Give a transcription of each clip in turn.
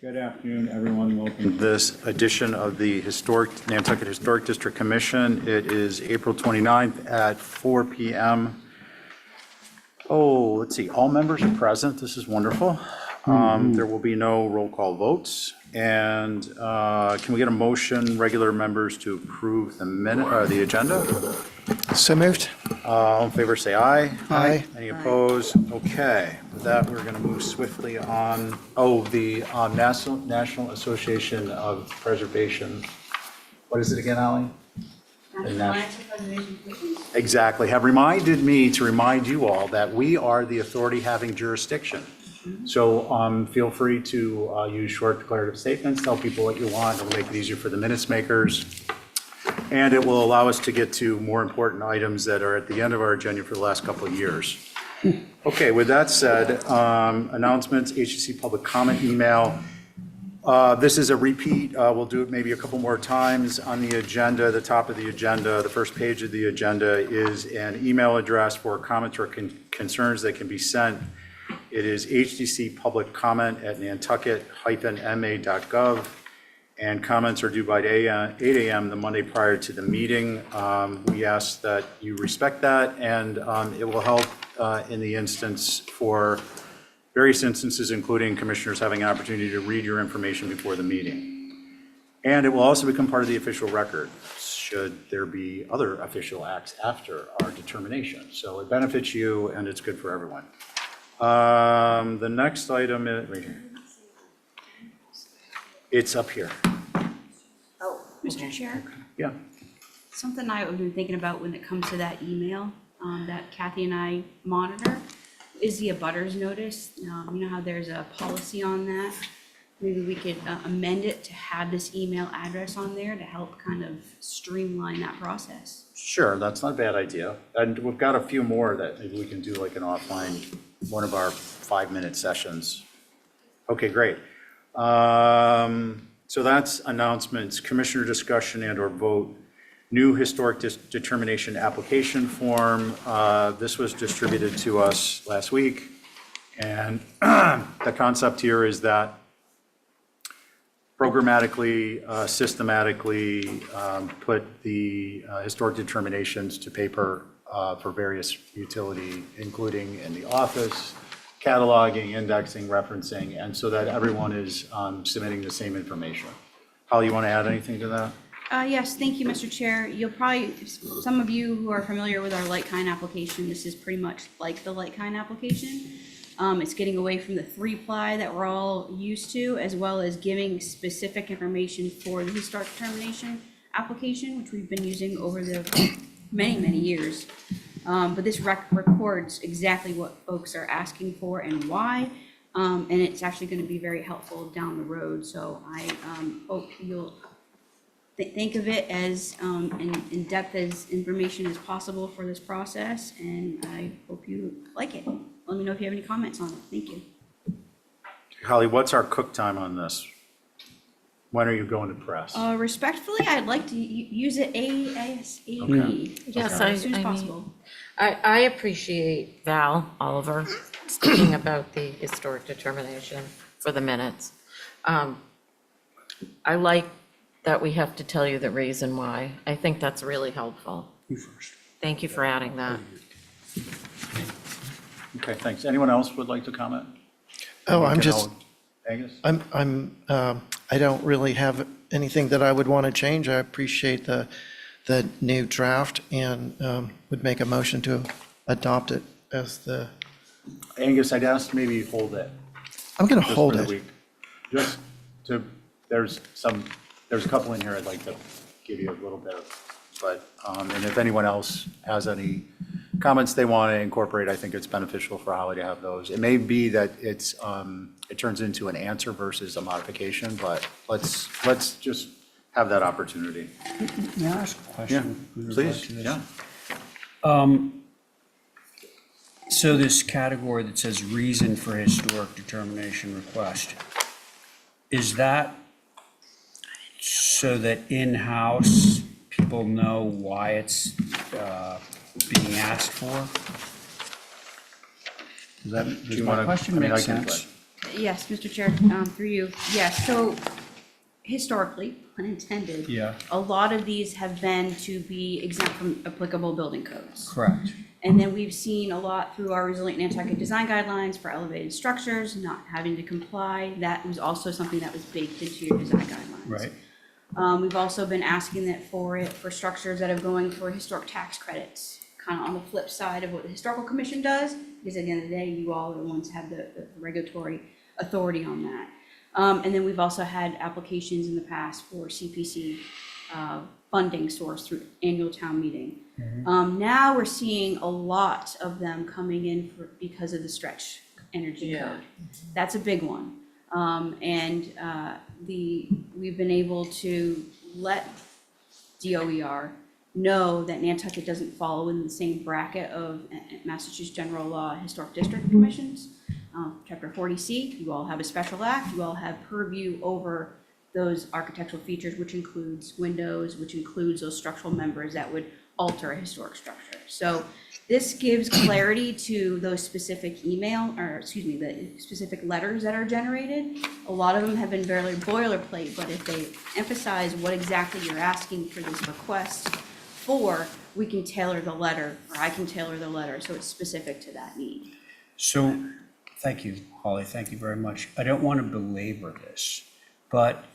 Good afternoon, everyone. Welcome to this edition of the Nantucket Historic District Commission. It is April 29th at 4 p.m. Oh, let's see, all members are present. This is wonderful. There will be no roll call votes. And can we get a motion, regular members, to approve the agenda? So moved. All in favor, say aye. Aye. Any opposed? Okay, with that, we're going to move swiftly on. The National Association of Preservation. What is it again, Ally? Exactly. Have reminded me to remind you all that we are the authority having jurisdiction. So feel free to use short declarative statements, tell people what you want. It'll make it easier for the minutes makers. And it will allow us to get to more important items that are at the end of our agenda for the last couple of years. Okay, with that said, announcements, HCC public comment email. This is a repeat. We'll do it maybe a couple more times on the agenda. The top of the agenda, the first page of the agenda is an email address for comments or concerns that can be sent. It is hdcpubliccomment@nantucket-ma.gov. And comments are due by 8 a.m. the Monday prior to the meeting. We ask that you respect that, and it will help in the instance for various instances, including commissioners having an opportunity to read your information before the meeting. And it will also become part of the official record, should there be other official acts after our determination. So it benefits you, and it's good for everyone. The next item is right here. It's up here. Oh, Mr. Chair, Yeah. something I've been thinking about when it comes to that email that Kathy and I monitor is the abutters notice. You know how there's a policy on that? Maybe we could amend it to have this email address on there to help kind of streamline that process. Sure, that's not a bad idea. And we've got a few more that maybe we can do like an offline, one of our 5-minute sessions. Okay, great. So that's announcements, commissioner discussion and or vote. New historic determination application form. This was distributed to us last week. And the concept here is that programmatically, systematically put the historic determinations to paper for various utility, including in the office, cataloging, indexing, referencing, and so that everyone is submitting the same information. Holly, you want to add anything to that? Yes, thank you, Mr. Chair. You'll probably, some of you who are familiar with our like-kind application, this is pretty much like the like-kind application. It's getting away from the 3-ply that we're all used to, as well as giving specific information for the historic determination application, which we've been using over the many, many years. But this records exactly what folks are asking for and why, and it's actually going to be very helpful down the road. So I hope you'll think of it as in depth as information as possible for this process, and I hope you like it. Let me know if you have any comments on it. Thank you. Holly, what's our cook time on this? When are you going to press? Respectfully, I'd like to use it ASAP. Okay. Yes, as soon as I mean, possible. I appreciate Val Oliver speaking about the historic determination for the minutes. I like that we have to tell you the reason why. I think that's really helpful. You first. Thank you for adding that. Okay, thanks. Anyone else would like to comment? Oh, Angus? I don't really have anything that I would want to change. I appreciate the new draft and would make a motion to adopt it as the, Angus, I'd ask maybe you hold it. I'm going to Just hold for the it. week. Just to, there's a couple in here I'd like to give you a little bit of, but, and if anyone else has any comments they want to incorporate, I think it's beneficial for Holly to have those. It may be that it turns into an answer versus a modification, but let's just have that opportunity. May I ask a question? with regard Please, to this? yeah. So this category that says reason for historic determination request, is that so that in-house people know why it's being asked for? Does Do you my wanna- question I mean, make I can- sense? Yes, Mr. Chair, through you. Yes, so historically, unintended. Yeah. A lot of these have been to be exempt from applicable building codes. Correct. And then we've seen a lot through our resilient Nantucket design guidelines for elevated structures, not having to comply. That was also something that was baked into your design guidelines. Right. We've also been asking that for structures that are going for historic tax credits, kind of on the flip side of what the Historical Commission does, because at the end of the day, you all are the ones who have the regulatory authority on that. And then we've also had applications in the past for CPC funding source through annual town meeting. Now we're seeing a lot of them coming in because of the stretch energy code. That's a big one. We've been able to let DOER know that Nantucket doesn't fall in the same bracket of Massachusetts General Law Historic District Commissions. Chapter 40C, you all have a special act, you all have purview over those architectural features, which includes windows, which includes those structural members that would alter a historic structure. So this gives clarity to those specific the specific letters that are generated. A lot of them have been very boilerplate, but if they emphasize what exactly you're asking for this request for, we can tailor the letter, or I can tailor the letter, so it's specific to that need. So, thank you, Holly, thank you very much. I don't want to belabor this, but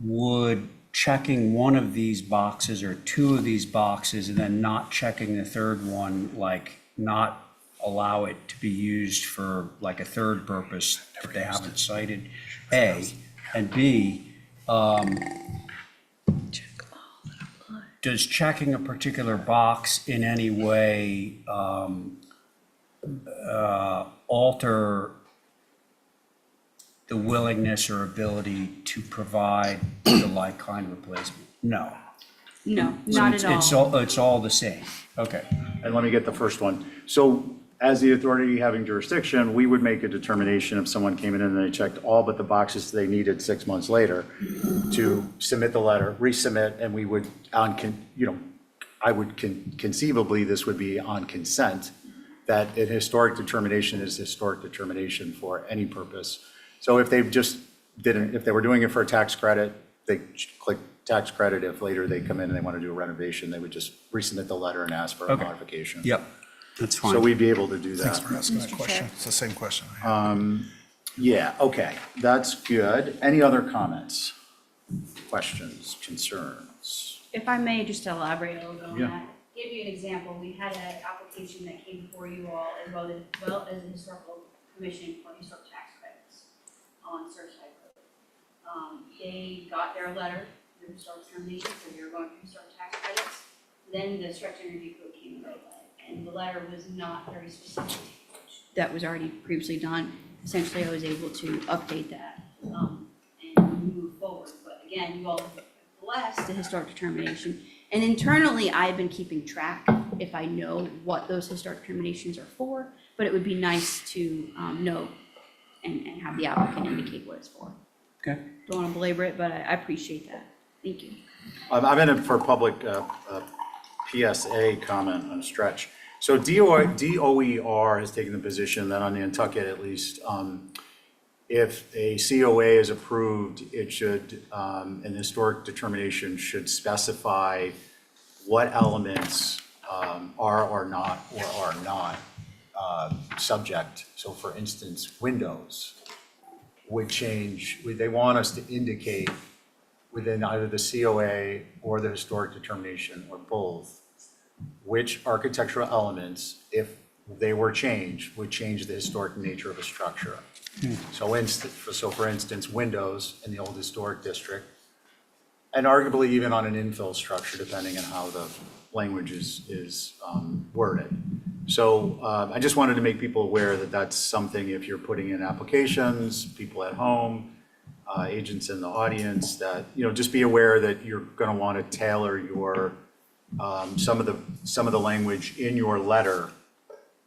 would checking one of these boxes or two of these boxes and then not checking the third one, like not allow it to be used for like a third purpose that they haven't cited, A, and B, does checking a particular box in any way alter the willingness or ability to provide the like-kind replacement? No. No, not at all. It's all the same. Okay. And let me get the first one. So as the authority having jurisdiction, we would make a determination if someone came in and they checked all but the boxes they needed 6 months later to submit the letter, resubmit, and we would, conceivably, this would be on consent, that a historic determination is historic determination for any purpose. So if they just didn't, if they were doing it for a tax credit, they click tax credit. If later they come in and they want to do a renovation, they would just resubmit the letter and ask for a Okay. modification. Yep, that's fine. So we'd be able to do that. Thanks for asking that Mr. question. Chair. It's the same question I had. Yeah, okay, that's good. Any other comments, questions, concerns? If I may, just to elaborate a little bit on Yeah. that, give you an example, we had an application that came before you all as well as the Historical Commission for historic tax credits on Surfside Road. They got their letter, the historic determination, so they were going for historic tax credits. Then the stretch energy code came into play, and the letter was not very specific. That was already previously done. Essentially, I was able to update that and move forward. But again, you all have blessed the historic determination. And internally, I've been keeping track if I know what those historic determinations are for, but it would be nice to know and have the applicant indicate what it's for. Okay. Don't want to belabor it, but I appreciate that. Thank you. I'm in it for public PSA comment on stretch. So DOER has taken the position that on Nantucket at least, if a COA is approved, it should, an historic determination should specify what elements are or are not subject. So for instance, windows would change, they want us to indicate within either the COA or the historic determination or both, which architectural elements, if they were changed, would change the historic nature of a structure. So for instance, windows in the old historic district, and arguably even on an infill structure, depending on how the language is worded. So I just wanted to make people aware that that's something, if you're putting in applications, people at home, agents in the audience, that, just be aware that you're going to want to tailor your, some of the language in your letter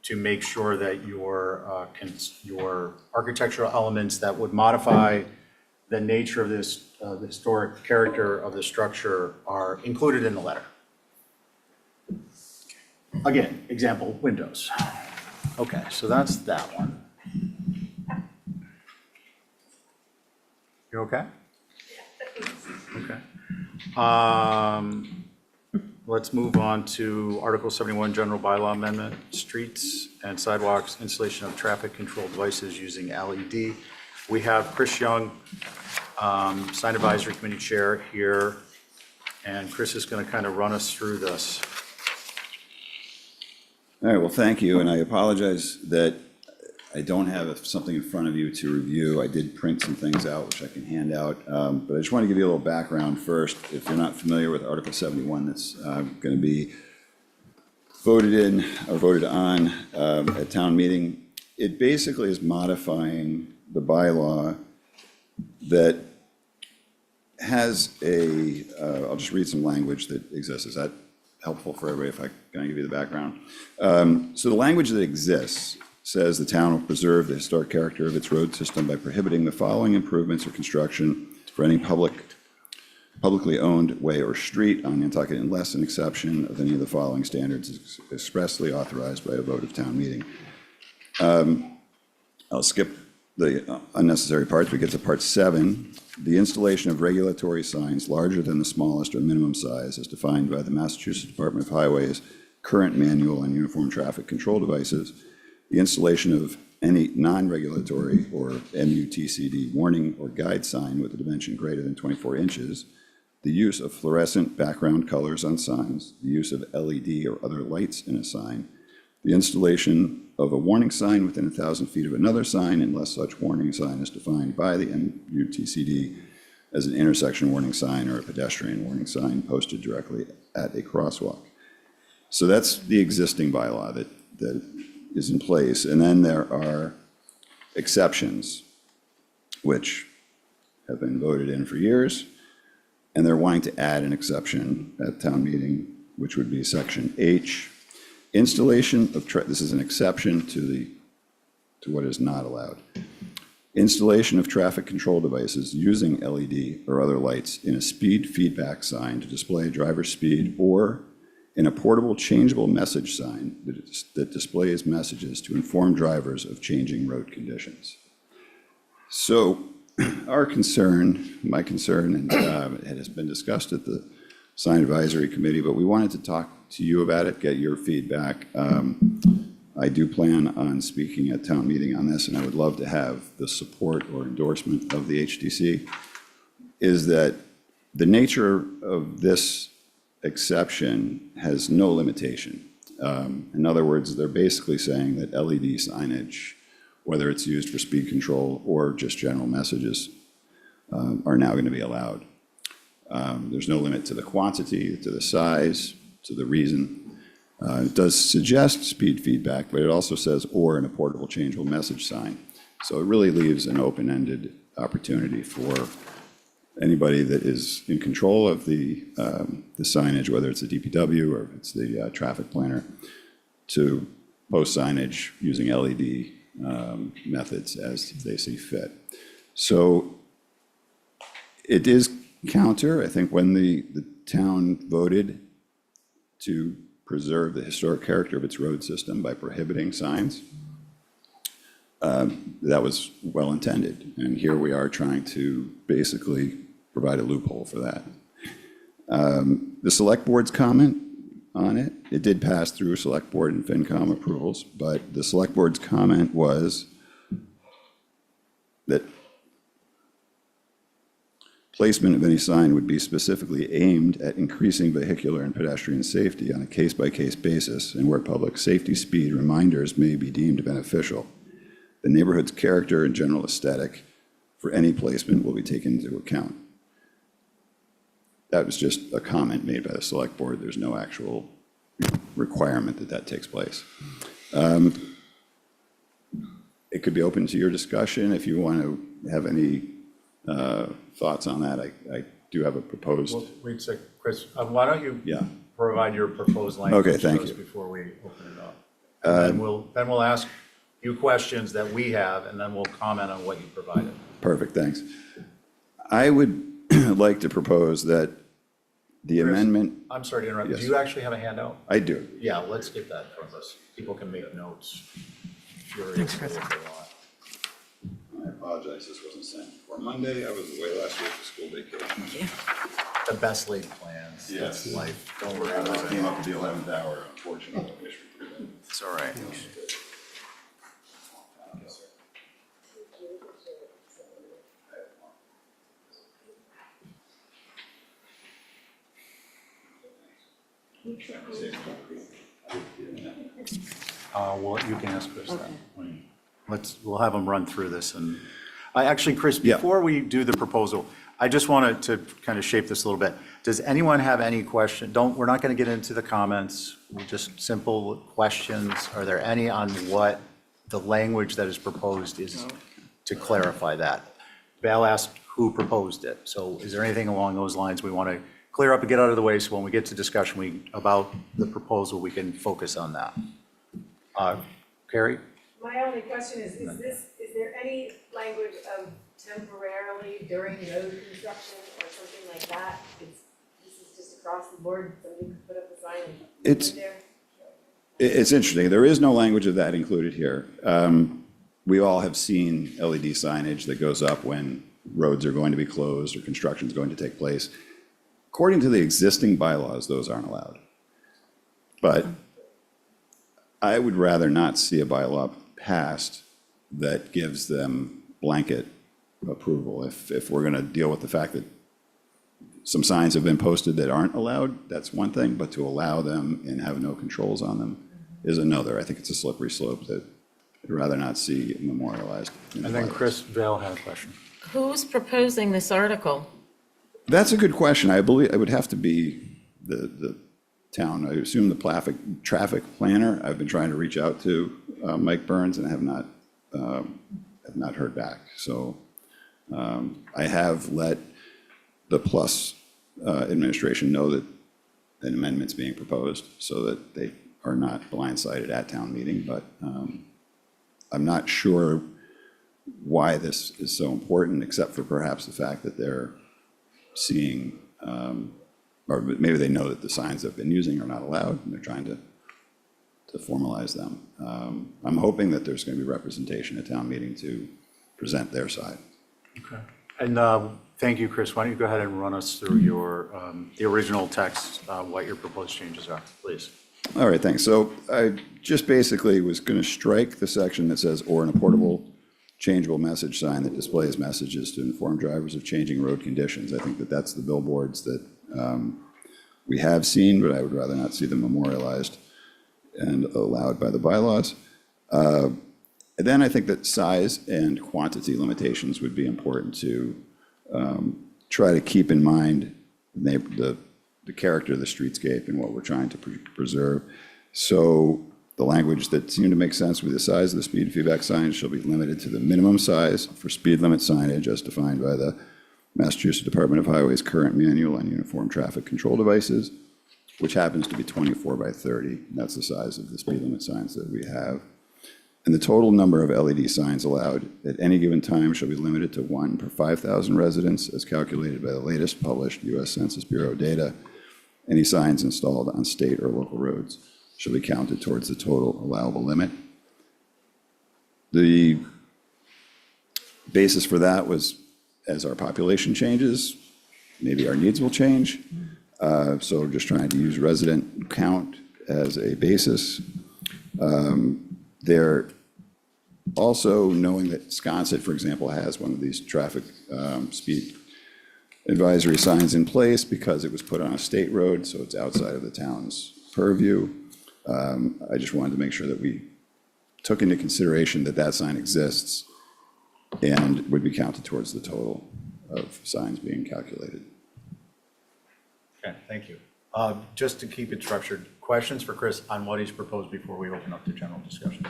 to make sure that your architectural elements that would modify the nature of this, the historic character of the structure are included in the letter. Again, example, windows. Okay, so that's that one. You okay? Okay. Let's move on to Article 71, General Bylaw Amendment, Streets and Sidewalks, Installation of Traffic Control Devices using LED. We have Chris Young, Sign Advisory Committee Chair here, and Chris is going to kind of run us through this. All right, well, thank you, and I apologize that I don't have something in front of you to review. I did print some things out, which I can hand out, but I just want to give you a little background first. If you're not familiar with Article 71, that's going to be voted in or voted on at town meeting. It basically is modifying the bylaw that has a, I'll just read some language that exists. Is that helpful for everybody if I kind of give you the background? So the language that exists says the town will preserve the historic character of its road system by prohibiting the following improvements or construction for any publicly owned way or street on Nantucket unless an exception of any of the following standards is expressly authorized by a vote of town meeting. I'll skip the unnecessary parts. We get to part 7. The installation of regulatory signs larger than the smallest or minimum size as defined by the Massachusetts Department of Highways current manual on uniform traffic control devices. The installation of any non-regulatory or MUTCD warning or guide sign with a dimension greater than 24 inches, the use of fluorescent background colors on signs, the use of LED or other lights in a sign, the installation of a warning sign within 1,000 feet of another sign unless such warning sign is defined by the MUTCD as an intersection warning sign or a pedestrian warning sign posted directly at a crosswalk. So that's the existing bylaw that is in place. And then there are exceptions, which have been voted in for years, and they're wanting to add an exception at town meeting, which would be section H. Installation of, this is an exception to what is not allowed. Installation of traffic control devices using LED or other lights in a speed feedback sign to display driver speed or in a portable changeable message sign that displays messages to inform drivers of changing road conditions. So our concern, my concern, and it has been discussed at the Sign Advisory Committee, but we wanted to talk to you about it, get your feedback. I do plan on speaking at town meeting on this, and I would love to have the support or endorsement of the HDC, is that the nature of this exception has no limitation. In other words, they're basically saying that LED signage, whether it's used for speed control or just general messages, are now going to be allowed. There's no limit to the quantity, to the size, to the reason. It does suggest speed feedback, but it also says or in a portable changeable message sign. So it really leaves an open-ended opportunity for anybody that is in control of the signage, whether it's the DPW or if it's the traffic planner, to post signage using LED methods as they see fit. So it is counter. I think when the town voted to preserve the historic character of its road system by prohibiting signs, that was well intended. And here we are trying to basically provide a loophole for that. The select board's comment on it, it did pass through select board and FinCom approvals, but the select board's comment was that placement of any sign would be specifically aimed at increasing vehicular and pedestrian safety on a case-by-case basis, and where public safety speed reminders may be deemed beneficial. The neighborhood's character and general aesthetic for any placement will be taken into account. That was just a comment made by the select board. There's no actual requirement that that takes place. It could be open to your discussion if you want to have any thoughts on that. I do have a proposed. Well, wait a sec, Chris, why don't you Yeah. provide your proposed language Okay, thank to us you. before we open it up? And then we'll ask you questions that we have, and then we'll comment on what you provided. Perfect, thanks. I would like to propose that the Chris, amendment, I'm sorry to interrupt. Yes. Do you actually have a handout? I do. Yeah, let's get that from us. People can make notes furiously if they want. apologize, this wasn't sent before Monday. I was away last week for school vacation. The best laid plans. Yes. That's life. Don't worry I about came it. up at the 11th hour, unfortunately. It's all right. Well, you can ask Chris that. We'll have him run through this and, actually, Chris, Yeah. before we do the proposal, I just wanted to kind of shape this a little bit. Does anyone have any question? We're not going to get into the comments, just simple questions. Are there any on what the language that is proposed is to clarify that? Val asked who proposed it. So is there anything along those lines we want to clear up and get out of the way so when we get to discussion about the proposal, we can focus on that? Carrie? My only question is there any language of temporarily during road construction or something like that? This is just across the board, somebody could put up a sign and put It's- it there? It's interesting. There is no language of that included here. We all have seen LED signage that goes up when roads are going to be closed or construction is going to take place. According to the existing bylaws, those aren't allowed. But I would rather not see a bylaw passed that gives them blanket approval. If we're going to deal with the fact that some signs have been posted that aren't allowed, that's one thing, but to allow them and have no controls on them is another. I think it's a slippery slope that I'd rather not see memorialized. in the And then bylaws. Chris, Val had a question. Who's proposing this article? That's a good question. I believe it would have to be the town. I assume the traffic planner. I've been trying to reach out to Mike Burns and have not heard back. So I have let the Plus administration know that an amendment's being proposed so that they are not blindsided at town meeting. But I'm not sure why this is so important, except for perhaps the fact that they're seeing, or maybe they know that the signs they've been using are not allowed, and they're trying to formalize them. I'm hoping that there's going to be representation at town meeting to present their side. Okay. And thank you, Chris. Why don't you go ahead and run us through your, the original text, what your proposed changes are, please? All right, thanks. So I just basically was going to strike the section that says, or in a portable changeable message sign that displays messages to inform drivers of changing road conditions. I think that that's the billboards that we have seen, but I would rather not see them memorialized and allowed by the bylaws. And then I think that size and quantity limitations would be important to try to keep in mind the character of the streetscape and what we're trying to preserve. So the language that seemed to make sense with the size of the speed feedback signs shall be limited to the minimum size for speed limit signage as defined by the Massachusetts Department of Highways current manual on uniform traffic control devices, which happens to be 24 by 30. That's the size of the speed limit signs that we have. And the total number of LED signs allowed at any given time shall be limited to 1 per 5,000 residents as calculated by the latest published U.S. Census Bureau data. Any signs installed on state or local roads shall be counted towards the total allowable limit. The basis for that was as our population changes, maybe our needs will change. So we're just trying to use resident count as a basis. They're also knowing that Sconset, for example, has one of these traffic speed advisory signs in place because it was put on a state road, so it's outside of the town's purview. I just wanted to make sure that we took into consideration that that sign exists and would be counted towards the total of signs being calculated. Okay, thank you. Just to keep it structured, questions for Chris on what he's proposed before we open up to general discussion?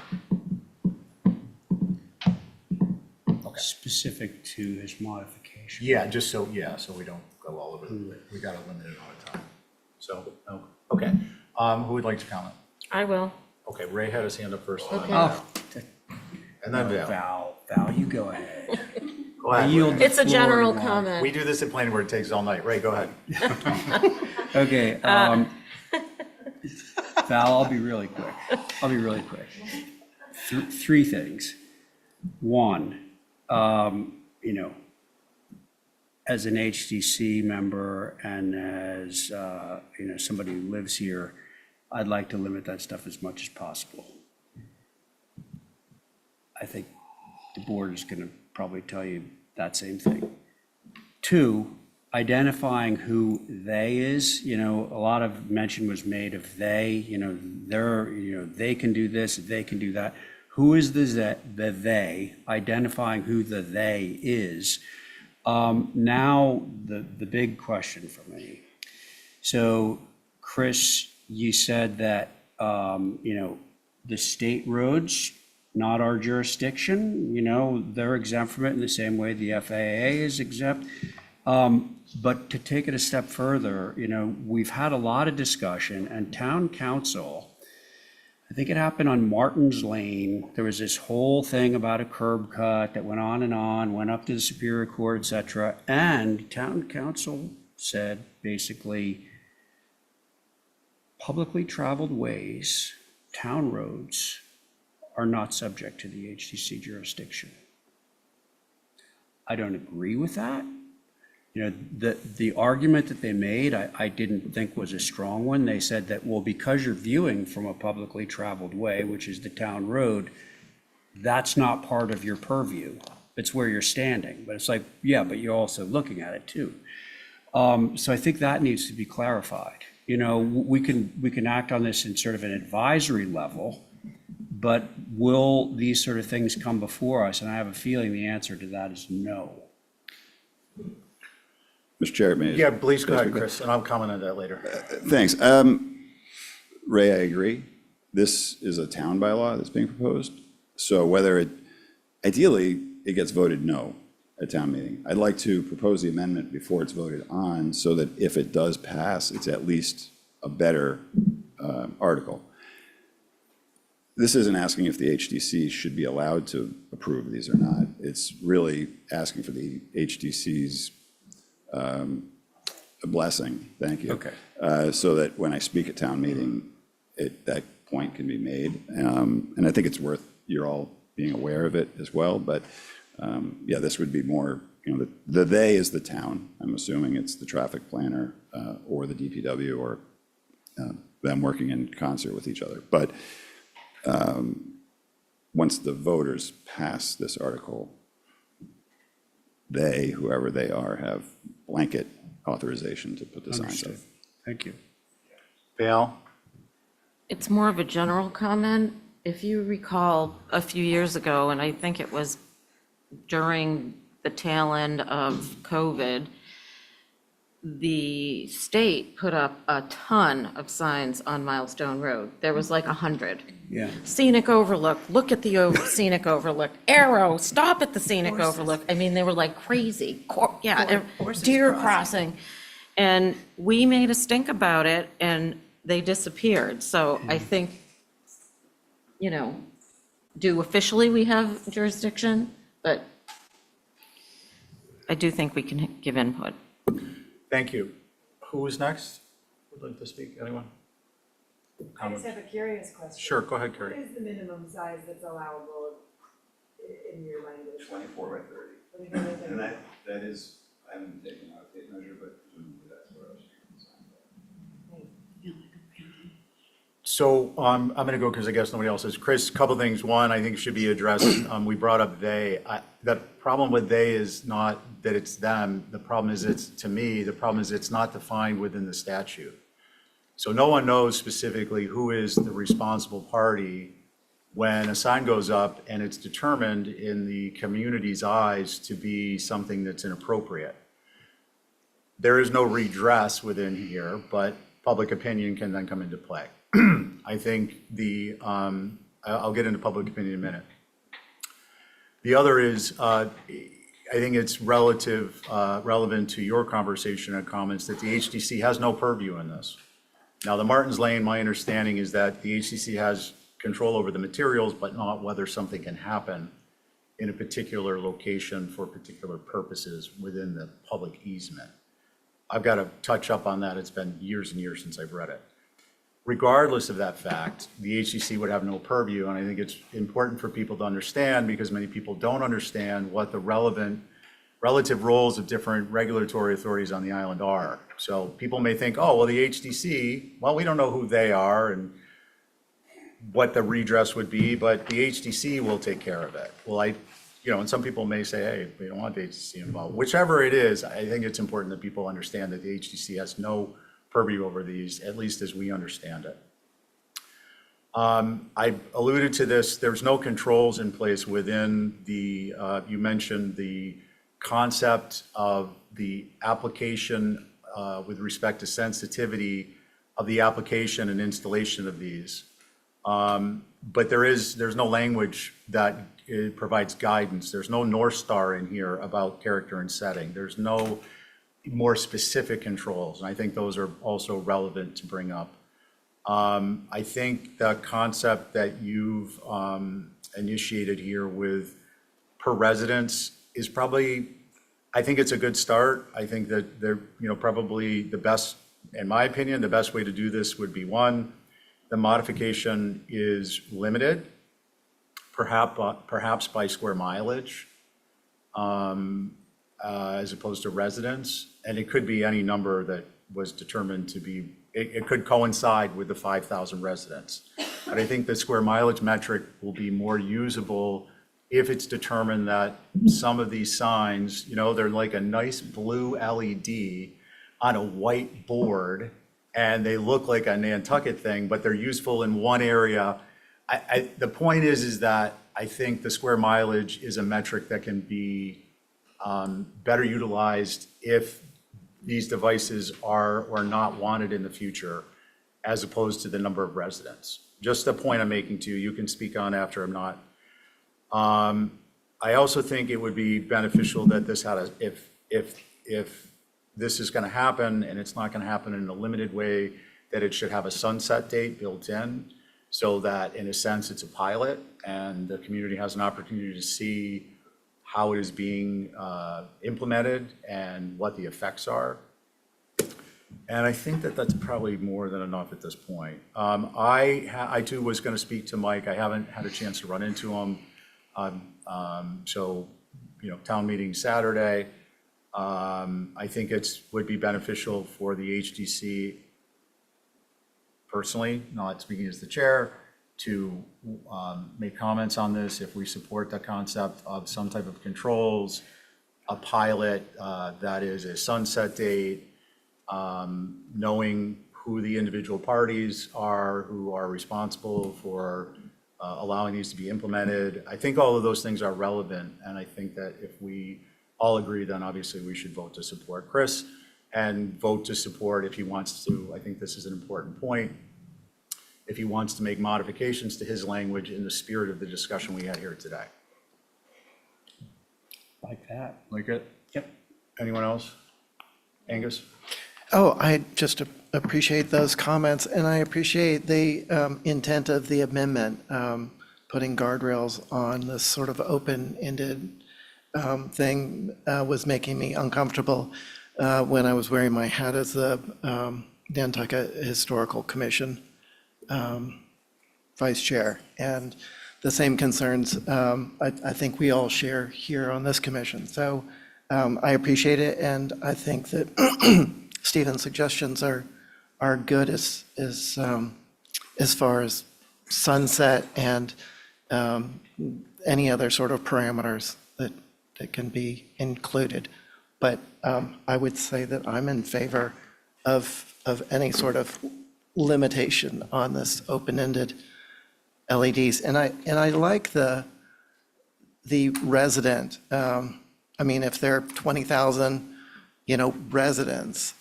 Specific to his modification. Yeah, just so, so we don't go all over, we got a limited amount of time. So, okay. Who would like to comment? I will. Okay, Ray had his hand up first. and then Okay. Val. Oh, And then Val. Val, you go ahead. Go ahead, yield Ray. It's a Floor general one. comment. We do this at planning board, it takes all night. Ray, go ahead. Okay, Val, I'll be really quick. Three things. One, you know, as an HDC member and as, you know, somebody who lives here, I'd like to limit that stuff as much as possible. I think the board is going to probably tell you that same thing. Two, identifying who they is, you know, a lot of mention was made of they, you know, they can do this, they can do that. Who is the they, identifying who the they is. Now, the big question for me. So, Chris, you said that, you know, the state roads, not our jurisdiction, you know, they're exempt from it in the same way the FAA is exempt. But to take it a step further, you know, we've had a lot of discussion, and town council, I think it happened on Martin's Lane, there was this whole thing about a curb cut that went on, went up to the Superior Court, et cetera, and town council said basically, publicly traveled ways, town roads, are not subject to the HDC jurisdiction. I don't agree with that. You know, the argument that they made, I didn't think was a strong one. They said that, well, because you're viewing from a publicly traveled way, which is the town road, that's not part of your purview. It's where you're standing. But it's like, yeah, but you're also looking at it too. So I think that needs to be clarified. You know, we can act on this in sort of an advisory level, but will these sort of things come before us? And I have a feeling the answer to that is no. Mr. Chair, may I? Yeah, please go ahead, Chris, and I'll comment on that later. Thanks. Ray, I agree. This is a town bylaw that's being proposed. So ideally, it gets voted no at town meeting. I'd like to propose the amendment before it's voted on so that if it does pass, it's at least a better article. This isn't asking if the HDC should be allowed to approve these or not. It's really asking for the HDC's a blessing, thank you. Okay. So that when I speak at town meeting, that point can be made. And I think it's worth you're all being aware of it as well. But yeah, this would be more, you know, the they is the town. I'm assuming it's the traffic planner or the DPW or them working in concert with each other. But once the voters pass this article, they, whoever they are, have blanket authorization to put the signs up. Understood. Thank you. Val? It's more of a general comment. If you recall a few years ago, and I think it was during the tail end of COVID, the state put up a ton of signs on Milestone Road. There was like 100. Yeah. Scenic overlook, look at the scenic overlook, arrow, stop at the scenic overlook. I mean, they were like crazy. Deer crossing. And we made a stink about it and they disappeared. So I think, you know, officially we have jurisdiction, but I do think we can give input. Thank you. Who is next? Would like to speak? Anyone? I just have a curious question. Sure, go ahead, What Carrie. is the minimum size that's allowable in your language? 24 by 30. 24 by 30. And that is, I haven't taken out a tape measure, but presumably that's where I was taking the sign. So I'm going to go because I guess nobody else is. Chris, a couple things. One, I think should be addressed. We brought up they. The problem with they is not that it's them. The problem is to me, the problem is it's not defined within the statute. So no one knows specifically who is the responsible party when a sign goes up and it's determined in the community's eyes to be something that's inappropriate. There is no redress within here, but public opinion can then come into play. I think I'll get into public opinion in a minute. The other is, I think it's relevant to your conversation and comments that the HDC has no purview in this. Now, the Martins Lane, my understanding is that the HDC has control over the materials, but not whether something can happen in a particular location for particular purposes within the public easement. I've got to touch up on that. It's been years and years since I've read it. regardless of that fact, the HDC would have no purview, and I think it's important for people to understand, because many people don't understand what the relative roles of different regulatory authorities on the island are. So people may think, oh, well, the HDC, well, we don't know who they are and what the redress would be, but the HDC will take care of it. Well, and some people may say, hey, we don't want the HDC involved. Whichever it is, I think it's important that people understand that the HDC has no purview over these, at least as we understand it. I alluded to this, there's no controls in place within the, you mentioned the concept of the application with respect to sensitivity of the application and installation of these. But there's no language that provides guidance. There's no North Star in here about character and setting. There's no more specific controls, and I think those are also relevant to bring up. I think the concept that you've initiated here with per residence is probably, I think it's a good start. I think that they're, probably the best, in my opinion, the best way to do this would be, one, the modification is limited, perhaps by square mileage, as opposed to residence. And it could be any number that was determined to be, it could coincide with the 5,000 residents. But I think the square mileage metric will be more usable if it's determined that some of these signs, they're like a nice blue LED on a white board, and they look like a Nantucket thing, but they're useful in one area. The point is that I think the square mileage is a metric that can be better utilized if these devices are or not wanted in the future, as opposed to the number of residents. Just a point I'm making to you. You can speak on after I'm not. I also think it would be beneficial that this had a, if this is going to happen and it's not going to happen in a limited way, that it should have a sunset date built in, so that in a sense it's a pilot and the community has an opportunity to see how it is being implemented and what the effects are. And I think that that's probably more than enough at this point. I too was going to speak to Mike. I haven't had a chance to run into him. So, town meeting Saturday. I think would be beneficial for the HDC, personally, not speaking as the chair, to make comments on this if we support the concept of some type of controls, a pilot that is a sunset date, knowing who the individual parties are who are responsible for allowing these to be implemented. I think all of those things are relevant, and I think that if we all agree, then obviously we should vote to support Chris and vote to support if he wants to. I think this is an important point. If he wants to make modifications to his language in the spirit of the discussion we had here today. Like that. Like it? Yep. Anyone else? Angus? Oh, I just appreciate those comments, and I appreciate the intent of the amendment, putting guardrails on this sort of open-ended thing was making me uncomfortable when I was wearing my hat as the Nantucket Historical Commission vice chair. And the same concerns I think we all share here on this commission. So I appreciate it, and I think that Stephen's suggestions are good as far as sunset and any other sort of parameters that can be included. But I would say that I'm in favor of any sort of limitation on this open-ended LEDs. And I like the resident. I mean, if there are 20,000, residents,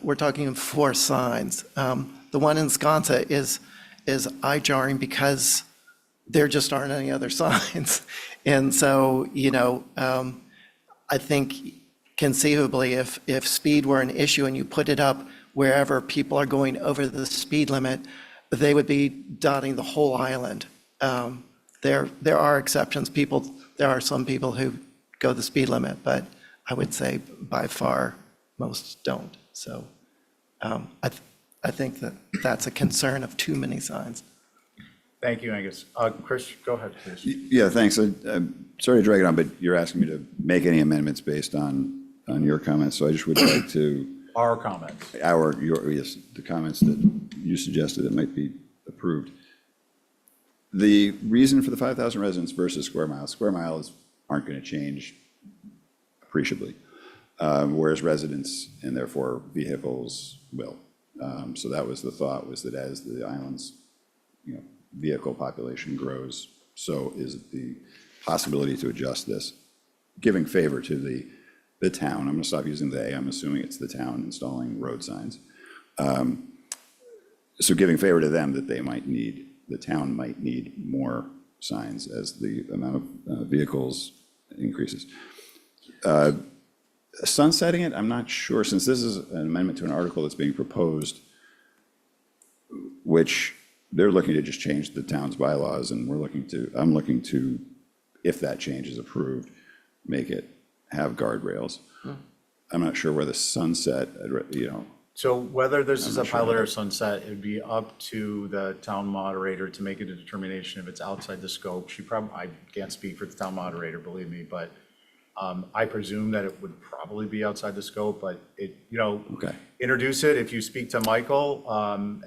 we're talking 4 signs. The one in Sconsa is eye-jarring because there just aren't any other signs. And so, I think conceivably if speed were an issue and you put it up wherever people are going over the speed limit, they would be dotting the whole island. There are exceptions. There are some people who go the speed limit, but I would say by far most don't. So I think that that's a concern of too many signs. Thank you, Angus. Chris, go ahead, please. Yeah, thanks. I'm sorry to drag it on, but you're asking me to make any amendments based on your comments, so I just would like to, Our comments. yes, the comments that you suggested that might be approved. The reason for the 5,000 residents versus square miles aren't going to change appreciably, whereas residents and therefore vehicles will. So that was the thought, was that as the island's, vehicle population grows, so is the possibility to adjust this, giving favor to the town. I'm going to stop using they. I'm assuming it's the town installing road signs. So giving favor to them that the town might need more signs as the amount of vehicles increases. Sunsetting it, I'm not sure, since this is an amendment to an article that's being proposed, which they're looking to just change the town's bylaws, and I'm looking to, if that change is approved, make it have guardrails. I'm not sure where the sunset, So whether this is a not sure pilot about or sunset, it'd be up to the town moderator to make a determination if it's outside the scope. I can't speak for the town moderator, believe me, but I presume that it would probably be outside the scope, but Okay. introduce it. If you speak to Michael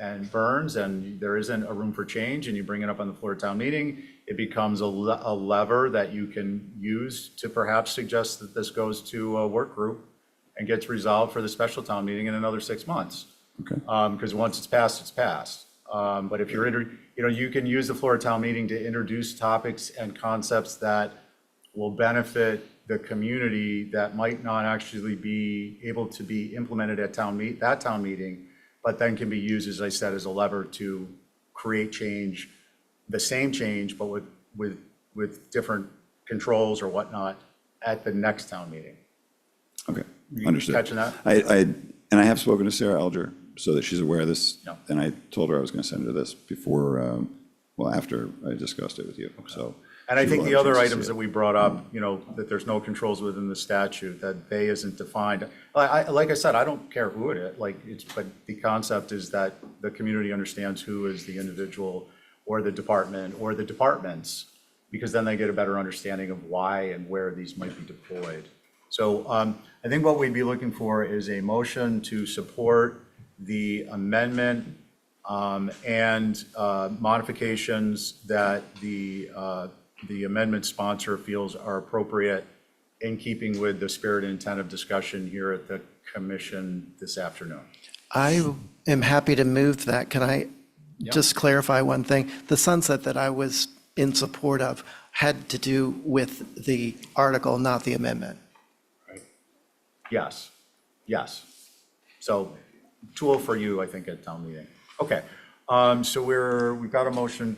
and Burns and there isn't a room for change and you bring it up on the floor of town meeting, it becomes a lever that you can use to perhaps suggest that this goes to a work group and gets resolved for the special town meeting in another 6 months. Okay. Because once it's passed, it's passed. But if you can use the floor of town meeting to introduce topics and concepts that will benefit the community that might not actually be able to be implemented at that town meeting, but then can be used, as I said, as a lever to create change, the same change, but with different controls or whatnot at the next town meeting. Okay, You understood. catching that? And I have spoken to Sarah Alger so that she's aware of this. Yeah. And I told her I was going to send her this before, after I discussed it with you, so. And I she think will the have a other chance to items see that it. we brought up, that there's no controls within the statute, that they isn't defined. Like I said, I don't care who it is, but the concept is that the community understands who is the individual or the department or the departments, because then they get a better understanding of why and where these might be deployed. So I think what we'd be looking for is a motion to support the amendment and modifications that the amendment sponsor feels are appropriate in keeping with the spirit and intent of discussion here at the commission this afternoon. I am happy to move that. Can I just clarify one thing? The sunset that I was in support of had to do with the article, not the amendment. Yes, yes. So tool for you, I think, at town meeting. Okay, so we've got a motion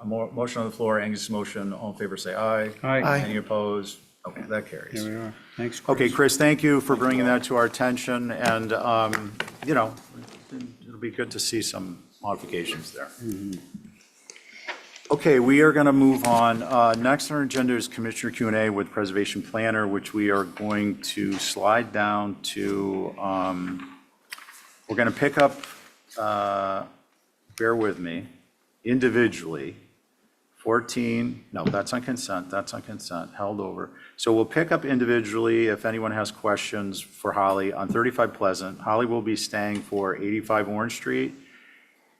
motion on the floor, Angus' motion, all in favor, say aye. Aye. Any opposed? Okay, that carries. Here we are. Thanks, Chris. Okay, Chris, thank you for bringing that to our attention, and, it'll be good to see some modifications there. Okay, we are going to move on. Next on our agenda is Commissioner Q&A with Preservation Planner, which we are going to slide down to, we're going to pick up, bear with me, individually, 14, no, that's on consent, held over. So we'll pick up individually if anyone has questions for Holly on 35 Pleasant. Holly will be staying for 85 Orange Street,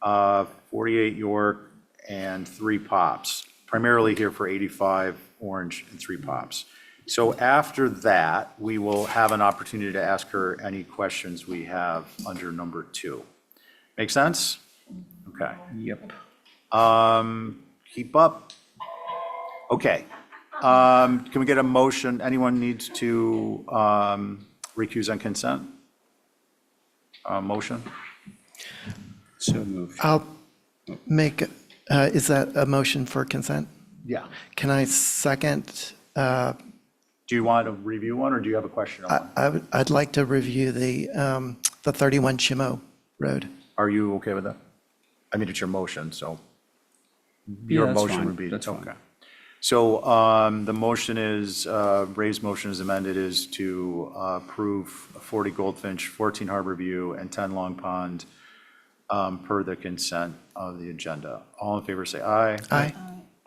48 York, and 3 Pops, primarily here for 85 Orange and 3 Pops. So after that, we will have an opportunity to ask her any questions we have under number 2. Make sense? Okay. Yep. Keep up. Okay. Can we get a motion? Anyone needs to recuse on consent? Motion? So moved. I'll make, is that a motion for consent? Yeah. Can I second? Do you want to review one, or do you have a question on one? I'd like to review the 31 Chimo Road. Are you okay with that? I mean, it's your motion, so Yeah, your that's motion fine. would be. That's fine. Okay. So the motion is, raised motion is amended, is to approve 40 Goldfinch, 14 Harbor View, and 10 Long Pond per the consent of the agenda. All in favor, say aye. Aye.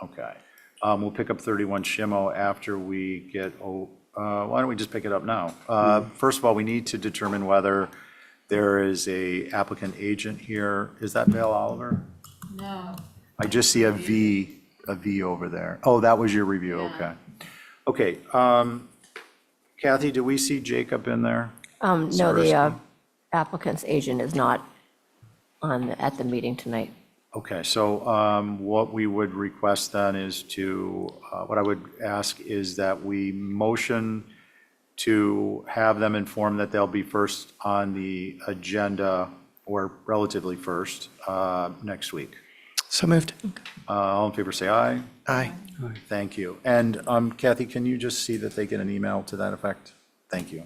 Okay. We'll pick up 31 Shimo after we get, why don't we just pick it up now? First of all, we need to determine whether there is a applicant agent here. Is that Val Oliver? No. I just see a V over there. Oh, that was your review, okay. Okay, Kathy, do we see Jacob in there? No, the Sarisky? applicant's agent is not at the meeting tonight. Okay, so what we would request then is to, what I would ask is that we motion to have them informed that they'll be first on the agenda, or relatively first, next week. So moved. All in favor, say aye. Aye. Thank you. And Kathy, can you just see that they get an email to that effect? Thank you.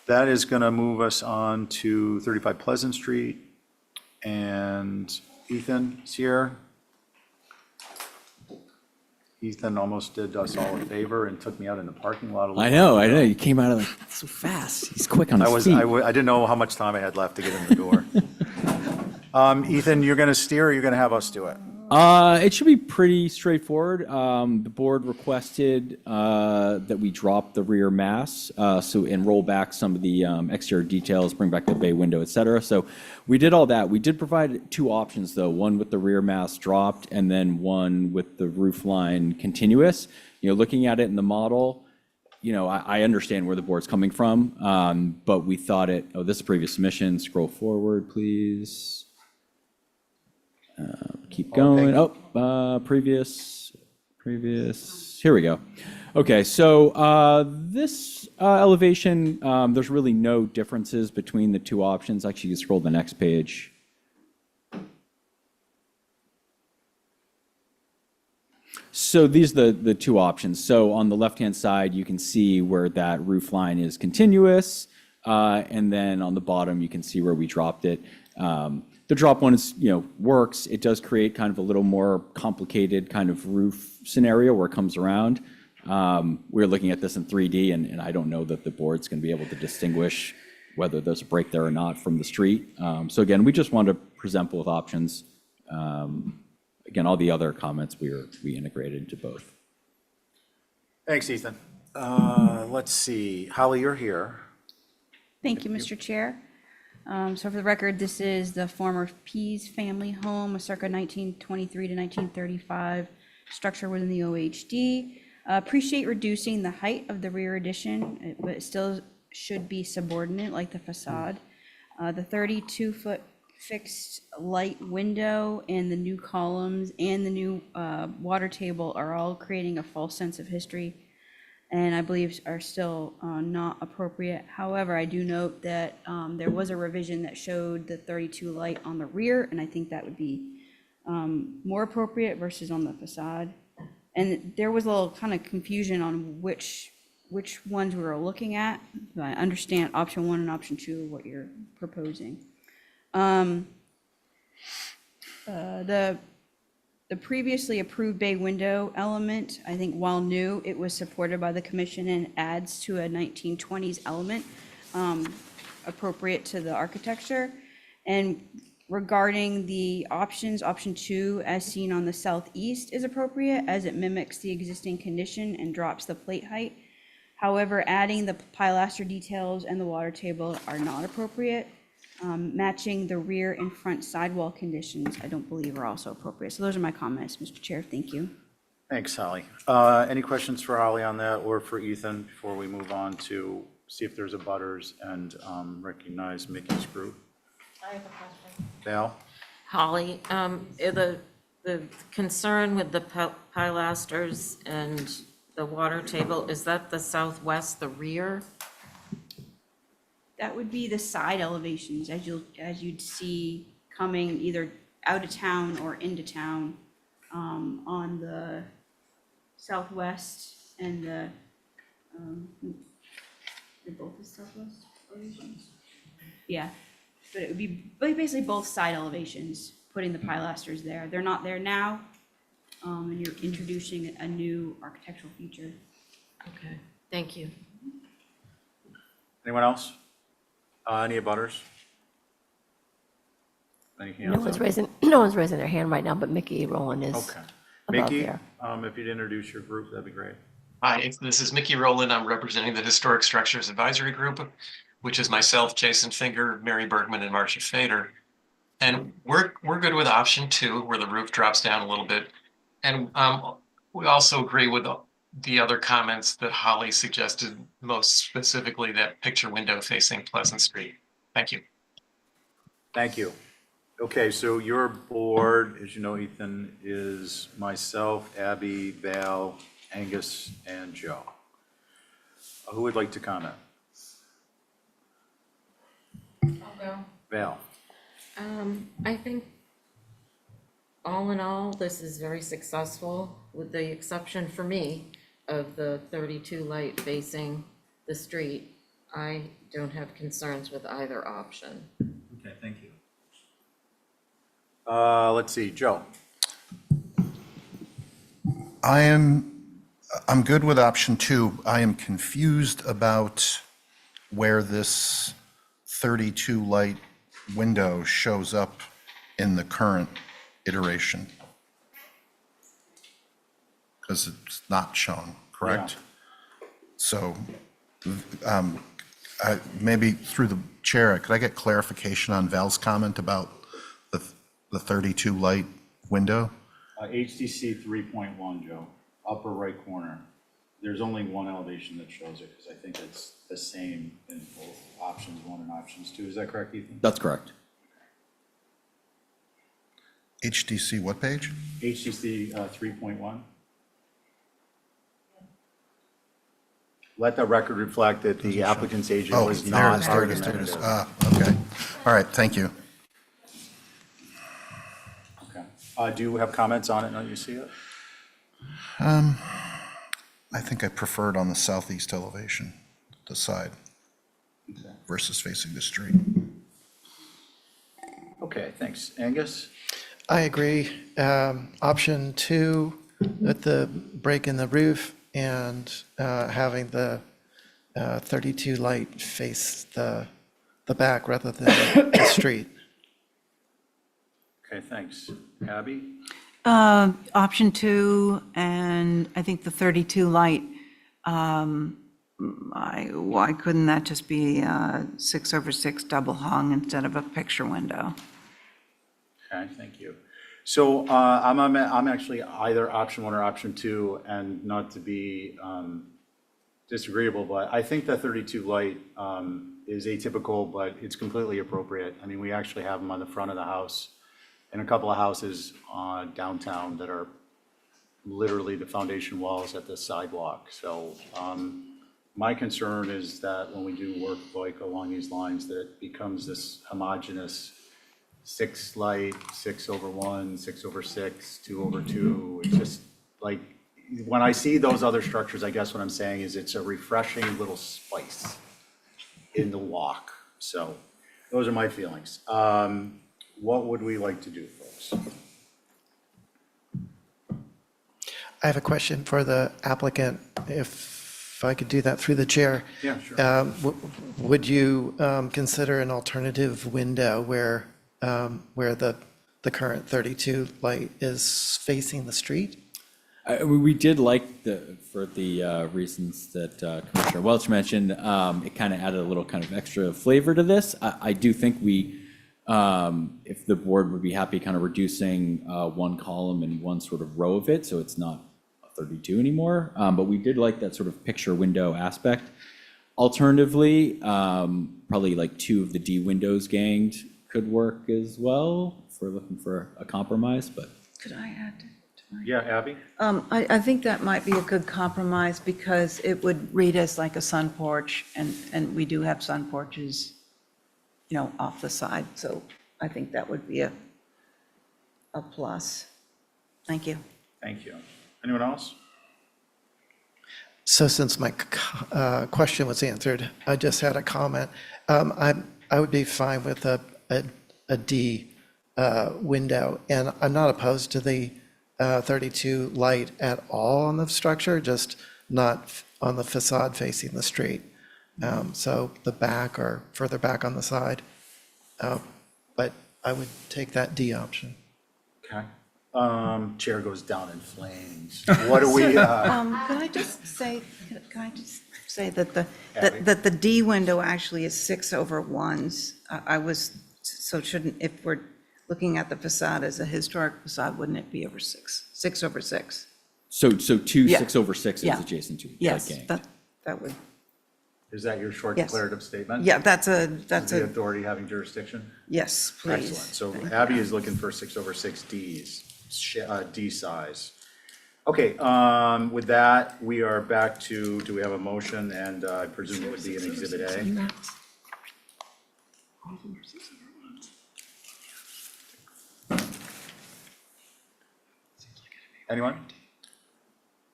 That is going to move us on to 35 Pleasant Street. And Ethan is here. Ethan almost did us all a favor and took me out in the parking lot a little. I know. You came out of like so fast. He's quick on his feet. I didn't know how much time I had left to get in the door. Ethan, you're going to steer or you're going to have us do it? It should be pretty straightforward. The board requested that we drop the rear mass, and roll back some of the exterior details, bring back the bay window, et cetera. So we did all that. We did provide two options, though, one with the rear mass dropped and then one with the roof line continuous. Looking at it in the model, I understand where the board's coming from, but we thought this is a previous submission. Scroll forward, please. Keep going. Previous. Here we go. Okay, so this elevation, there's really no differences between the two options. Actually, you can scroll to the next page. So these are the two options. So on the left-hand side, you can see where that roof line is continuous, and then on the bottom, you can see where we dropped it. The drop one is, works. It does create kind of a little more complicated kind of roof scenario where it comes around. We're looking at this in 3D, and I don't know that the board's going to be able to distinguish whether there's a break there or not from the street. So again, we just wanted to present both options. Again, all the other comments we integrated into both. Thanks, Ethan. Let's see. Holly, you're here. Thank you, Mr. Chair. So for the record, this is the former Pease family home, a circa 1923 to 1935 structure within the OHD. Appreciate reducing the height of the rear addition, but it still should be subordinate like the facade. The 32-foot fixed light window and the new columns and the new water table are all creating a false sense of history, and I believe are still not appropriate. However, I do note that there was a revision that showed the 32 light on the rear, and I think that would be more appropriate versus on the facade. And there was a little kind of confusion on which ones we were looking at. So I understand option 1 and option 2 of what you're proposing. The previously approved bay window element, I think while new, it was supported by the commission and adds to a 1920s element appropriate to the architecture. And regarding the options, option 2, as seen on the southeast, is appropriate as it mimics the existing condition and drops the plate height. However, adding the pilaster details and the water table are not appropriate. Matching the rear and front sidewall conditions, I don't believe are also appropriate. So those are my comments, Mr. Chair. Thank you. Thanks, Holly. Any questions for Holly on that or for Ethan before we move on to see if there's a butters and recognize Mickey's group? I have a question. Val? Holly, the concern with the pilasters and the water table, is that the southwest, the rear? That would be the side elevations as you'd see coming either out of town or into town on the southwest and they're both the southwest elevations? Yeah, but it would be basically both side elevations, putting the pilasters there. They're not there now, and you're introducing a new architectural feature. Okay, thank you. Anyone else? Any abutters? Any hands No one's up? raising, no one's raising their hand right now, but Mickey Rowland is Okay. above Mickey, there. if you'd introduce your group, that'd be great. Hi, this is Mickey Rowland. I'm representing the Historic Structures Advisory Group, which is myself, Jason Finger, Mary Bergman, and Marcia Fader. And we're good with option 2, where the roof drops down a little bit. And we also agree with the other comments that Holly suggested, most specifically that picture window facing Pleasant Street. Thank you. Thank you. Okay, so your board, as you know, Ethan, is myself, Abby, Val, Angus, and Joe. Who would like to comment? I'll go. Val? I think all in all, this is very successful, with the exception for me of the 32 light facing the street. I don't have concerns with either option. Okay, thank you. Let's see, Joe? I'm good with option 2. I am confused about where this 32 light window shows up in the current iteration. Because it's not shown, correct? So maybe through the chair, could I get clarification on Val's comment about the 32 light window? HDC 3.1, Joe, upper right corner. There's only one elevation that shows it, because I think it's the same in both options 1 and options 2. Is that correct, Ethan? That's correct. HDC what page? HDC 3.1. Let the record reflect that the applicant's agent Oh, was there it not is, there it is, there it is. argumentative. Okay. All right, thank you. Okay. Do you have comments on it now you see it? I think I prefer it on the southeast elevation, the side, Okay. versus facing the street. Okay, thanks. Angus? I agree. Option 2, with the break in the roof and having the 32 light face the back rather than the street. Okay, thanks. Abby? Option 2, and I think the 32 light, why couldn't that just be 6/6 double hung instead of a picture window? Okay, thank you. So I'm actually either option 1 or option 2, and not to be disagreeable, but I think the 32 light is atypical, but it's completely appropriate. I mean, we actually have them on the front of the house in a couple of houses downtown that are literally the foundation walls at the sidewalk. So my concern is that when we do work like along these lines, that it becomes this homogeneous 6 light, 6/1, 6/6, 2/2. It's just like, when I see those other structures, I guess what I'm saying is it's a refreshing little spice in the walk. So those are my feelings. What would we like to do, folks? I have a question for the applicant, if I could do that through the chair. Yeah, sure. Would you consider an alternative window where the current 32 light is facing the street? We did like for the reasons that Commissioner Welch mentioned, it kind of added a little kind of extra flavor to this. I do think if the board would be happy kind of reducing one column and one sort of row of it, so it's not a 32 anymore, but we did like that sort of picture window aspect. Alternatively, probably like 2 of the D windows ganged could work as well if we're looking for a compromise, but. Could I add to mine? Yeah, Abby? I think that might be a good compromise because it would read as like a sun porch, and we do have sun porches, off the side. So I think that would be a plus. Thank you. Thank you. Anyone else? So since my question was answered, I just had a comment. I would be fine with a D window, and I'm not opposed to the 32 light at all on the structure, just not on the facade facing the street. So the back or further back on the side. But I would take that D option. Okay. Chair goes down in flames. What do we, Can I just say, that Abby? that the D window actually is 6/1s? I was, so shouldn't, if we're looking at the facade as a historic facade, wouldn't it be over 6/6? So two Yeah. 6/6 is Yeah. adjacent to it. Yes, Okay. that would, is that your short Yes. declarative statement? yeah, that's The a, authority having jurisdiction? yes, please. Excellent. So Thank Abby you. is looking for 6/6 Ds, D size. Okay, with that, we are back to, do we have a motion? And I presume it would be an Exhibit A. Anyone?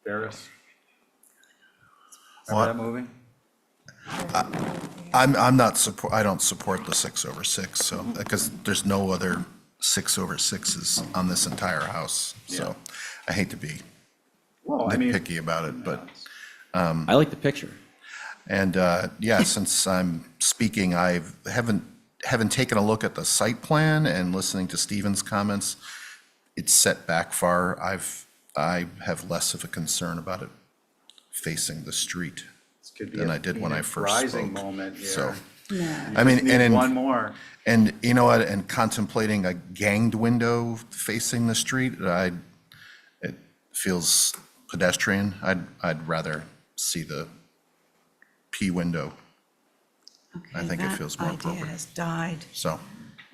Barris? Remember that movie? I'm not support, I don't support the 6/6, so, because there's no other 6/6s on this entire house. So I hate to be Well, I mean, nitpicky about it, but, I like the picture. and, yeah, since I'm speaking, I haven't taken a look at the site plan and listening to Stephen's comments. It's set back far. I have less of a concern about it facing the street this could be than a I did when I Phoenix first Rising spoke. moment here. So, You I mean, just need and in- one more. and you know what, and contemplating a ganged window facing the street, it feels pedestrian. I'd rather see the P window, I Okay, think it that feels more idea appropriate. has died. so.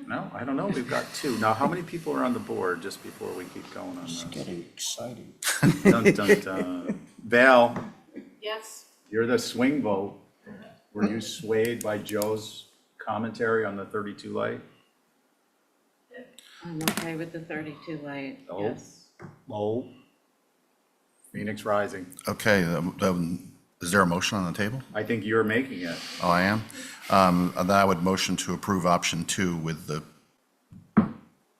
No, I don't know. We've got two. Now, how many people are on the board, just before we keep going on this? Getting exciting. Dun, dun, dun. Val, Yes. you're the swing vote. Were you swayed by Joe's commentary on the 32 light? I'm okay with the 32 light, Oh. yes. Oh. Phoenix Rising. Okay, is there a motion on the table? I think you're making it. Oh, I am? Then I would motion to approve option 2 with the,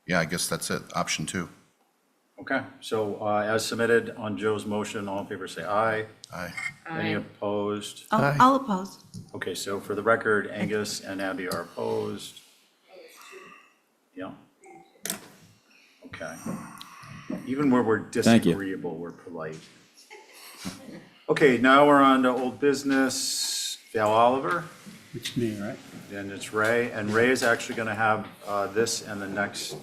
yeah, I guess that's it, option 2. Okay, so as submitted on Joe's motion, all in favor say aye. Aye. Any opposed? Aye. I'll oppose. Okay, so for the record, Angus and Abby are opposed. Yeah. Okay. Even where we're Thank you. disagreeable, we're polite. Okay, now we're on to old business. Val Oliver, It's me, right? then it's Ray, and Ray is actually gonna have this and the next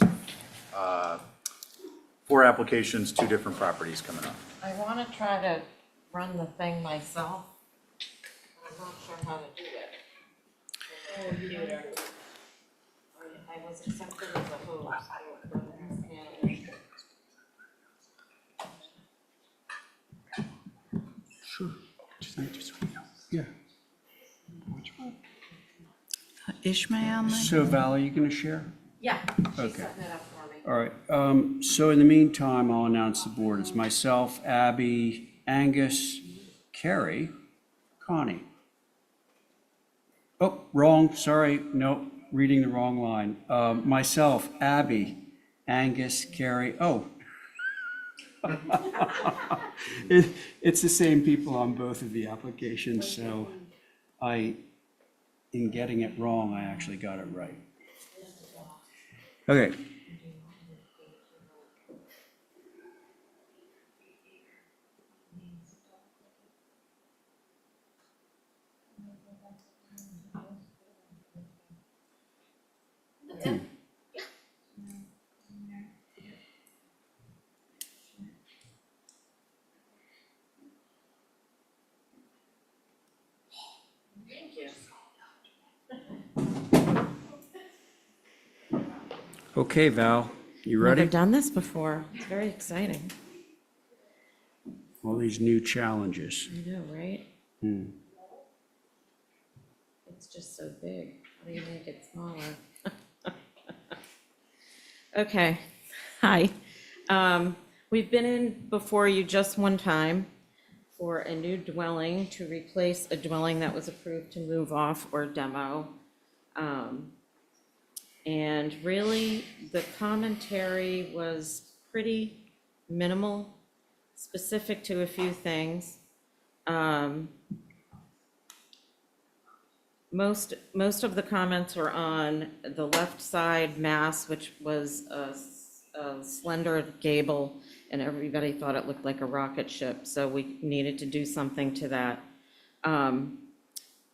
4 applications, 2 different properties coming up. I want to try to run the thing myself. I'm not sure how to do it. I was accepted as a host. Yeah. Ishmael, maybe? So Val, are you going to share? Yeah, she's Okay. setting it up for me. All right, so in the meantime, I'll announce the board. It's myself, Abby, Angus, Carrie, Connie. Oh, wrong, sorry, no, reading the wrong line. Myself, Abby, Angus, Carrie, oh. It's the same people on both of the applications, so in getting it wrong, I actually got it right. Okay. Thank you. Okay, Val, you Never ready? done this before. It's very exciting. All these new challenges. I know, right? It's just so big. How do you make it smaller? Okay, hi. We've been in before you just one time for a new dwelling to replace a dwelling that was approved to move off or demo. And really, the commentary was pretty minimal, specific to a few things. Most of the comments were on the left side mass, which was a slender gable, and everybody thought it looked like a rocket ship, so we needed to do something to that. And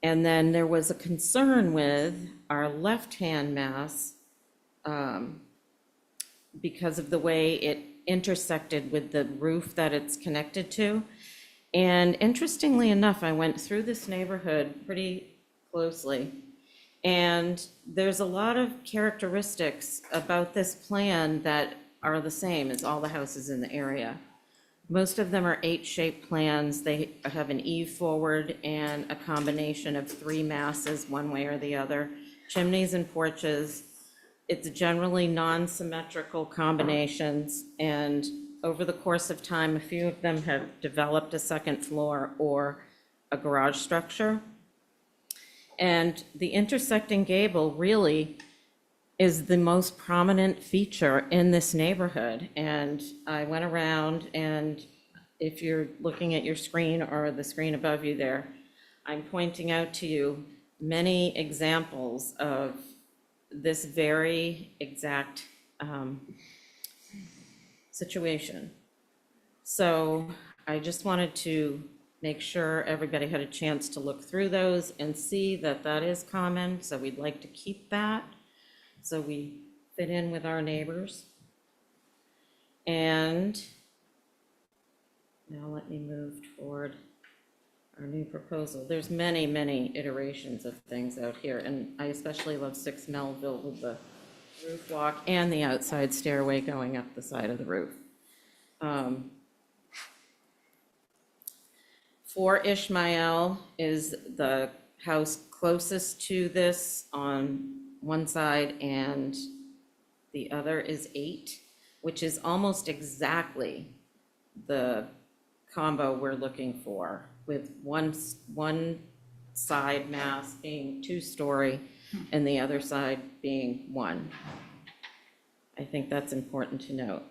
then there was a concern with our left-hand mass because of the way it intersected with the roof that it's connected to. And interestingly enough, I went through this neighborhood pretty closely, and there's a lot of characteristics about this plan that are the same as all the houses in the area. Most of them are H-shaped plans. They have an eave forward and a combination of 3 masses, one way or the other, chimneys and porches. It's generally non-symmetrical combinations, and over the course of time, a few of them have developed a second floor or a garage structure. And the intersecting gable really is the most prominent feature in this neighborhood. And I went around, and if you're looking at your screen or the screen above you there, I'm pointing out to you many examples of this very exact situation. So I just wanted to make sure everybody had a chance to look through those and see that that is common, so we'd like to keep that, so we fit in with our neighbors. And now let me move toward our new proposal. There's many, many iterations of things out here, and I especially love 6 Melville with the roof walk and the outside stairway going up the side of the roof. 4 Ishmael is the house closest to this on one side, and the other is 8, which is almost exactly the combo we're looking for, with one side mass being 2-story and the other side being 1. I think that's important to note.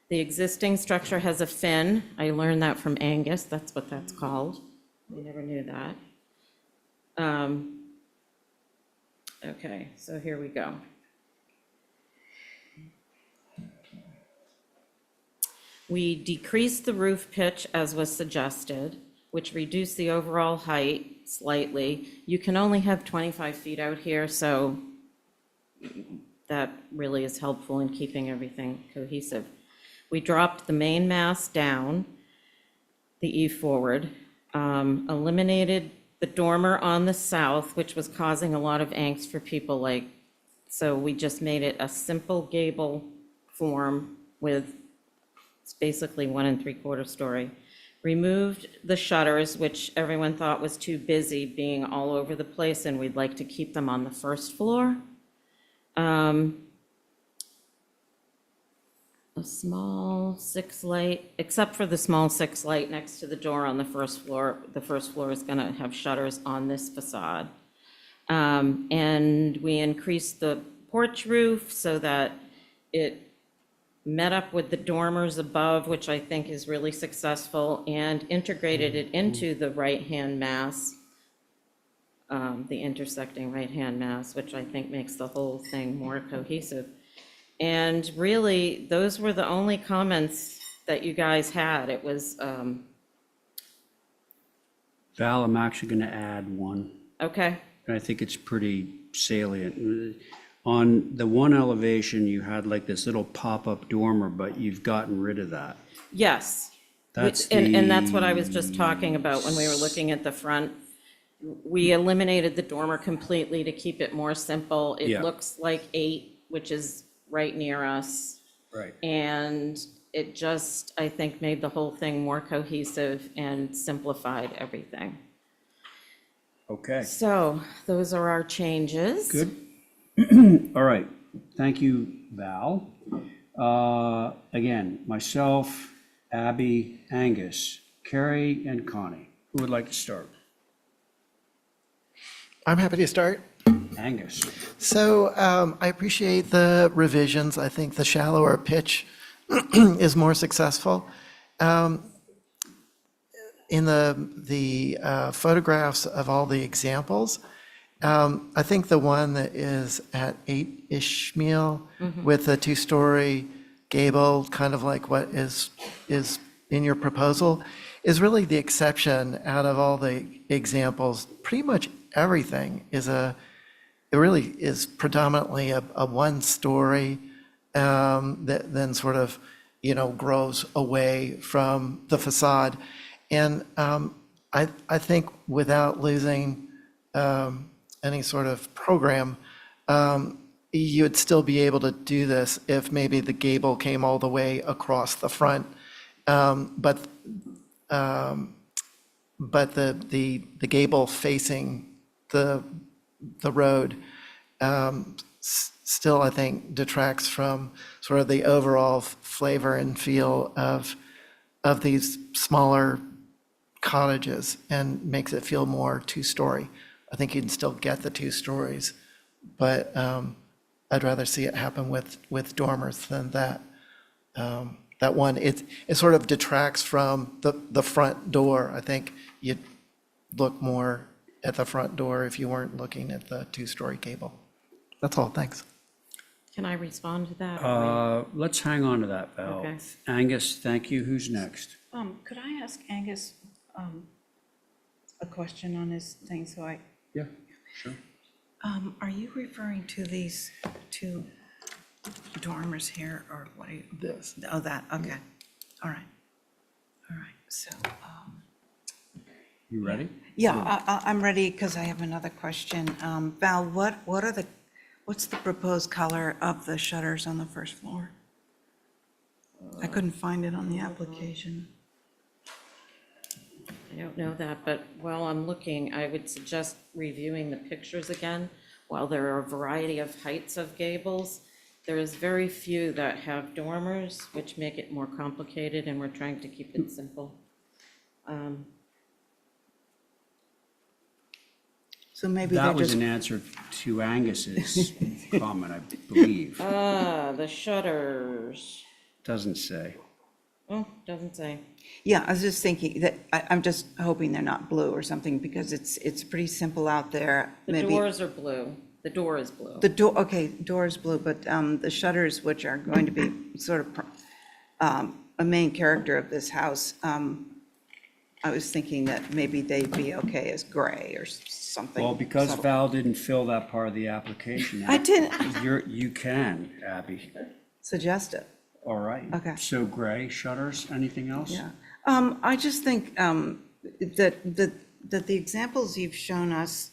The existing structure has a fin. I learned that from Angus. That's what that's called. I never knew that. Okay, so here we go. We decreased the roof pitch as was suggested, which reduced the overall height slightly. You can only have 25 feet out here, so that really is helpful in keeping everything cohesive. We dropped the main mass down, the eave forward, eliminated the dormer on the south, which was causing a lot of angst for people, so we just made it a simple gable form with, it's basically 1 3/4 story. Removed the shutters, which everyone thought was too busy being all over the place, and we'd like to keep them on the first floor. A small 6 light, except for the small 6 light next to the door on the first floor. The first floor is gonna have shutters on this facade. And we increased the porch roof so that it met up with the dormers above, which I think is really successful, and integrated it into the right-hand mass, the intersecting right-hand mass, which I think makes the whole thing more cohesive. And really, those were the only comments that you guys had. It was, Val, I'm actually going to add one, okay, and I think it's pretty salient. On the one elevation, you had like this little pop-up dormer, but you've gotten rid of that. yes. That's And that's what I was just talking about when we were looking at the front. We eliminated the dormer completely to keep it more simple. It Yeah. looks like 8, which is right near us. Right. And it just, I think, made the whole thing more cohesive and simplified everything. Okay, So those are our changes. good. All right, thank you, Val. Again, myself, Abby, Angus, Carrie, and Connie. Who would like to start? I'm happy to start. Angus. So I appreciate the revisions. I think the shallower pitch is more successful. In the photographs of all the examples, I think the one that is at 8 Ishmael with a two-story gable, kind of like what is in your proposal, is really the exception out of all the examples. Pretty much everything it really is predominantly a one-story that then sort of, grows away from the facade. And I think without losing any sort of program, you would still be able to do this if maybe the gable came all the way across the front. But the gable facing the road still, I think, detracts from sort of the overall flavor and feel of these smaller cottages and makes it feel more two-story. I think you can still get the 2 stories, but I'd rather see it happen with dormers than that. That one, it sort of detracts from the front door. I think you'd look more at the front door if you weren't looking at the 2-story gable. That's all, thanks. Can I respond to that? Let's hang on to that, Val. Okay. Angus, thank you. Who's next? Could I ask Angus a question on his thing, so I, Yeah, sure. are you referring to these two dormers here, or what are you? This. Oh, that, okay, all right, so, You ready? yeah, I'm ready, because I have another question. Val, what's the proposed color of the shutters on the first floor? I couldn't find it on the application. I don't know that, but while I'm looking, I would suggest reviewing the pictures again. While there are a variety of heights of gables, there is very few that have dormers, which make it more complicated, and we're trying to keep it simple. So maybe That they're was just, an answer to Angus's comment, I believe. The shutters. Doesn't say. Oh, doesn't say. yeah, I was just thinking that, I'm just hoping they're not blue or something, because it's pretty simple out there. The Maybe doors are blue. The door is blue. the door, okay, door is blue, but the shutters, which are going to be sort of a main character of this house, I was thinking that maybe they'd be okay as gray or something. Well, because subtle. Val didn't fill that part of the application. I didn't You can, Abby. suggest it, All right. Okay. So gray shutters, anything else? yeah. I just think that the examples you've shown us,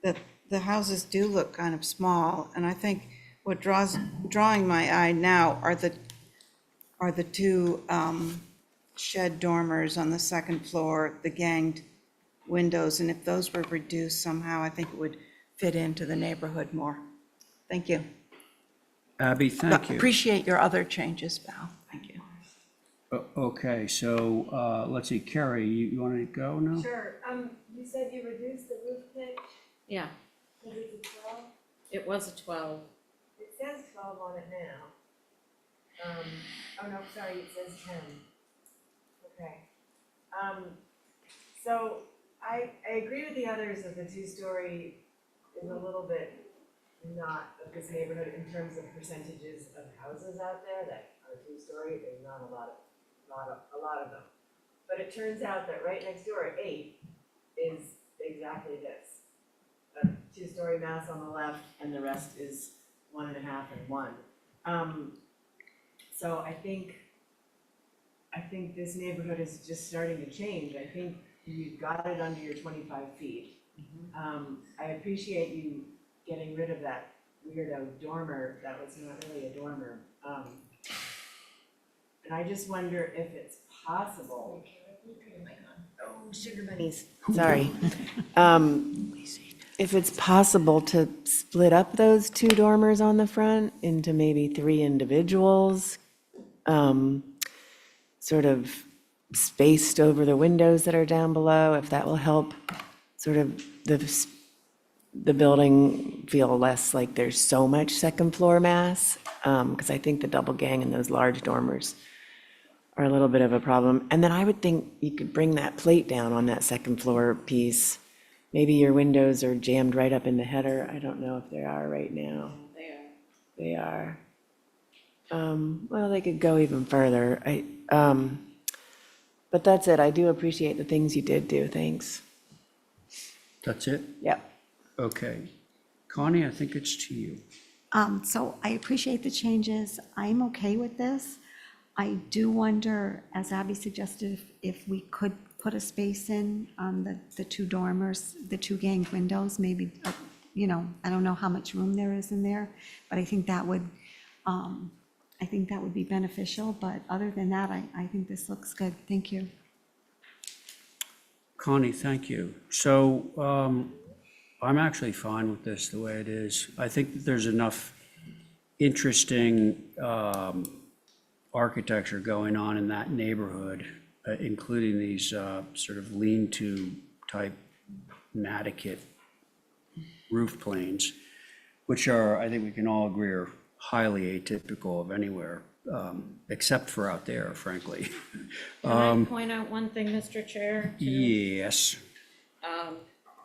that the houses do look kind of small, and I think what drawing my eye now are the two shed dormers on the second floor, the ganged windows, and if those were reduced somehow, I think it would fit into the neighborhood more. Thank you. Abby, thank you. Appreciate your other changes, Val. Thank you. Okay, so let's see, Carrie, you want to go now? Sure, you said you reduced the roof pitch, Yeah, is it 12? it was a 12. It says 12 on it now. Oh no, sorry, it says 10. Okay. So I agree with the others that the 2-story is a little bit not of this neighborhood in terms of percentages of houses out there that are 2-story. There's not a lot of them. But it turns out that right next door at 8 is exactly this. A 2-story mass on the left, and the rest is 1.5 and 1. So I think this neighborhood is just starting to change. I think you've got it under your 25 feet. I appreciate you getting rid of that weirdo dormer. That was not really a dormer. And I just wonder if it's possible. Oh, sugar bunnies, sorry. If it's possible to split up those 2 dormers on the front into maybe 3 individuals, sort of spaced over the windows that are down below, if that will help sort of the building feel less like there's so much second floor mass, because I think the double gang and those large dormers are a little bit of a problem. And then I would think you could bring that plate down on that second floor piece. Maybe your windows are jammed right up in the header. I don't know if they are right now. They are. Well, they could go even further. But that's it. I do appreciate the things you did do. Thanks. That's it? Yep. Okay. Connie, I think it's to you. So I appreciate the changes. I'm okay with this. I do wonder, as Abby suggested, if we could put a space in on the two dormers, the two gang windows, maybe, I don't know how much room there is in there, but I think that would be beneficial. But other than that, I think this looks good. Thank you. Connie, thank you. So I'm actually fine with this the way it is. I think that there's enough interesting architecture going on in that neighborhood, including these sort of lean-to type Nantucket roof planes, which are, I think we can all agree, are highly atypical of anywhere, except for out there, frankly. Can I point out one thing, Mr. Chair? too? Yes.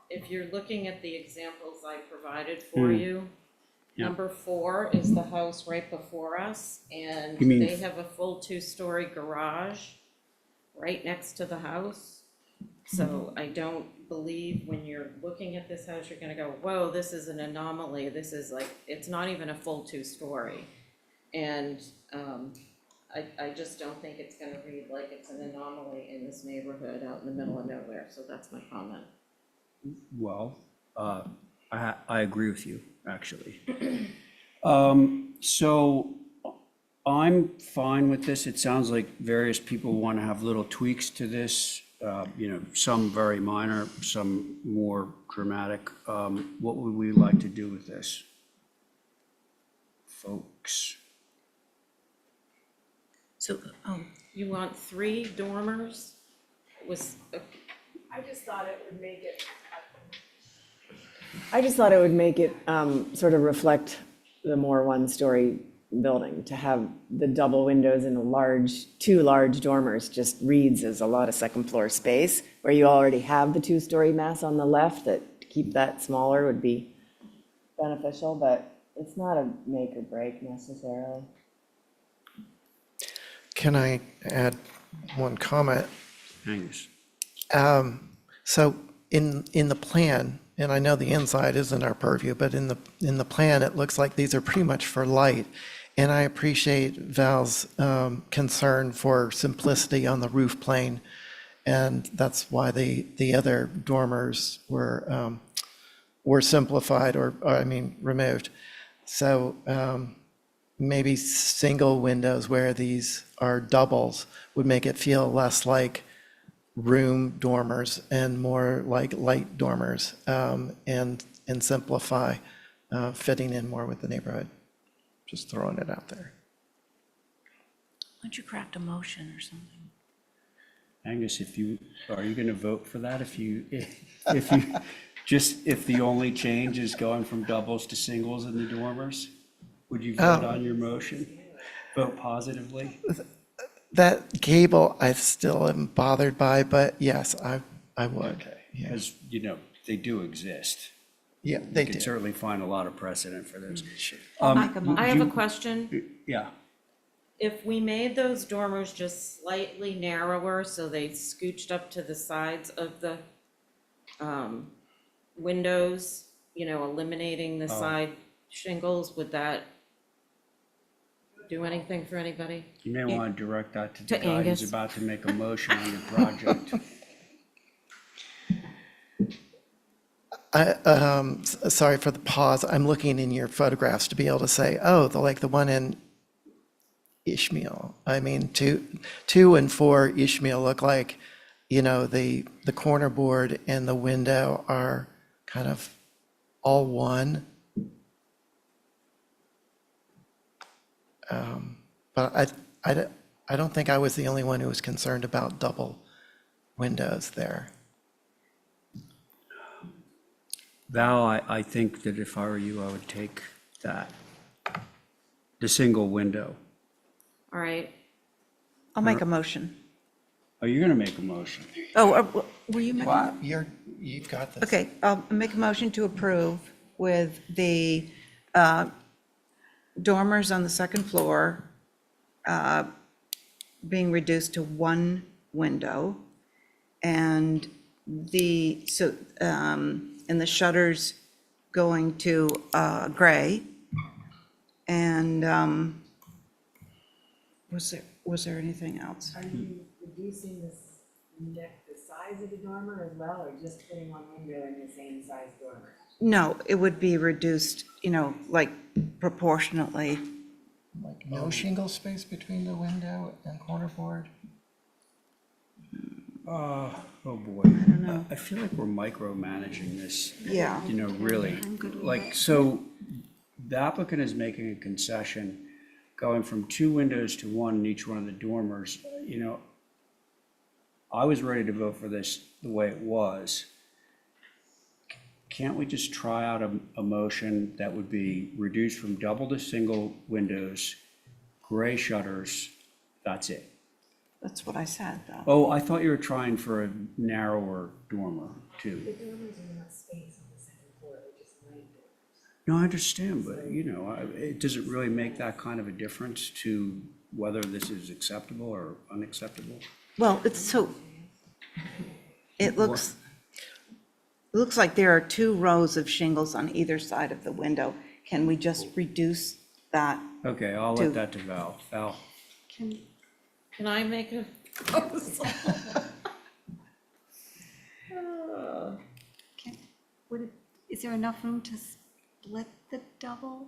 If you're looking at the examples I provided for you, Yeah. number 4 is the house right before us, and You mean- they have a full 2-story garage right next to the house. So I don't believe when you're looking at this house, you're gonna go, whoa, this is an anomaly. This is like, it's not even a full 2-story. And I just don't think it's gonna read like it's an anomaly in this neighborhood out in the middle of nowhere. So that's my comment. Well, I agree with you, actually. So I'm fine with this. It sounds like various people want to have little tweaks to this, some very minor, some more dramatic. What would we like to do with this, folks? So, You want 3 dormers? I just thought it would make it, I just thought it would make it sort of reflect the more one-story building. To have the double windows and two large dormers just reads as a lot of second floor space, where you already have the 2-story mass on the left. That to keep that smaller would be beneficial, but it's not a make or break necessarily. Can I add one comment? Angus? So in the plan, and I know the inside isn't our purview, but in the plan, it looks like these are pretty much for light. And I appreciate Val's concern for simplicity on the roof plane, and that's why the other dormers were simplified or removed. So maybe single windows where these are doubles would make it feel less like room dormers and more like light dormers, and simplify, fitting in more with the neighborhood. Just throwing it out there. why don't you craft a motion or something? Angus, are you going to vote for that if the only change is going from doubles to singles in the dormers? Would you vote on your motion? Vote positively? That gable, I still am bothered by, but yes, I would. Okay, Yeah. because, they do exist. Yeah, they You can do. certainly find a lot of precedent for those. I have a question. Yeah, If we made those dormers just slightly narrower, so they scooched up to the sides of the windows, eliminating the side shingles, would that do anything for anybody? you may want to direct that to the To guy who's Angus. about to make a motion on your project. Sorry for the pause. I'm looking in your photographs to be able to say, oh, the one in Ishmael. I mean, 2 and 4 Ishmael look like, the corner board and the window are kind of all one. But I don't think I was the only one who was concerned about double windows there. Val, I think that if I were you, I would take that, the single window. All right, I'll make a motion. Are you going to make a motion? Oh, were you making? What? You've got this. Okay, I'll make a motion to approve with the dormers on the second floor being reduced to one window, and and the shutters going to gray. And was there anything else? Are you reducing the size of the dormer as well, or just putting one window in the same size dormer? No, it would be reduced, like proportionately. Like no shingle space between the window and corner board? Oh, boy. I feel like we're micromanaging this. Yeah. Really. Like, so the applicant is making a concession, going from 2 windows to 1 in each one of the dormers. I was ready to vote for this the way it was. Can't we just try out a motion that would be reduced from double to single windows, gray shutters, that's it? That's what I said, though. Oh, I thought you were trying for a narrower dormer, too. The dormers are not space on the second floor, they're just light dormers. No, I understand, but, does it really make that kind of a difference to whether this is acceptable or unacceptable? Well, it looks like there are 2 rows of shingles on either side of the window. Can we just reduce that? Okay, I'll let that to Val. Val? can I make a proposal? Is there enough room to split the double?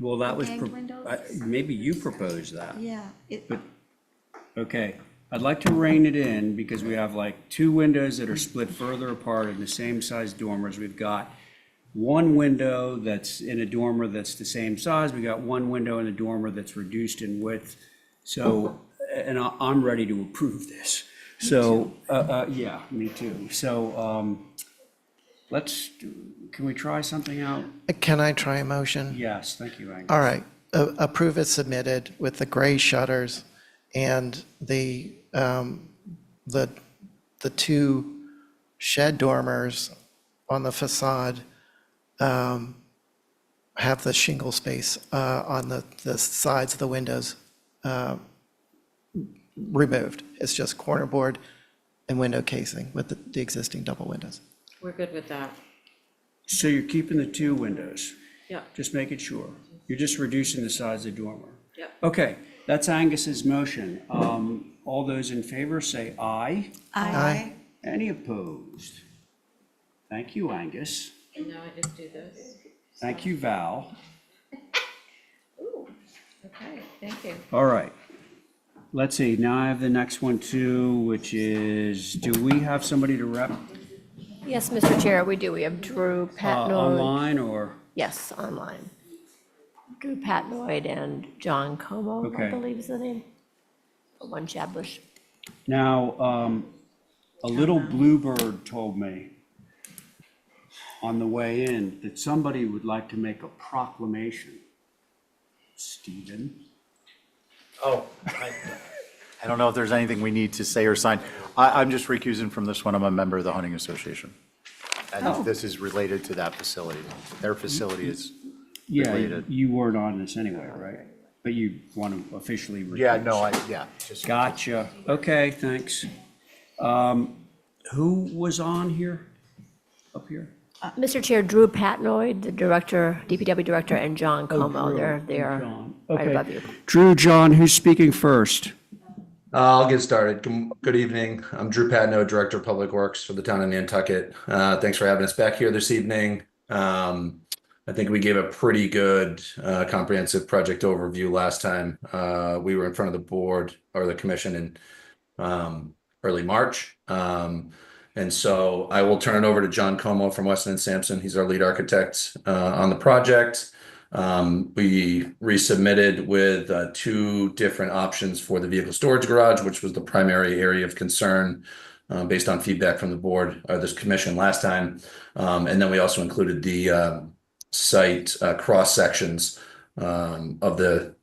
Well, that was, Ganged windows? maybe you proposed that. Yeah, Okay, I'd like to rein it in because we have like 2 windows that are split further apart in the same size dormers. We've got 1 window that's in a dormer that's the same size. We got 1 window in a dormer that's reduced in width. So, and I'm ready to approve this. So, yeah, me too. So, can we try something out? Can I try a motion? Yes, thank you, Angus. All right, approve as submitted with the gray shutters and the 2 shed dormers on the facade have the shingle space on the sides of the windows removed. It's just corner board and window casing with the existing double windows. We're good with that. So you're keeping the 2 windows? Yeah. Just making sure. You're just reducing the size of the dormer? Yep. Okay, that's Angus's motion. All those in favor say aye. Aye. Any opposed? Thank you, Angus. And now I just do this. Thank you, Val. Ooh, okay, thank you. All right. Let's see, now I have the next one too, which is, do we have somebody to rep Yes, Mr. Chair, we do. We have Drew Patnoy. online or? Yes, online. Drew Patnoy and John Como, Okay. I believe is the name. One Chablis. Now, a little bluebird told me on the way in that somebody would like to make a proclamation. Stephen? Oh, I don't know if there's anything we need to say or sign. I'm just recusing from this one. I'm a member of the hunting association. And this is related to that facility. Their facility is Yeah, related. you weren't on this anyway, right? But you want to officially. Yeah, recuse. no, just. Gotcha. Okay, thanks. Who was on here, up here? Mr. Chair, Drew Patnoy, the director, DPW director, and John Como. Drew They are John. right Okay. above you. Drew, John, who's speaking first? I'll get started. Good evening. I'm Drew Patno, Director of Public Works for the town of Nantucket. Thanks for having us back here this evening. I think we gave a pretty good comprehensive project overview last time. We were in front of the board or the commission in early March. And so I will turn it over to John Como from Weston and Sampson. He's our lead architect on the project. We resubmitted with 2 different options for the vehicle storage garage, which was the primary area of concern based on feedback from the board or this commission last time. And then we also included the site cross sections of the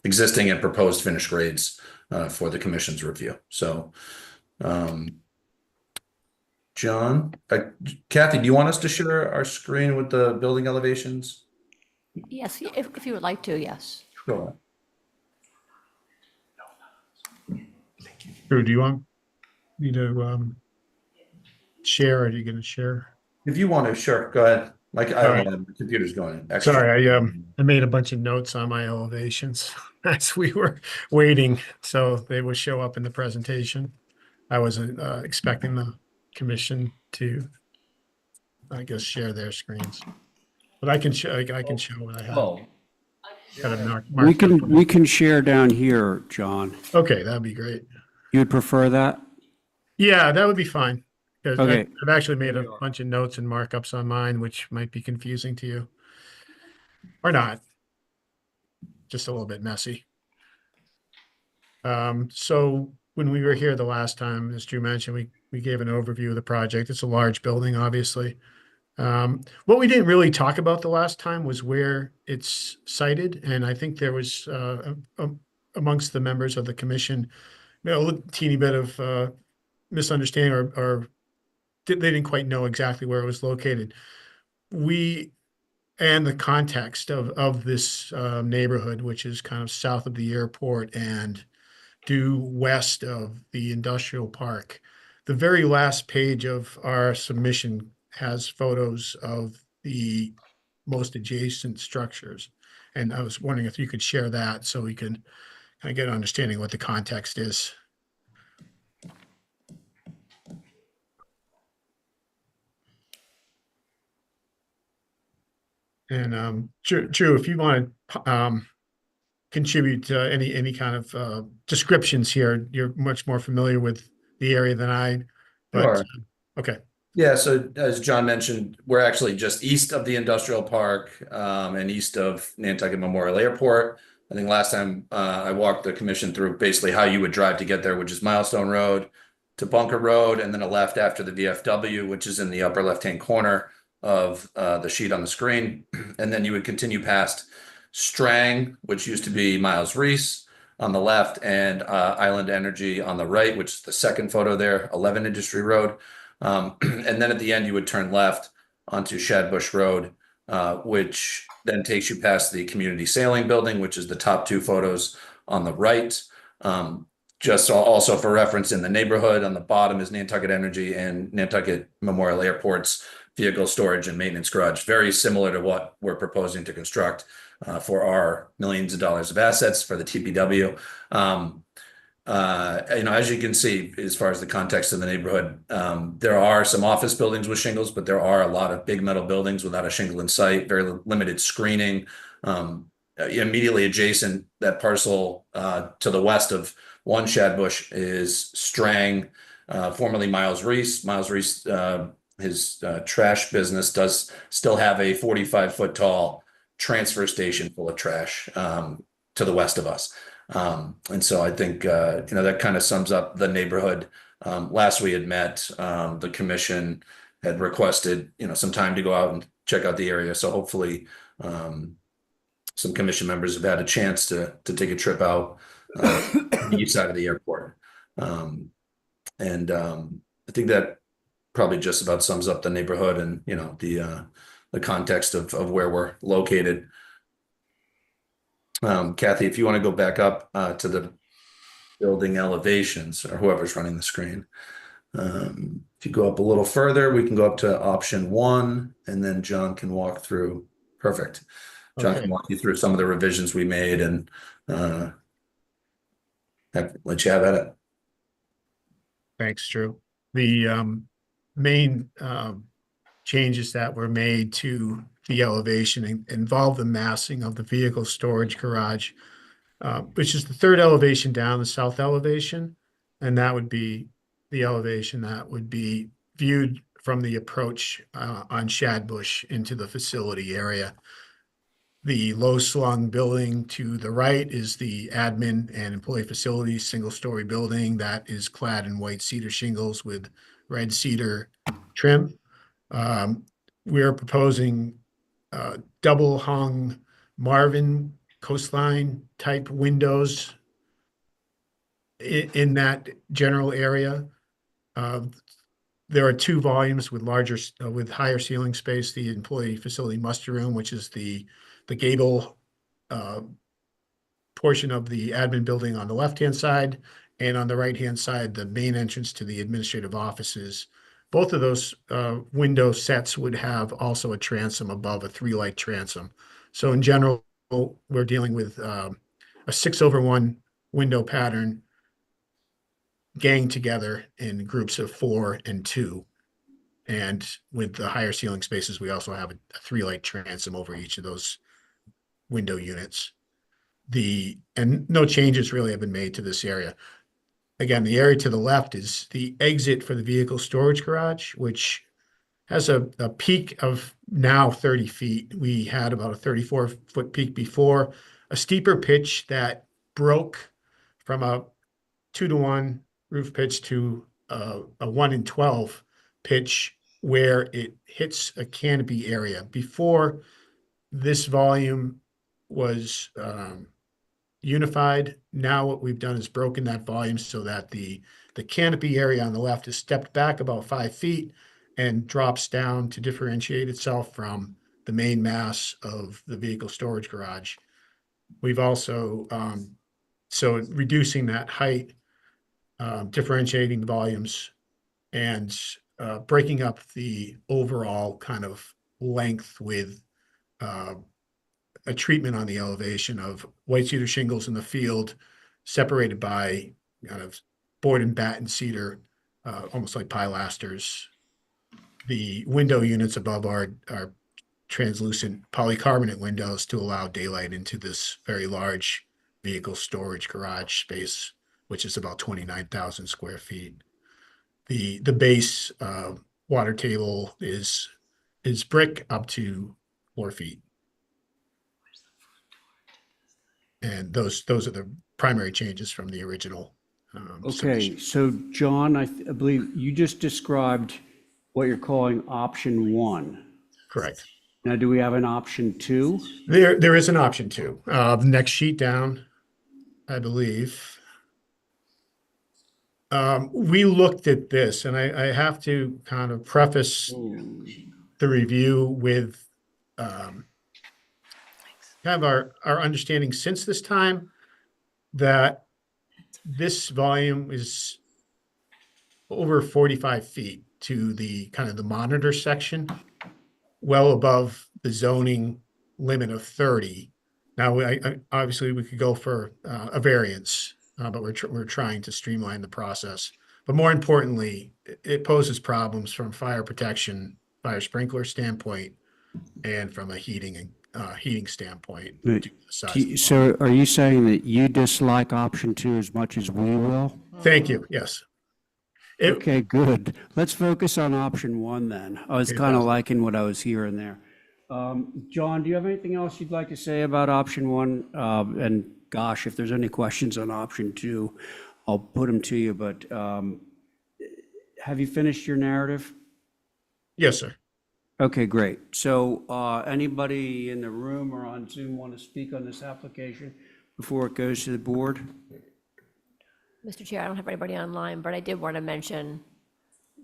existing and proposed finished grades for the commission's review. So, John, Kathy, do you want us to share our screen with the building elevations? Yes, if you would like to, yes. Sure. Drew, do you want me to share, or are you going to share? If you want to, sure, go ahead. Like, I All don't right. know, the computer's going extra. Sorry, I made a bunch of notes on my elevations as we were waiting, so they will show up in the presentation. I wasn't expecting the commission to, I guess, share their screens, but I can show what I have. Oh, Got it we can share down here, John. Okay, that'd be great. You would prefer that? Yeah, that would be fine. Because Okay. I've actually made a bunch of notes and markups on mine, which might be confusing to you. Or not. Just a little bit messy. So when we were here the last time, as Drew mentioned, we gave an overview of the project. It's a large building, obviously. What we didn't really talk about the last time was where it's sited, and I think there was amongst the members of the commission, a teeny bit of misunderstanding or they didn't quite know exactly where it was located. And the context of this neighborhood, which is kind of south of the airport and due west of the industrial park. The very last page of our submission has photos of the most adjacent structures. And I was wondering if you could share that so we can kind of get an understanding of what the context is. And Drew, if you want to contribute any kind of descriptions here, you're much more familiar with the area than I. But Sure. okay, Yeah, so as John mentioned, we're actually just east of the industrial park and east of Nantucket Memorial Airport. I think last time I walked the commission through basically how you would drive to get there, which is Milestone Road to Bunker Road, and then a left after the VFW, which is in the upper left-hand corner of the sheet on the screen. And then you would continue past Strang, which used to be Miles Reese on the left, and Island Energy on the right, which is the second photo there, 11 Industry Road. And then at the end, you would turn left onto Shadbush Road, which then takes you past the Community Sailing Building, which is the top two photos on the right. Just also for reference, in the neighborhood on the bottom is Nantucket Energy and Nantucket Memorial Airport's vehicle storage and maintenance garage, very similar to what we're proposing to construct for our millions of dollars of assets for the TPW. As you can see, as far as the context of the neighborhood, there are some office buildings with shingles, but there are a lot of big metal buildings without a shingle in sight, very limited screening. Immediately adjacent, that parcel to the west of one Shadbush is Strang, formerly Miles Reese. Miles Reese, his trash business does still have a 45-foot tall transfer station full of trash to the west of us. And so I think, that kind of sums up the neighborhood. Last we had met, the commission had requested, some time to go out and check out the area. So hopefully some commission members have had a chance to take a trip out the east side of the airport. I think that probably just about sums up the neighborhood and, the context of where we're located. Kathy, if you want to go back up to the building elevations, or whoever's running the screen. If you go up a little further, we can go up to option 1, and then John can walk through. Perfect. John Okay. can walk you through some of the revisions we made and let you have at it. Thanks, Drew. The main changes that were made to the elevation involve the massing of the vehicle storage garage, which is the third elevation down, the south elevation. And that would be the elevation that would be viewed from the approach on Shadbush into the facility area. The low-slung building to the right is the admin and employee facilities, single-story building that is clad in white cedar shingles with red cedar trim. We're proposing double-hung Marvin coastline-type windows in that general area. There are two volumes with with higher ceiling space, the employee facility muster room, which is the gable portion of the admin building on the left-hand side, and on the right-hand side, the main entrance to the administrative offices. Both of those window sets would have also a transom above, a 3-light transom. So in general, we're dealing with a 6/1 window pattern gang together in groups of 4 and 2. And with the higher ceiling spaces, we also have a 3-light transom over each of those window units. And no changes really have been made to this area. Again, the area to the left is the exit for the vehicle storage garage, which has a peak of now 30 feet. We had about a 34-foot peak before, a steeper pitch that broke from a 2-to-1 roof pitch to a 1-in-12 pitch where it hits a canopy area. Before, this volume was unified. Now what we've done is broken that volume so that the canopy area on the left is stepped back about 5 feet and drops down to differentiate itself from the main mass of the vehicle storage garage. We've also, so reducing that height, differentiating the volumes, and breaking up the overall kind of length with a treatment on the elevation of white cedar shingles in the field, separated by kind of board and batten cedar, almost like pilasters. The window units above are translucent polycarbonate windows to allow daylight into this very large vehicle storage garage space, which is about 29,000 square feet. The base water table is brick up to 4 feet. And those are the primary changes from the original Okay, submission. so John, I believe you just described what you're calling option 1. Correct. Now, do we have an option 2? There is an option 2. The next sheet down, I believe. We looked at this, and I have to kind of preface the review with kind of our understanding since this time that this volume is over 45 feet to the kind of the monitor section, well above the zoning limit of 30. Now, obviously, we could go for a variance, but we're trying to streamline the process. But more importantly, it poses problems from fire protection, fire sprinkler standpoint, and from a heating standpoint. due to the size of the volume. So are you saying that you dislike option 2 as much as we will? Thank you. Yes. Okay, good. Let's focus on option 1 then. I was kind of Fantastic. liking what I was hearing there. John, do you have anything else you'd like to say about option 1? And gosh, if there's any questions on option 2, I'll put them to you, but have you finished your narrative? Yes, sir. Okay, great. So anybody in the room or on Zoom want to speak on this application before it goes to the board? Mr. Chair, I don't have anybody online, but I did want to mention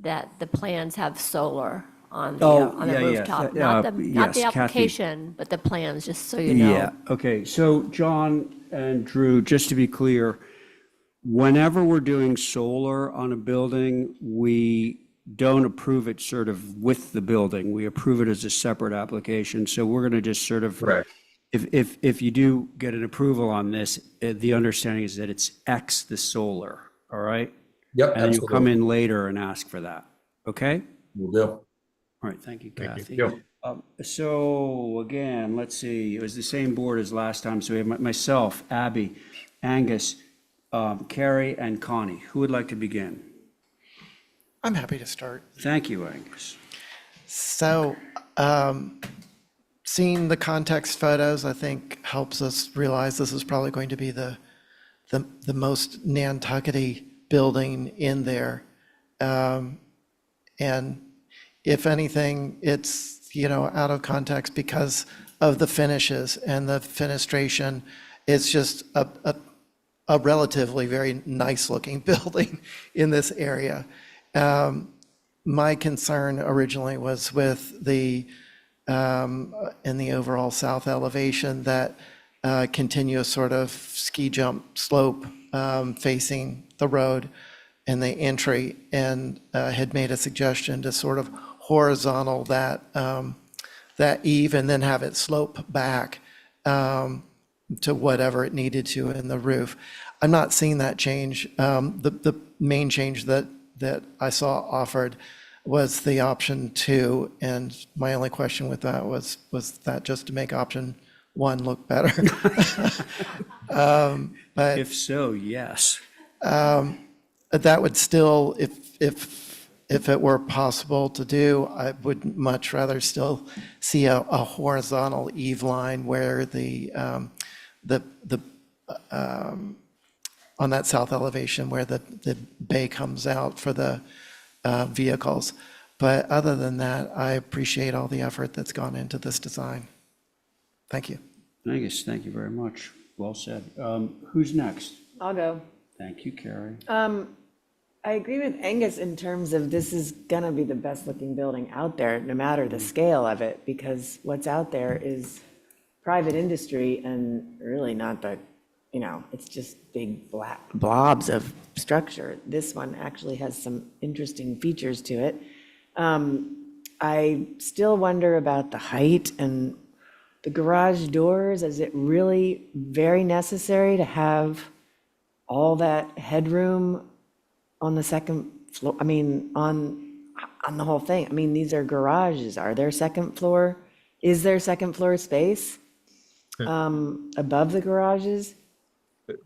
that the plans have solar on the rooftop. Not the yes, Kathy. application, but the plans, just so you know. Yeah, okay. So John and Drew, just to be clear, whenever we're doing solar on a building, we don't approve it sort of with the building. We approve it as a separate application. So we're going to just sort of, Correct. if you do get an approval on this, the understanding is that it's X the solar, all right? Yep, And you'll come absolutely. in later and ask for that, okay? Will do. All right, thank you, Kathy. Yep. So again, let's see, it was the same board as last time. So we have myself, Abby, Angus, Carrie, and Connie. Who would like to begin? I'm happy to start. Thank you, Angus. So seeing the context photos, I think, helps us realize this is probably going to be the most Nantucket-y building in there. And if anything, it's, out of context because of the finishes and the fenestration. It's just a relatively very nice-looking building in this area. My concern originally was with in the overall south elevation, that continuous sort of ski jump slope facing the road and the entry, and had made a suggestion to sort of horizontal that eave and then have it slope back to whatever it needed to in the roof. I'm not seeing that change. The main change that I saw offered was the option 2, and my only question with that was that just to make option 1 look better? But If so, yes. that would still, if it were possible to do, I would much rather still see a horizontal eave line where on that south elevation where the bay comes out for the vehicles. But other than that, I appreciate all the effort that's gone into this design. Thank you. Angus, thank you very much. Well said. Who's next? I'll go. Thank you, Carrie. I agree with Angus in terms of this is gonna be the best looking building out there, no matter the scale of it, because what's out there is private industry and really not the, it's just big black blobs of structure. This one actually has some interesting features to it. I still wonder about the height and the garage doors. Is it really very necessary to have all that headroom on the second floor? I mean, on the whole thing. I mean, these are garages. Are there second floor? Is there second floor space above the garages?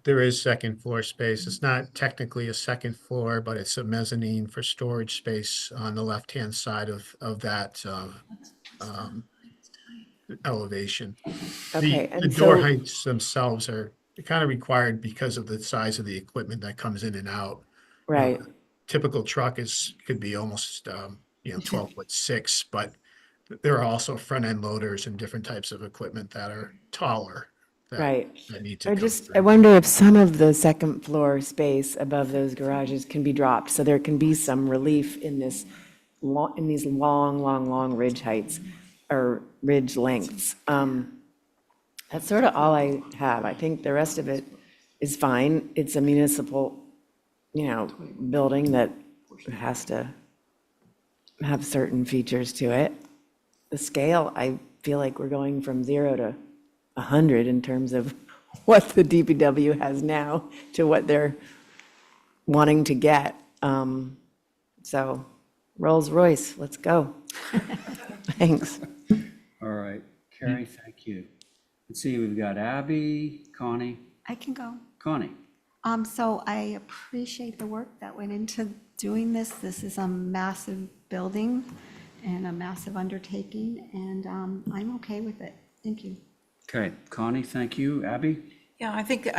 There is second floor space. It's not technically a second floor, but it's a mezzanine for storage space on the left-hand side of that elevation. Okay, The and door so- heights themselves are kind of required because of the size of the equipment that comes in and out. Right. Typical truck could be almost 12'6", but there are also front-end loaders and different types of equipment that are taller. Right. That need to I come just, through. I wonder if some of the second floor space above those garages can be dropped, so there can be some relief in these long ridge heights, or ridge lengths. That's sort of all I have. I think the rest of it is fine. It's a municipal, building that has to have certain features to it. The scale, I feel like we're going from 0 to 100 in terms of what the DPW has now to what they're wanting to get. So Rolls Royce, let's go. Thanks. All right, Carrie, thank you. Let's see, we've got Abby, Connie. I can go. Connie. So I appreciate the work that went into doing this. This is a massive building and a massive undertaking, and I'm okay with it. Thank you. Okay, Connie, thank you. Abby? Yeah, I think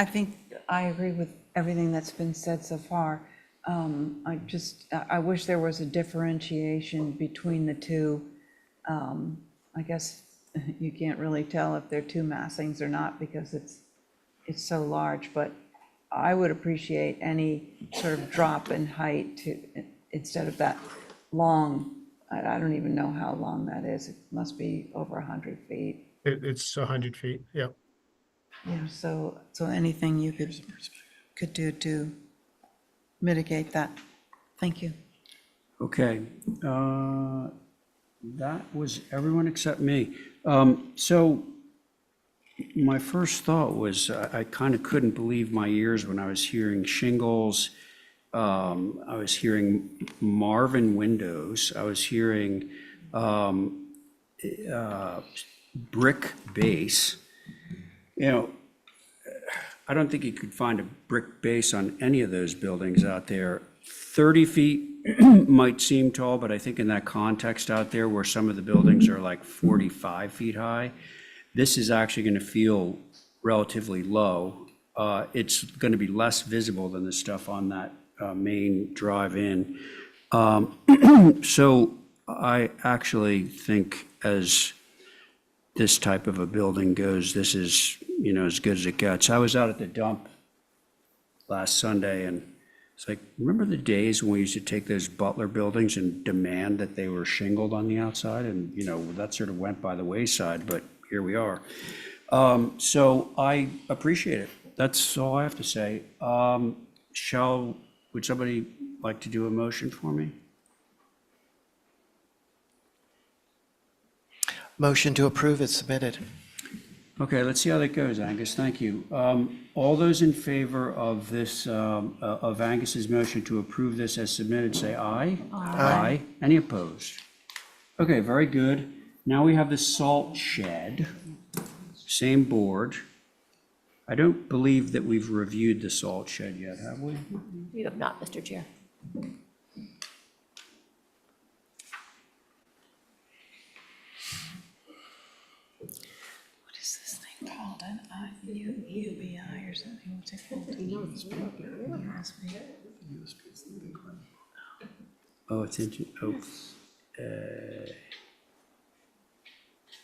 I agree with everything that's been said so far. I wish there was a differentiation between the two. I guess you can't really tell if they're two massings or not because it's so large, but I would appreciate any sort of drop in height instead of that long, I don't even know how long that is. It must be over 100 feet. It's 100 feet, yep. Yeah, so anything you could do to mitigate that. Thank you. Okay, that was everyone except me. So my first thought was I kind of couldn't believe my ears when I was hearing shingles. I was hearing Marvin windows. I was hearing brick base. I don't think you could find a brick base on any of those buildings out there. 30 feet might seem tall, but I think in that context out there where some of the buildings are like 45 feet high, this is actually going to feel relatively low. It's going to be less visible than the stuff on that main drive-in. So I actually think as this type of a building goes, this is, as good as it gets. I was out at the dump last Sunday, and it's like, remember the days when we used to take those Butler buildings and demand that they were shingled on the outside? And, that sort of went by the wayside, but here we are. So I appreciate it. That's all I have to say. Would somebody like to do a motion for me? Motion to approve is submitted. Okay, let's see how that goes, Angus. Thank you. All those in favor of this, of Angus's motion to approve this as submitted, say aye. Aye. Any opposed? Okay, very good. Now we have the salt shed. Same board. I don't believe that we've reviewed the salt shed yet, have we? You have not, Mr. Chair. What is this thing called? An UBI or something? What's it called? Oh,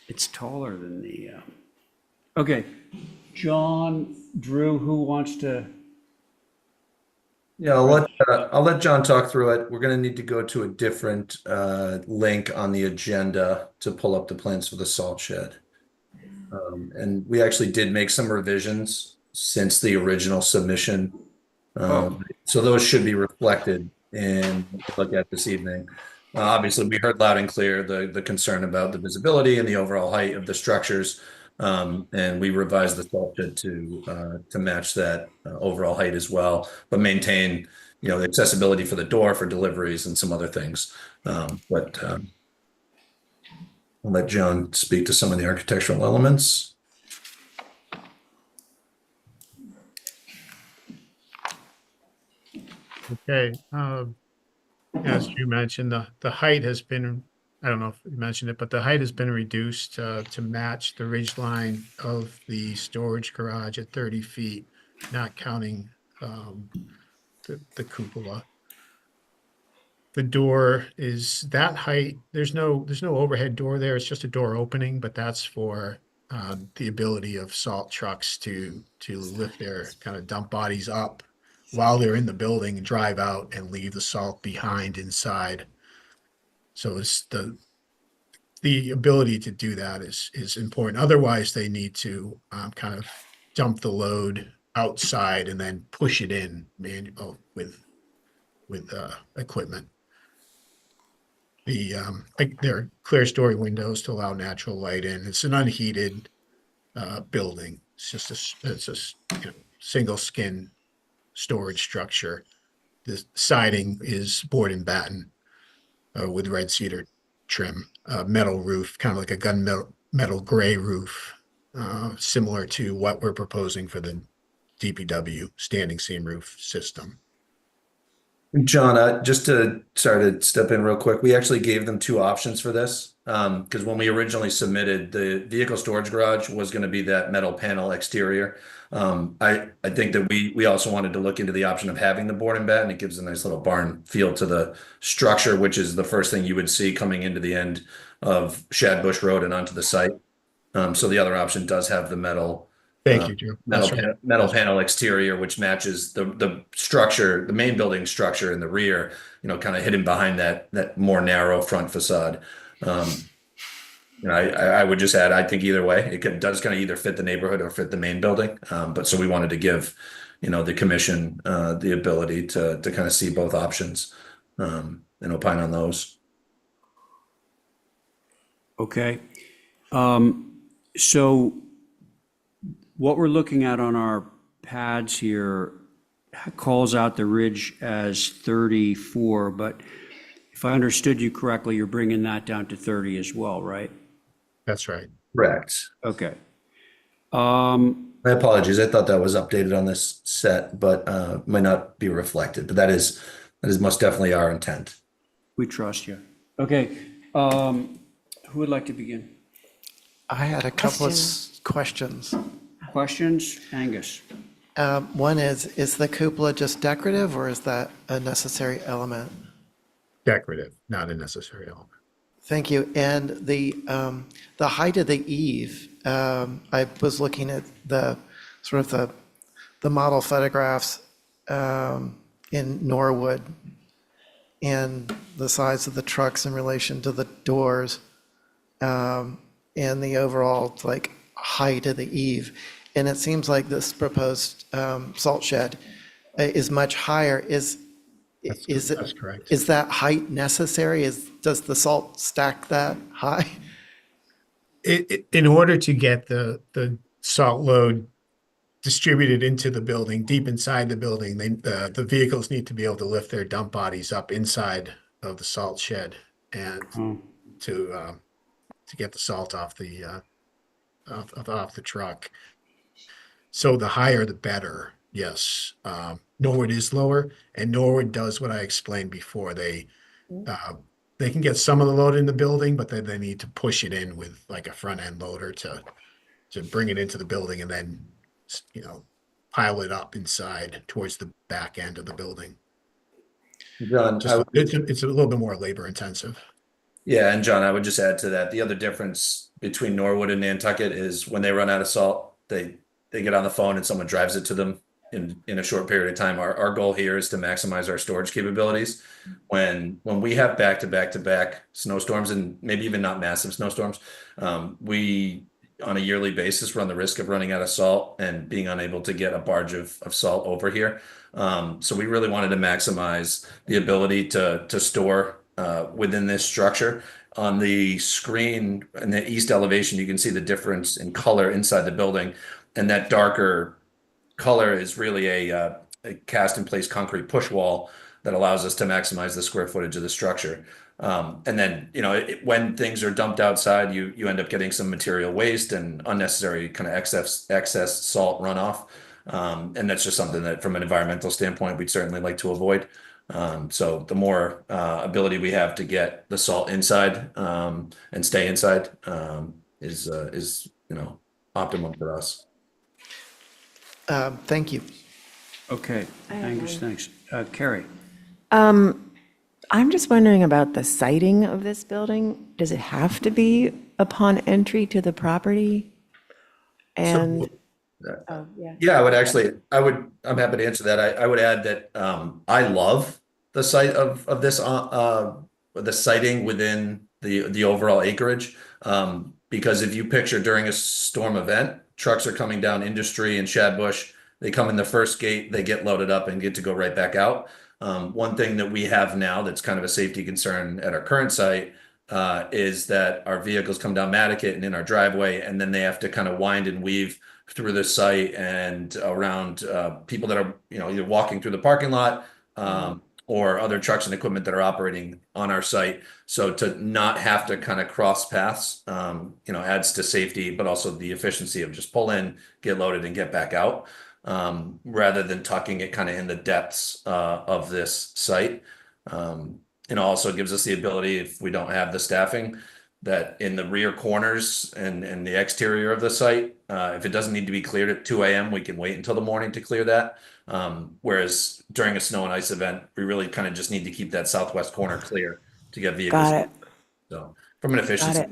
it's taller than the, okay. John, Drew, who wants to? Yeah, I'll let John talk through it. We're going to need to go to a different link on the agenda to pull up the plans for the salt shed. And we actually did make some revisions since the original submission. So those should be reflected in what we look at this evening. Obviously, we heard loud and clear the concern about the visibility and the overall height of the structures. And we revised the salt shed to match that overall height as well, but maintain, the accessibility for the door for deliveries and some other things. But I'll let John speak to some of the architectural elements. Okay, as you mentioned, the height has been, I don't know if you mentioned it, but the height has been reduced to match the ridge line of the storage garage at 30 feet, not counting the cupola. The door is that height. There's no overhead door there. It's just a door opening, but that's for the ability of salt trucks to lift their kind of dump bodies up while they're in the building and drive out and leave the salt behind inside. So it's the ability to do that is important. Otherwise, they need to kind of dump the load outside and then push it in with equipment. There are clear story windows to allow natural light in. It's an unheated building. It's just single skin storage structure. The siding is board and batten with red cedar trim, metal roof, kind of like a metal gray roof, similar to what we're proposing for the DPW standing seam roof system. John, just to step in real quick, we actually gave them two options for this. Because when we originally submitted, the vehicle storage garage was going to be that metal panel exterior. I think that we also wanted to look into the option of having the board and batten. It gives a nice little barn feel to the structure, which is the first thing you would see coming into the end of Shadbush Road and onto the site. So the other option does have the metal. Thank you, Joe. Metal panel exterior, which matches the structure, the main building structure in the rear, kind of hidden behind that more narrow front facade. I would just add, I think either way, does kind of either fit the neighborhood or fit the main building. But so we wanted to give, the commission the ability to kind of see both options and opine on those. Okay. So what we're looking at on our pads here calls out the ridge as 34, but if I understood you correctly, you're bringing that down to 30 as well, right? That's right. Correct. Okay. My apologies. I thought that was updated on this set, but might not be reflected. But that is That is most definitely our intent. We trust you. Okay, who would like to begin? I had a couple of questions. Questions? Angus? One is the cupola just decorative, or is that a necessary element? Decorative, not a necessary element. Thank you. And the height of the eave, I was looking at the sort of the model photographs in Norwood and the size of the trucks in relation to the doors, and the overall like height of the eave. And it seems like this proposed salt shed is much higher. Is it? That's correct. Is that height necessary? Does the salt stack that high? In order to get the salt load distributed into the building, deep inside the building, the vehicles need to be able to lift their dump bodies up inside of the salt shed and to get the salt off the truck. So the higher, the better. Yes. Norwood is lower, and Norwood does what I explained before. They can get some of the load in the building, but they need to push it in with like a front end loader to bring it into the building and then, pile it up inside towards the back end of the building. John, It's a little bit more labor intensive. yeah, and John, I would just add to that, the other difference between Norwood and Nantucket is when they run out of salt, they get on the phone and someone drives it to them in a short period of time. Our goal here is to maximize our storage capabilities. When we have back-to-back snowstorms, and maybe even not massive snowstorms, we on a yearly basis run the risk of running out of salt and being unable to get a barge of salt over here. So we really wanted to maximize the ability to store within this structure. On the screen in the east elevation, you can see the difference in color inside the building, and that darker color is really a cast in place concrete push wall that allows us to maximize the square footage of the structure. And then, when things are dumped outside, you end up getting some material waste and unnecessary kind of excess salt runoff. And that's just something that from an environmental standpoint, we'd certainly like to avoid. So the more ability we have to get the salt inside and stay inside is optimum for us. Thank you. Okay, Angus, thanks. Carrie? I'm just wondering about the siting of this building. Does it have to be upon entry to the property? And, Yeah, I'm happy to answer that. I would add that I love the site of this the siting within the overall acreage. Because if you picture during a storm event, trucks are coming down Industry and Shadbush, they come in the first gate, they get loaded up and get to go right back out. One thing that we have now that's kind of a safety concern at our current site is that our vehicles come down Nantucket and in our driveway, and then they have to kind of wind and weave through the site and around people that are either walking through the parking lot or other trucks and equipment that are operating on our site. So to not have to kind of cross paths, adds to safety, but also the efficiency of just pull in, get loaded, and get back out. Rather than tucking it kind of in the depths of this site. Also gives us the ability, if we don't have the staffing, that in the rear corners and the exterior of the site, if it doesn't need to be cleared at 2 a.m., we can wait until the morning to clear that. Whereas during a snow and ice event, we really kind of just need to keep that southwest corner clear to get vehicles. got it. So from an efficiency,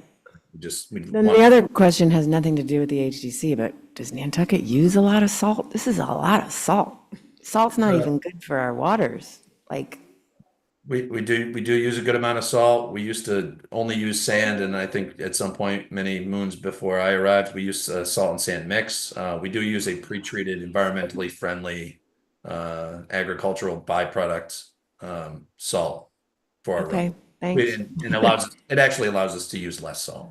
Then the other question has nothing to do with the HDC, but does Nantucket use a lot of salt? This is a lot of salt. Salt's not even good for our waters. We do use a good amount of salt. We used to only use sand, and I think at some point, many moons before I arrived, we used a salt and sand mix. We do use a pre-treated, environmentally friendly agricultural byproduct salt for our Okay, thanks. It actually allows us to use less salt.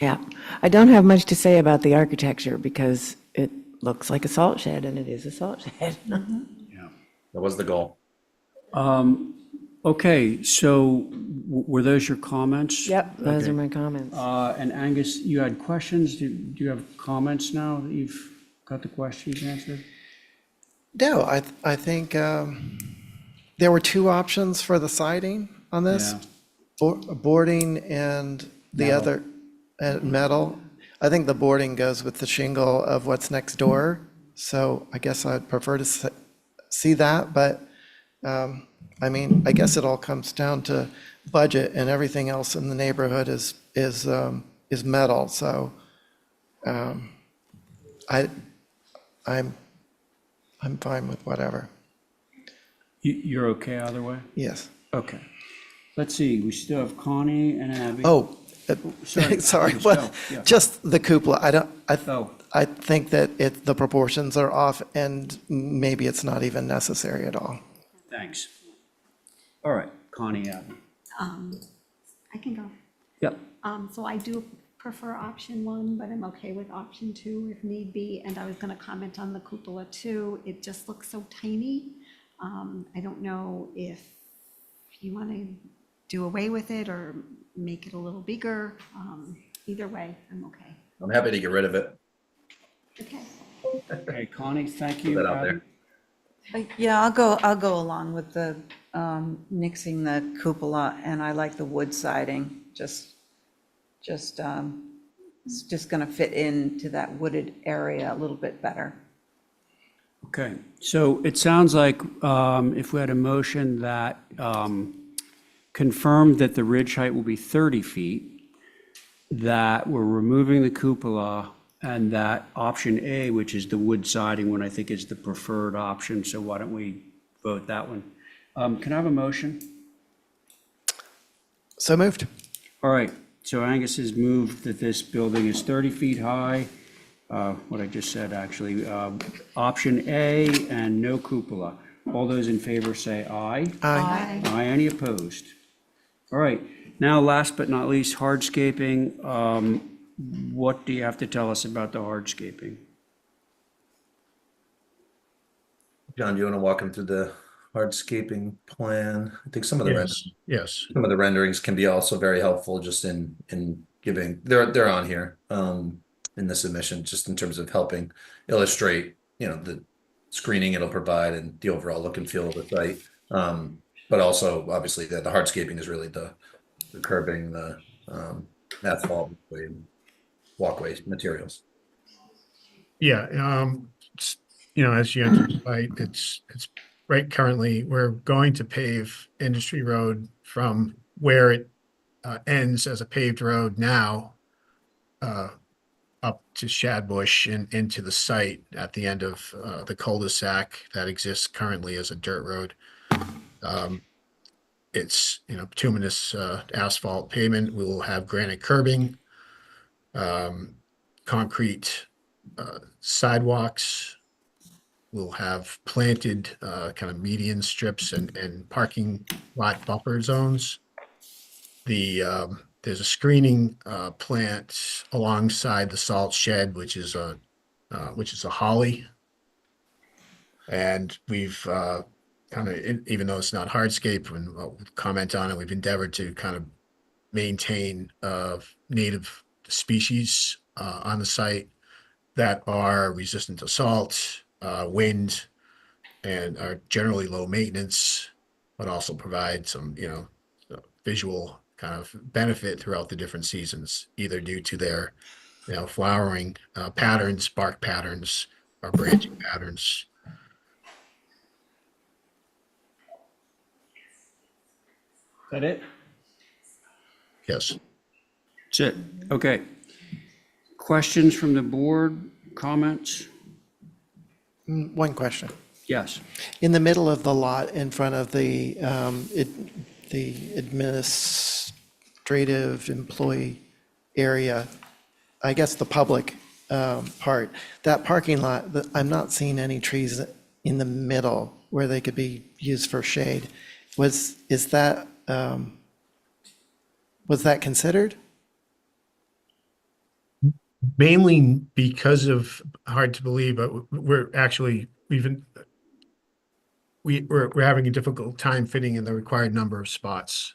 Yeah, I don't have much to say about the architecture because it looks like a salt shed and it is a salt shed. Yeah, that was the goal. Okay, so were those your comments? Yep, those Okay. are my comments. And Angus, you had questions? Do you have comments now that you've got the questions answered? No, I think There were two options for the siding on this, Yeah. boarding and the Metal. other, metal. I think the boarding goes with the shingle of what's next door, so I guess I'd prefer to see that, but, I mean, I guess it all comes down to budget, and everything else in the neighborhood is metal, so, I'm fine with whatever, You're okay either way? yes. Okay. Let's see, we still have Connie and Abby. Oh, Sorry, sorry, please well, go, yeah. just the cupola, Oh. I think that the proportions are off, and maybe it's not even necessary at all. Thanks. All right, Connie, Abby. I can go. Yep. So I do prefer option one, but I'm okay with option two if need be. And I was gonna comment on the cupola too. It just looks so tiny. I don't know if you want to do away with it or make it a little bigger. Either way, I'm okay. I'm happy to get rid of it. Okay. Okay, Connie, thank Put you. that out Abby? there. Yeah, I'll go along with the nixing the cupola, and I like the wood siding, it's just gonna fit into that wooded area a little bit better. Okay, so it sounds like if we had a motion that confirmed that the ridge height will be 30 feet, that we're removing the cupola, and that option A, which is the wood siding one, I think is the preferred option, so why don't we vote that one? Can I have a motion? So moved. All right, so Angus has moved that this building is 30 feet high, what I just said, actually. Option A and no cupola. All those in favor say aye. Aye. Aye, any opposed? All right, now last but not least, hardscaping. What do you have to tell us about the hardscaping? John, do you want to walk him through the hardscaping plan? I think some of the Yes. some of the renderings can be also very helpful just in giving, they're on here in the submission, just in terms of helping illustrate, the screening it'll provide and the overall look and feel of the site. But also, obviously, the hardscaping is really the curbing, the asphalt, walkway materials. Yeah, as you enter the site, it's right currently, we're going to pave Industry Road from where it ends as a paved road now up to Shadbush and into the site at the end of the cul-de-sac that exists currently as a dirt road. It's, bituminous asphalt pavement. We will have granite curbing, concrete sidewalks. We'll have planted kind of median strips and parking lot buffer zones. There's a screening plant alongside the salt shed, which is a holly. And we've kind of, even though it's not hardscape, and we'll comment on it, we've endeavored to kind of maintain native species on the site that are resistant to salt, wind, and are generally low maintenance, but also provide some, visual kind of benefit throughout the different seasons, either due to their, flowering patterns, bark patterns, or branching patterns. Is that it? Yes. That's it. Okay. Questions from the board, comments? One question. Yes. In the middle of the lot, in front of the administrative employee area, I guess the public part, that parking lot, I'm not seeing any trees in the middle where they could be used for shade. Was that considered? Mainly because of, hard to believe, but we're actually, we're having a difficult time fitting in the required number of spots,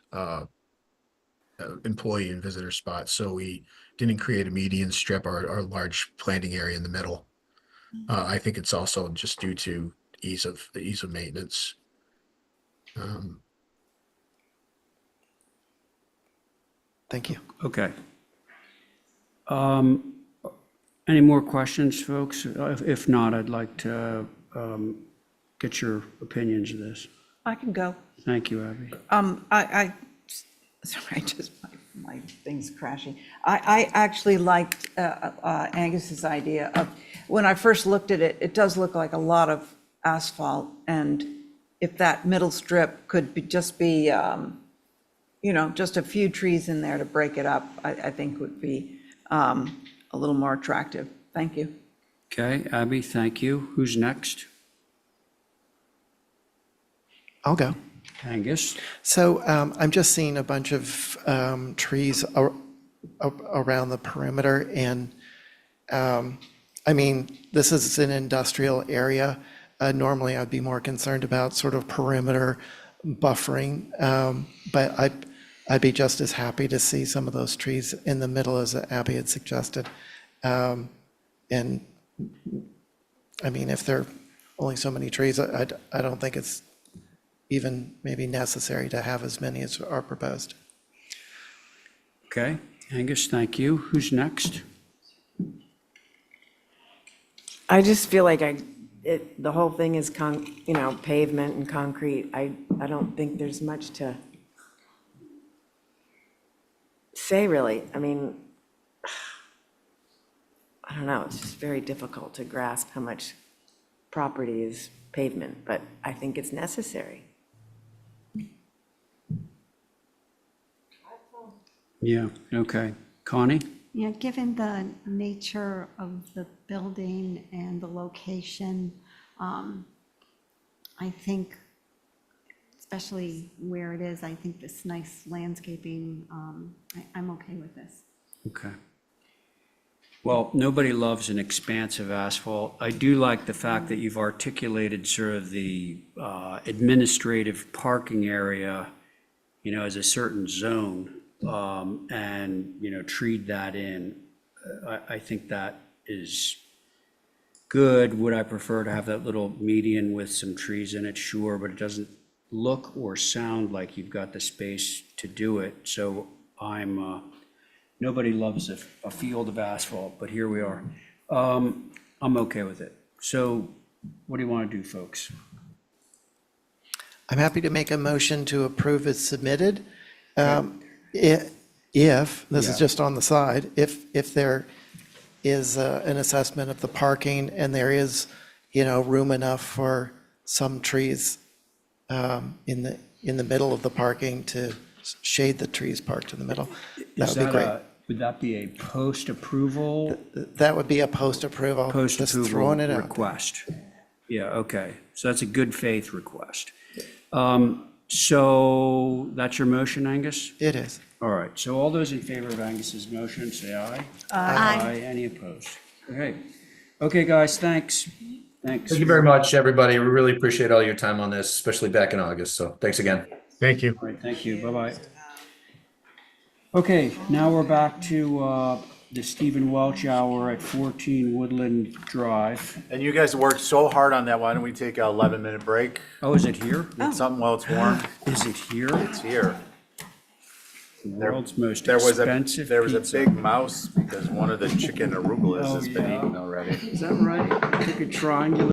employee and visitor spots. So we didn't create a median strip or large planting area in the middle. I think it's also just due to the ease of maintenance. Thank you. Okay. Any more questions, folks? If not, I'd like to get your opinions of this. I can go. Thank you, Abby. Sorry, just my thing's crashing. I actually liked Angus's idea of, when I first looked at it, it does look like a lot of asphalt, and if that middle strip could just be, just a few trees in there to break it up, I think would be a little more attractive. Thank you. Okay, Abby, thank you. Who's next? I'll go. Angus? So I'm just seeing a bunch of trees around the perimeter, and I mean, this is an industrial area. Normally, I'd be more concerned about sort of perimeter buffering, but I'd be just as happy to see some of those trees in the middle, as Abby had suggested. And I mean, if there are only so many trees, I don't think it's even maybe necessary to have as many as are proposed. Okay, Angus, thank you. Who's next? I just feel like the whole thing is pavement and concrete. I don't think there's much to say, really. I mean, I don't know, it's just very difficult to grasp how much property is pavement, but I think it's necessary. Yeah, okay. Connie? Yeah, given the nature of the building and the location, I think, especially where it is, I think this nice landscaping, I'm okay with this. Okay. Well, nobody loves an expansive asphalt. I do like the fact that you've articulated sort of the administrative parking area, as a certain zone, and, treat that in. I think that is good. Would I prefer to have that little median with some trees in it? Sure, but it doesn't look or sound like you've got the space to do it. So nobody loves a field of asphalt, but here we are. I'm okay with it. So what do you want to do, folks? I'm happy to make a motion to approve as submitted. If, this is Yeah. just on the side, if there is an assessment of the parking and there is, room enough for some trees in the middle of the parking to shade the trees parked in the middle, that would be great. Would that be a post-approval? That would be a post-approval, just Post-approval throwing it out. request? Yeah, okay. So that's a good faith request. So that's your motion, Angus? It is. All right, so all those in favor of Angus's motion, say aye. Aye. Any opposed? Okay. Okay, guys, thanks. Thanks. Thank you very much, everybody. We really appreciate all your time on this, especially back in August. So thanks again. Thank you. All right, thank you. Bye-bye. Okay, now we're back to the Stephen Welch Hour at 14 Woodland Drive. And you guys worked so hard on that, why don't we take a 11-minute break? Oh, is it here? Eat something while it's warm. Is it here? It's here. The world's most There was expensive a pizza. big mouse because one of the chicken arugulas Oh, has been yeah. eaten already. Is that right? Took a triangular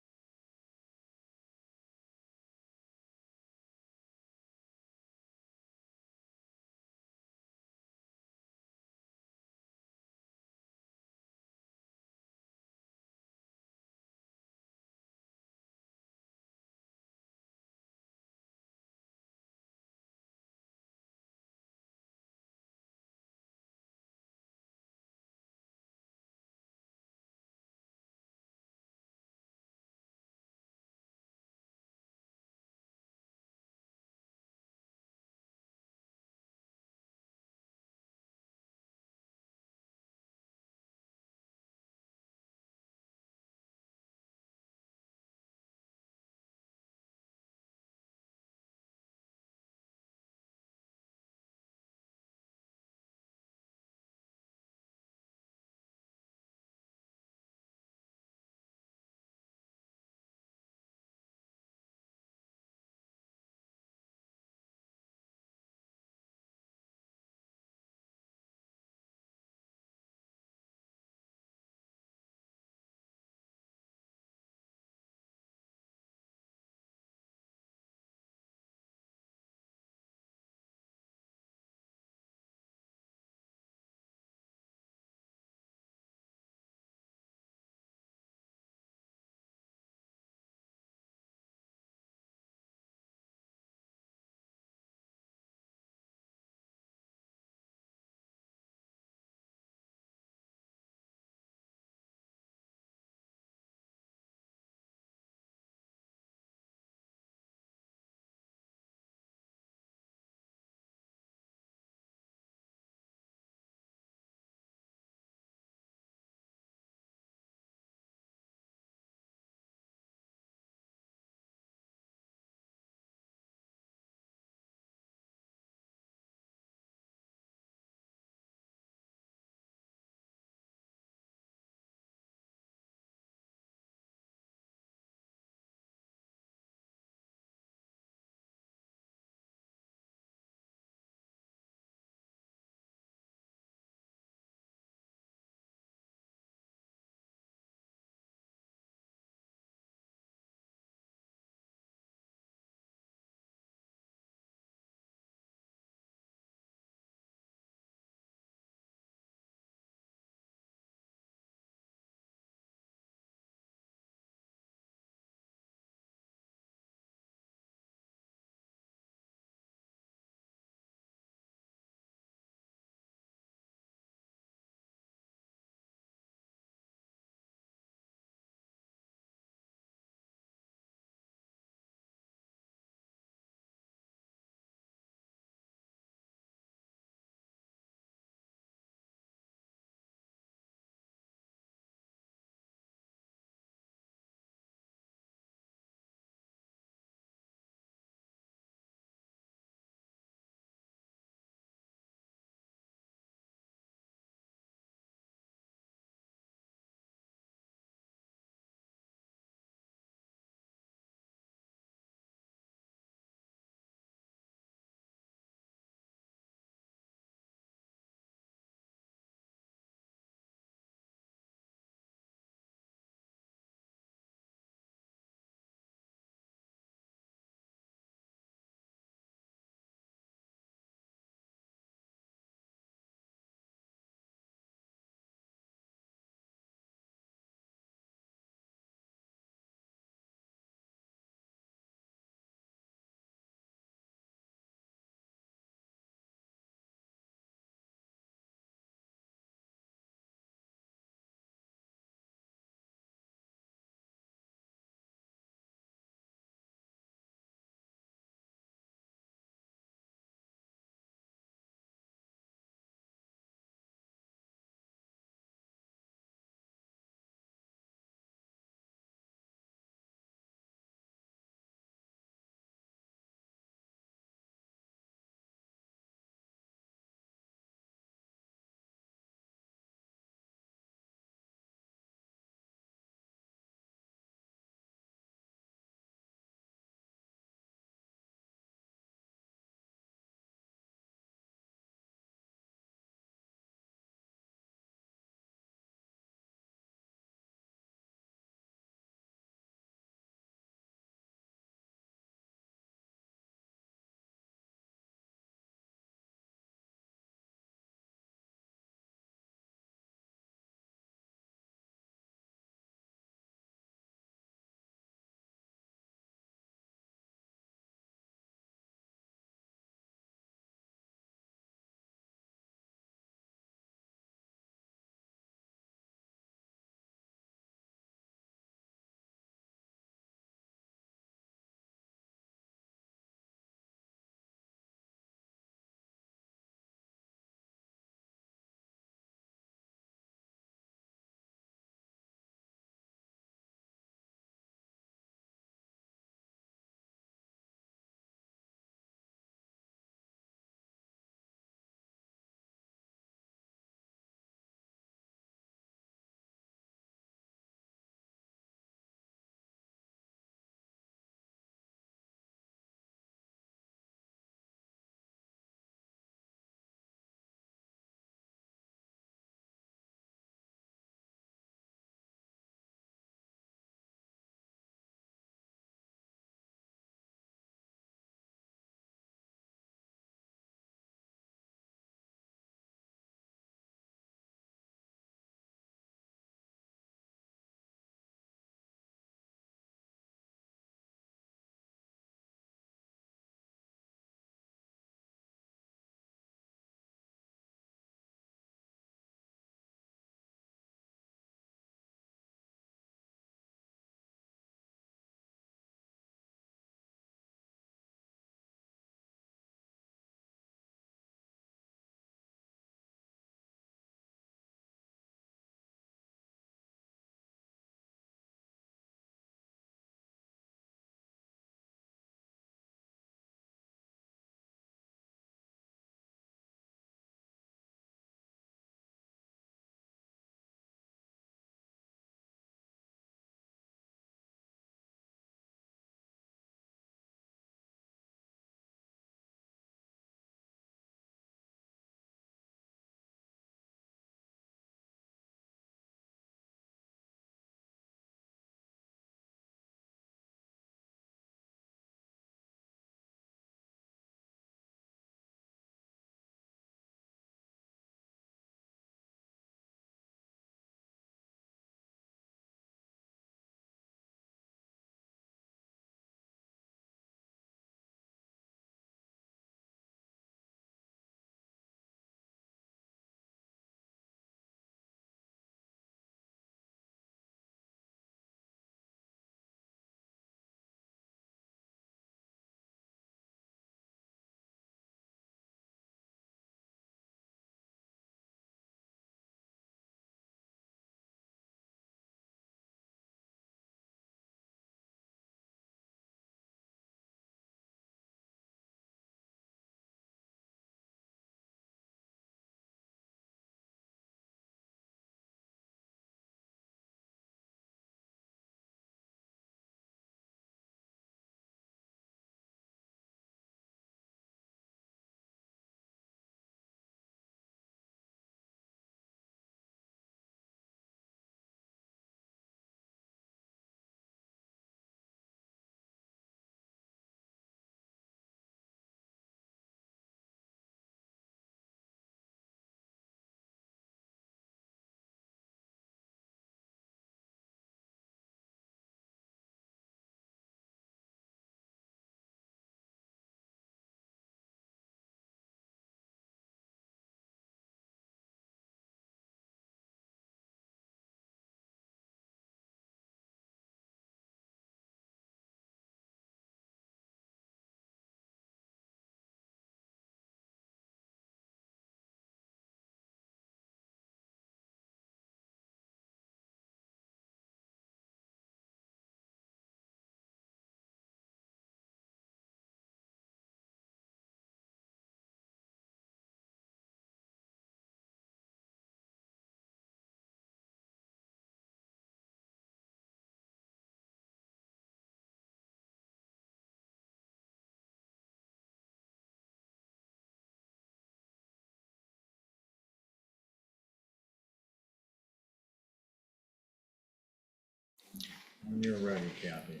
When you're ready, Kathy.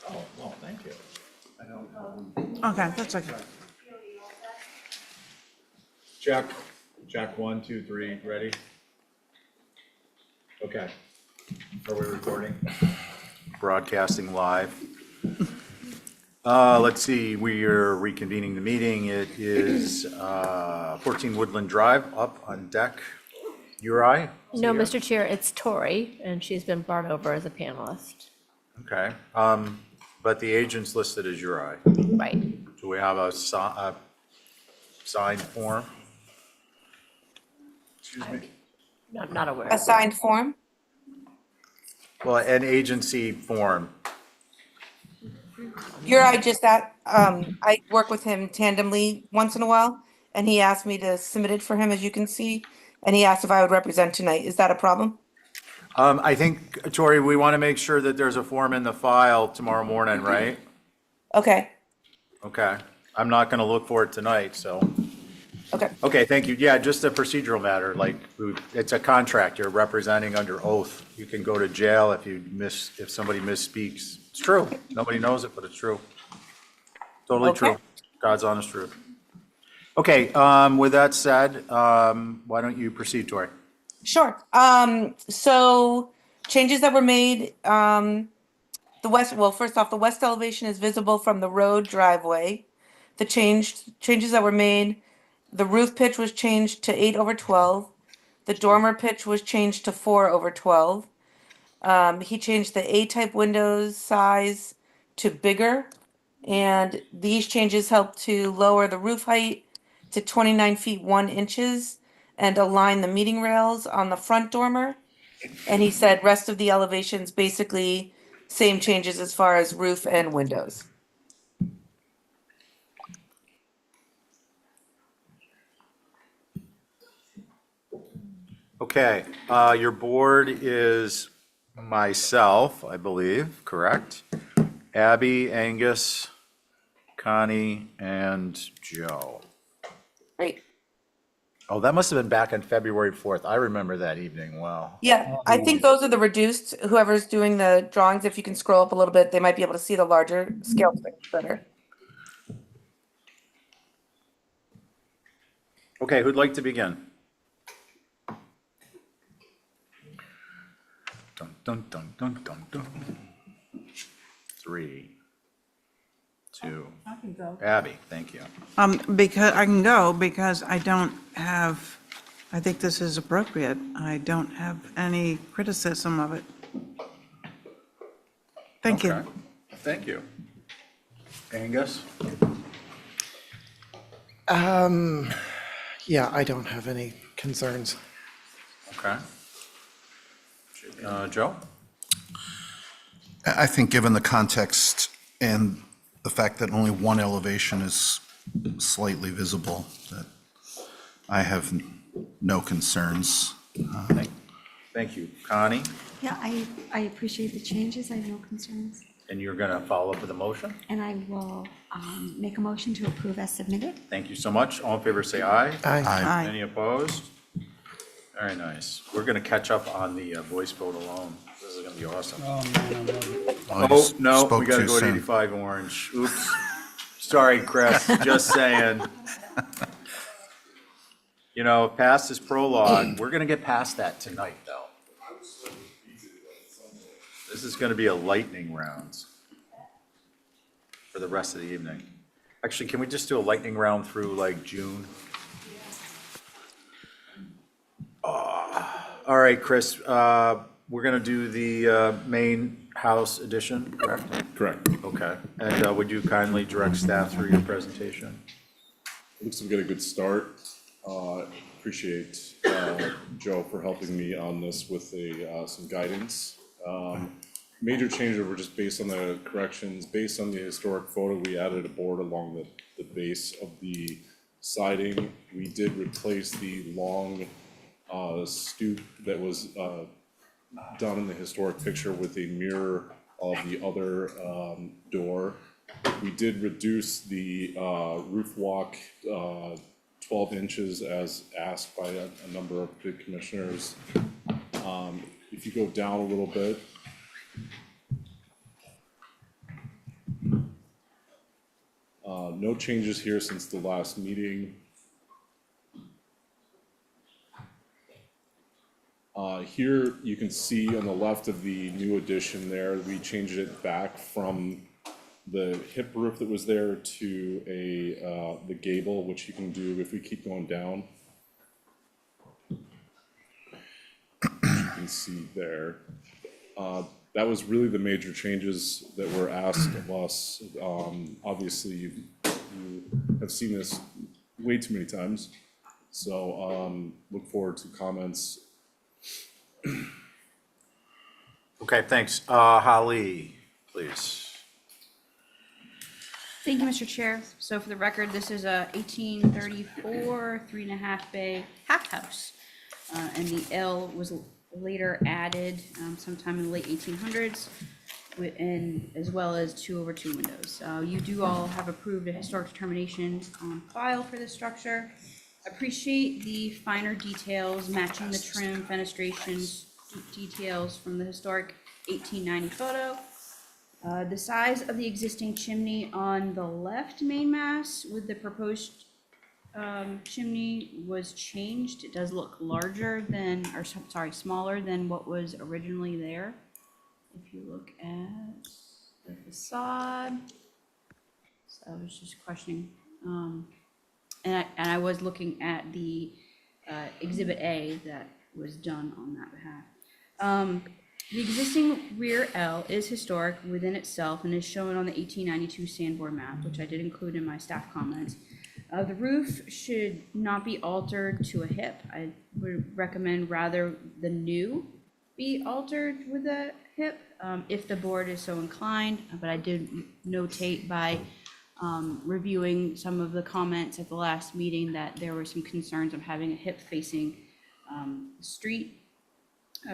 Oh, thank you. I don't. Okay, that's okay. Check, 1, 2, 3, ready? Okay. Are we recording? Broadcasting live. Let's see, we are reconvening the meeting. It is 14 Woodland Drive, up on deck. Uri? No, Mr. Chair, it's Tori, and she's been brought over as a panelist. Okay, but the agent's listed as Uri. Right. Do we have a signed form? Excuse me? Not aware. A signed form? Well, an agency form. I just that, I work with him tandemly once in a while, and he asked me to submit it for him, as you can see, and he asked if I would represent tonight. Is that a problem? I think, Tori, we want to make sure that there's a form in the file tomorrow morning, right? Okay, Okay, I'm not going to look for it tonight, so. okay. Okay, thank you. Yeah, just a procedural matter, like, it's a contract, you're representing under oath. You can go to jail if somebody misspeaks. It's true. Nobody knows it, but it's true. Totally Okay. true. God's honest truth. Okay, with that said, why don't you proceed, Tori? Sure. So changes that were made, first off, the west elevation is visible from the road driveway. The changes that were made, the roof pitch was changed to 8/12. The dormer pitch was changed to 4/12. He changed the A-type windows size to bigger, and these changes help to lower the roof height to 29 feet 1 inches and align the meeting rails on the front dormer. And he said rest of the elevations basically same changes as far as roof and windows. Okay, your board is myself, I believe, correct? Abby, Angus, Connie, and Joe. Great. Oh, that must have been back on February 4th. I remember that evening well. Yeah, I think those are the reduced. Whoever's doing the drawings, if you can scroll up a little bit, they might be able to see the larger scale better. Okay, who'd like to begin? Dun, dun, dun, dun, dun, dun. 3, 2. I can go. Abby, thank you. Because I can go because I don't have, I think this is appropriate. I don't have any criticism of it. Thank you. Okay, thank you. Angus? Yeah, I don't have any concerns. Okay. Joe? I think given the context and the fact that only one elevation is slightly visible, that I have no concerns. Thank you. Connie? Yeah, I appreciate the changes. I have no concerns. And you're going to follow up with a motion? And I will make a motion to approve as submitted. Thank you so much. All in favor, say aye. Aye. Aye. Any opposed? Very nice. We're going to catch up on the voice vote alone. This is going to be awesome. Oh, man, I love it. Oh, no, spoke we got to too go to soon. 85 Orange. Oops. Sorry, Chris, just saying. You know, past this prologue, we're going to get past that tonight, though. This is going to be a lightning round for the rest of the evening. Actually, can we just do a lightning round through like June? All right, Chris, we're going to do the main house edition, correct? Correct. Okay, and would you kindly direct staff through your presentation? Looks like we got a good start. Appreciate Joe for helping me on this with some guidance. Major changes were just based on the corrections. Based on the historic photo, we added a board along the base of the siding. We did replace the long stoop that was done in the historic picture with a mirror of the other door. We did reduce the roof walk 12 inches as asked by a number of the commissioners. If you go down a little bit, No changes here since the last meeting. Here you can see on the left of the new addition there, we changed it back from the hip roof that was there to the gable, which you can do if we keep going down. You can see there. That was really the major changes that were asked of us. Obviously, you have seen this way too many times, so look forward to comments. Okay, thanks. Holly, please. Thank you, Mr. Chair. So for the record, this is a 1834 3.5 bay half house. And the L was later added sometime in the late 1800s, and as well as 2/2 windows. You do all have approved a historic determination on file for this structure. Appreciate the finer details matching the trim, fenestrations, details from the historic 1890 photo. The size of the existing chimney on the left main mass with the proposed chimney was changed. It does look larger than, or sorry, smaller than what was originally there. If you look at the facade, so I was just questioning, and I was looking at the Exhibit A that was done on that behalf. The existing rear L is historic within itself and is shown on the 1892 sandboard map, which I did include in my staff comments. The roof should not be altered to a hip. I would recommend rather the new be altered with a hip, if the board is so inclined, but I did notate by reviewing some of the comments at the last meeting that there were some concerns of having a hip facing the street.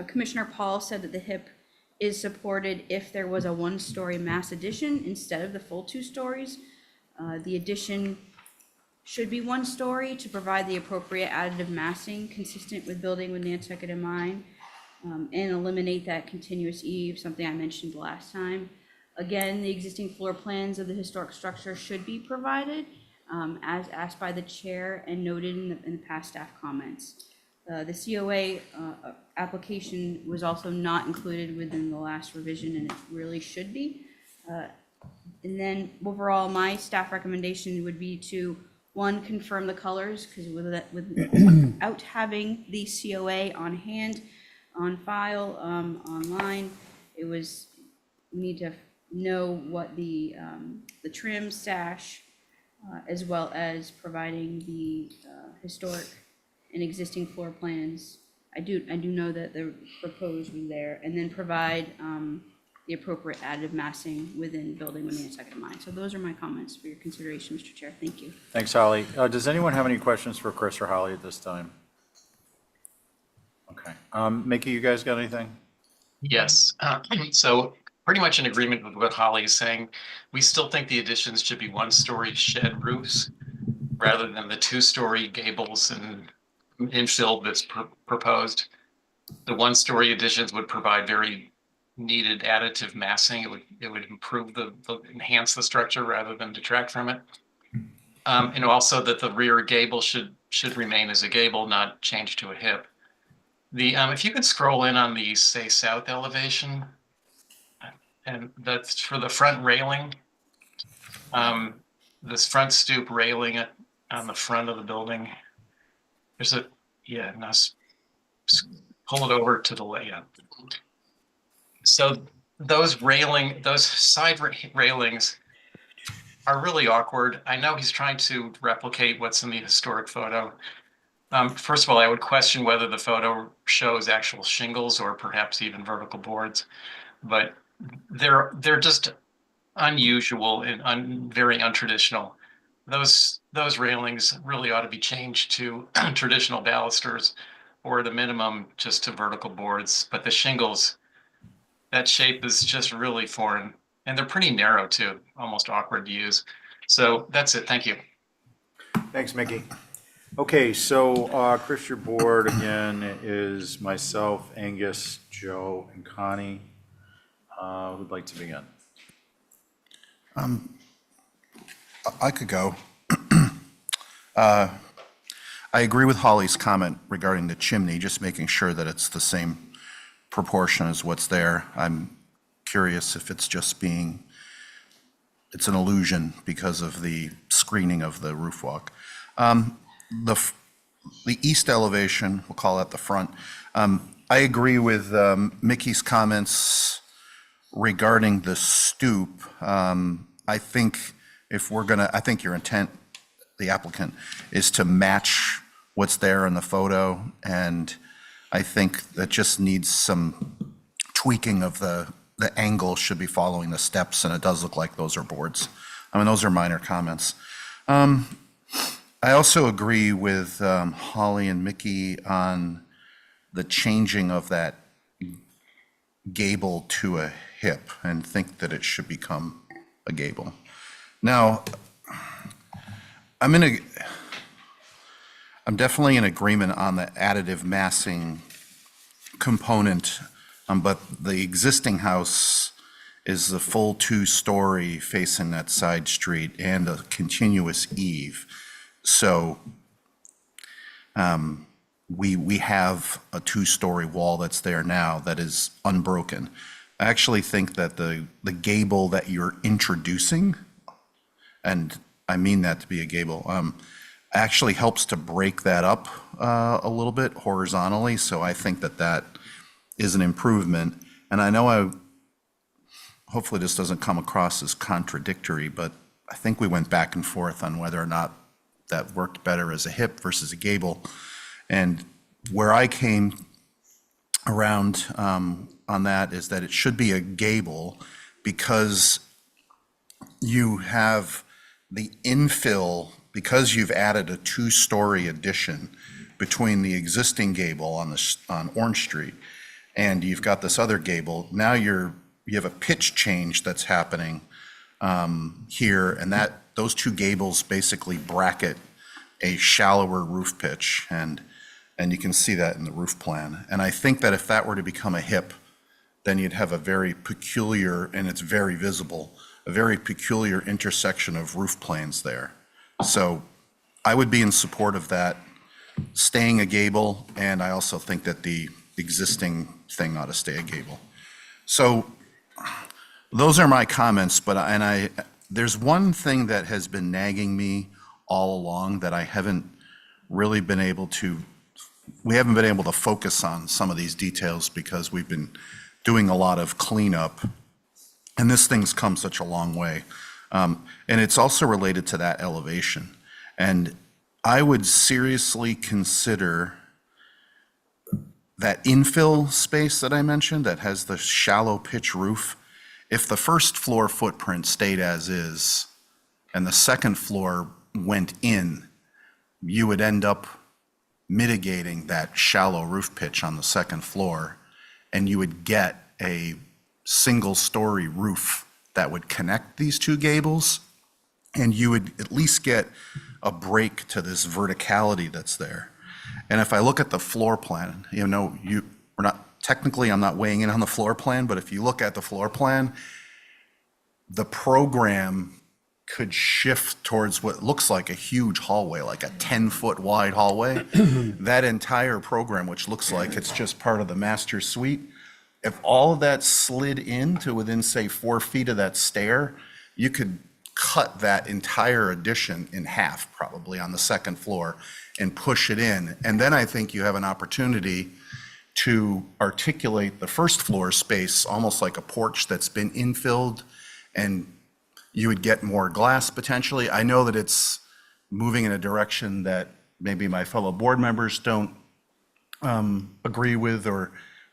Commissioner Paul said that the hip is supported if there was a one-story mass addition instead of the full 2 stories. The addition should be 1 story to provide the appropriate additive massing consistent with building with Nantucket in mind, and eliminate that continuous eave, something I mentioned last time. Again, the existing floor plans of the historic structure should be provided, as asked by the chair and noted in the past staff comments. The COA application was also not included within the last revision, and it really should be. And then overall, my staff recommendation would be to, 1, confirm the colors, because without having the COA on hand, on file, online, it was, we need to know what the trim sash, as well as providing the historic and existing floor plans. I do know that the proposed was there, and then provide the appropriate additive massing within building with Nantucket in mind. So those are my comments for your consideration, Mr. Chair. Thank you. Thanks, Holly. Does anyone have any questions for Chris or Holly at this time? Okay. Mickey, you guys got anything? Yes. So pretty much in agreement with what Holly is saying. We still think the additions should be 1-story shed roofs rather than the 2-story gables and infill that's proposed. The 1-story additions would provide very needed additive massing. It would improve enhance the structure rather than detract from it. And also that the rear gable should remain as a gable, not change to a hip. If you could scroll in on the, say, south elevation, and that's for the front railing, this front stoop railing on the front of the building. There's a, yeah, now pull it over to the layout. So those side railings are really awkward. I know he's trying to replicate what's in the historic photo. First of all, I would question whether the photo shows actual shingles or perhaps even vertical boards, but they're just unusual and very untraditional. Those railings really ought to be changed to traditional balusters, or at a minimum just to vertical boards. But the shingles, that shape is just really foreign, and they're pretty narrow too, almost awkward to use. So that's it. Thank you. Thanks, Mickey. Okay, so Chris, your board again is myself, Angus, Joe, and Connie. Who'd like to begin? I could go. I agree with Holly's comment regarding the chimney, just making sure that it's the same proportion as what's there. I'm curious if it's just it's an illusion because of the screening of the roof walk. The east elevation, we'll call that the front. I agree with Mickey's comments regarding the stoop. I think I think your intent, the applicant, is to match what's there in the photo, and I think that just needs some tweaking of the angle should be following the steps, and it does look like those are boards. I mean, those are minor comments. I also agree with Holly and Mickey on the changing of that gable to a hip, and think that it should become a gable. Now, I'm definitely in agreement on the additive massing component, but the existing house is the full 2-story facing that side street and a continuous eave. So we have a 2-story wall that's there now that is unbroken. I actually think that the gable that you're introducing, and I mean that to be a gable, actually helps to break that up a little bit horizontally. So I think that is an improvement. And I know hopefully this doesn't come across as contradictory, but I think we went back and forth on whether or not that worked better as a hip versus a gable. And where I came around on that is that it should be a gable because you have the infill, because you've added a 2-story addition between the existing gable on Orange Street and you've got this other gable. Now you have a pitch change that's happening here, and those 2 gables basically bracket a shallower roof pitch, and you can see that in the roof plan. And I think that if that were to become a hip, then you'd have a very peculiar, and it's very visible, a very peculiar intersection of roof planes there. So I would be in support of that staying a gable, and I also think that the existing thing ought to stay a gable. So those are my comments, there's one thing that has been nagging me all along that I haven't really been able to, we haven't been able to focus on some of these details because we've been doing a lot of cleanup, and this thing's come such a long way. And it's also related to that elevation. And I would seriously consider that infill space that I mentioned that has the shallow pitch roof. If the first floor footprint stayed as is and the second floor went in, you would end up mitigating that shallow roof pitch on the second floor, and you would get a single-story roof that would connect these 2 gables, and you would at least get a break to this verticality that's there. And if I look at the floor plan, I'm not weighing in on the floor plan, but if you look at the floor plan, the program could shift towards what looks like a huge hallway, like a 10-foot wide hallway. That entire program, which looks like it's just part of the master suite, if all of that slid into within, say, 4 feet of that stair, you could cut that entire addition in half probably on the second floor and push it in. And then I think you have an opportunity to articulate the first floor space almost like a porch that's been infilled, and you would get more glass potentially. I know that it's moving in a direction that maybe my fellow board members don't agree with, or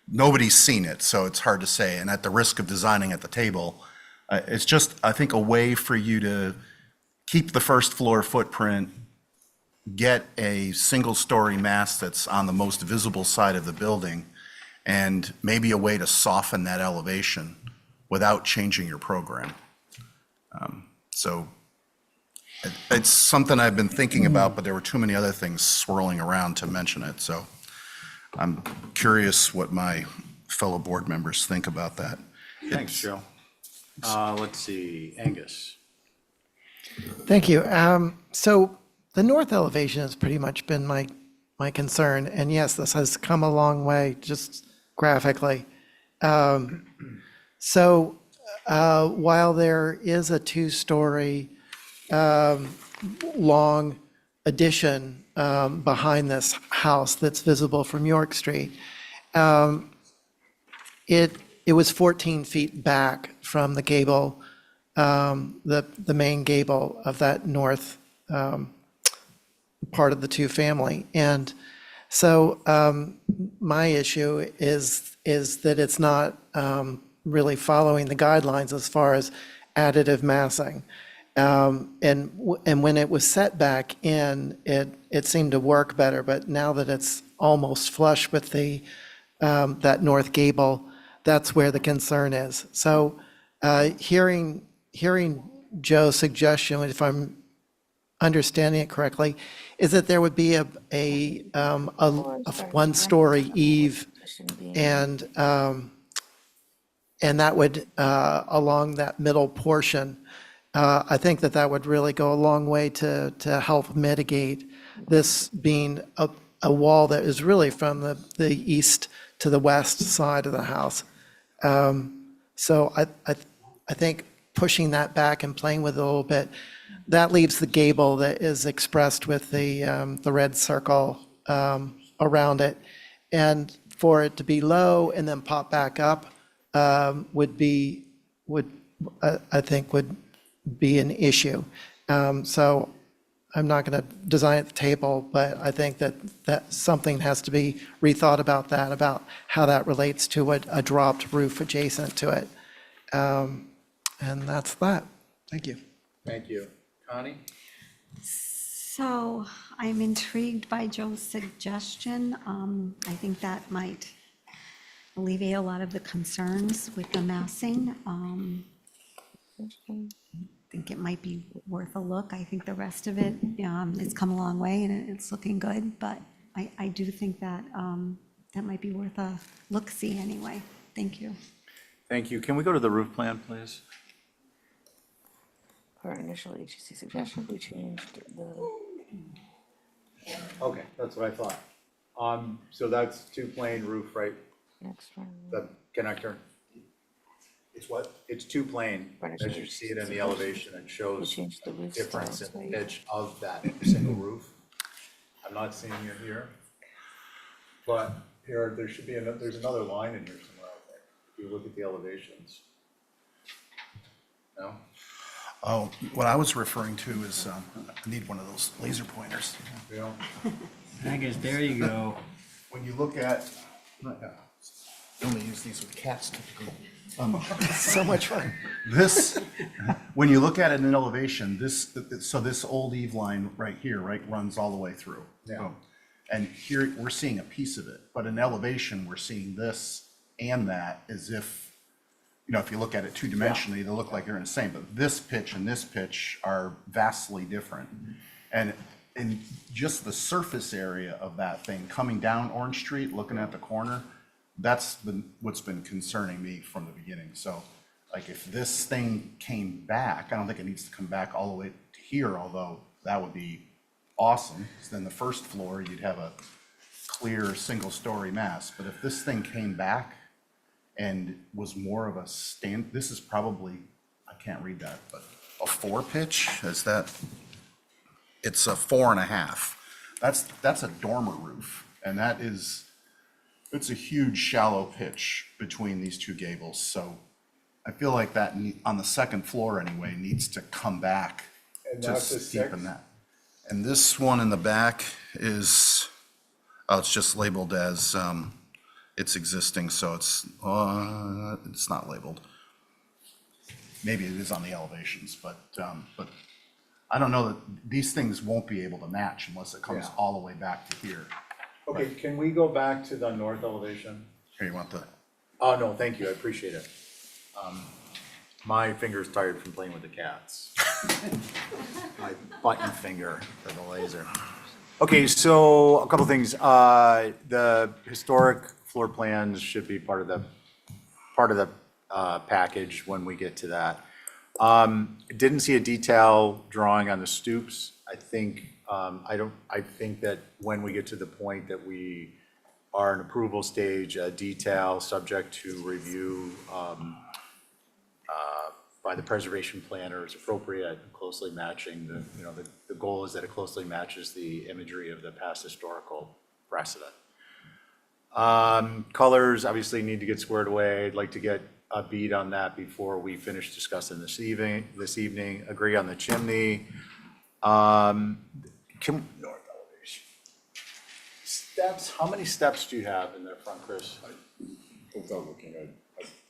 nobody's seen it, so it's hard to say. And at the risk of designing at the table, it's just, I think, a way for you to keep the first floor footprint, get a single-story mass that's on the most visible side of the building, and maybe a way to soften that elevation without changing your program. So it's something I've been thinking about, but there were too many other things swirling around to mention it. So I'm curious what my fellow board members think about that. Thanks, Joe. Let's see, Angus. Thank you. So the north elevation has pretty much been my concern. And yes, this has come a long way, just graphically. So while there is a two-story long addition behind this house that's visible from York Street, it was 14 feet back from the gable, the main gable of that north part of the two-family. And so my issue is that it's not really following the guidelines as far as additive massing. And when it was set back in, it seemed to work better, but now that it's almost flush with that north gable, that's where the concern is. So hearing Joe's suggestion, if I'm understanding it correctly, is that there would be a one-story eave and that would, along that middle portion, I think that would really go a long way to help mitigate this being a wall that is really from the east to the west side of the house. So I think pushing that back and playing with it a little bit, that leaves the gable that is expressed with the red circle around it. And for it to be low and then pop back up would be an issue. So I'm not going to design at the table, but I think that something has to be rethought about that, about how that relates to a dropped roof adjacent to it. And that's that. Thank you. Thank you. Connie? So I'm intrigued by Joe's suggestion. I think that might alleviate a lot of the concerns with the massing. I think it might be worth a look. I think the rest of it, it's come a long way and it's looking good, but I do think that that might be worth a look-see anyway. Thank you. Thank you. Can we go to the roof plan, please? For initial HGC suggestions, we changed the. Okay, that's what I thought. So that's two-plane roof, right? Next one. The connector? It's what? It's two-plane, as you see it in the elevation, it shows changed the roof difference style, in so pitch of that single roof. I'm not seeing it here, but here, there should be, there's another line in here somewhere, I think, if you look at the elevations. No? Oh, what I was referring to is, I need one of those laser pointers. Yeah. Angus, there you go. When you look at, I only use these with cats typically. So much fun. This, when you look at it in elevation, this old eave line right here, right, runs all the way through. Yeah. And here, we're seeing a piece of it, but in elevation, we're seeing this and that as if, if you look at it two-dimensionally, they look like they're in the same, but this pitch and this pitch are vastly different. And in just the surface area of that thing, coming down Orange Street, looking at the corner, that's what's been concerning me from the beginning. So, like, if this thing came back, I don't think it needs to come back all the way to here, although that would be awesome, because then the first floor, you'd have a clear single-story mass. But if this thing came back and was more of a this is probably, I can't read that, but a 4 pitch, is that? It's a 4.5. That's a dormer roof, and it's a huge shallow pitch between these two gables. So I feel like that on the second floor anyway needs to come back And to that's a steepen 6? that. And this one in the back is, it's just labeled as, it's existing, so it's not labeled. Maybe it is on the elevations, but I don't know that these things won't be able to match unless it comes Yeah. all the way back to here. Okay, can we go back to the north elevation? Here, you want the, Oh, no, thank you, I appreciate it. My finger's tired from playing with the cats. My button finger for the laser. Okay, so a couple things. The historic floor plans should be part of the package when we get to that. Didn't see a detail drawing on the stoops. I think, I think that when we get to the point that we are in approval stage, a detail subject to review by the preservation planner is appropriate, closely matching the goal is that it closely matches the imagery of the past historical precedent. Colors obviously need to get squared away. I'd like to get a beat on that before we finish discussing this evening. Agree on the chimney. North elevation. Steps, how many steps do you have in the front, Chris? Without looking,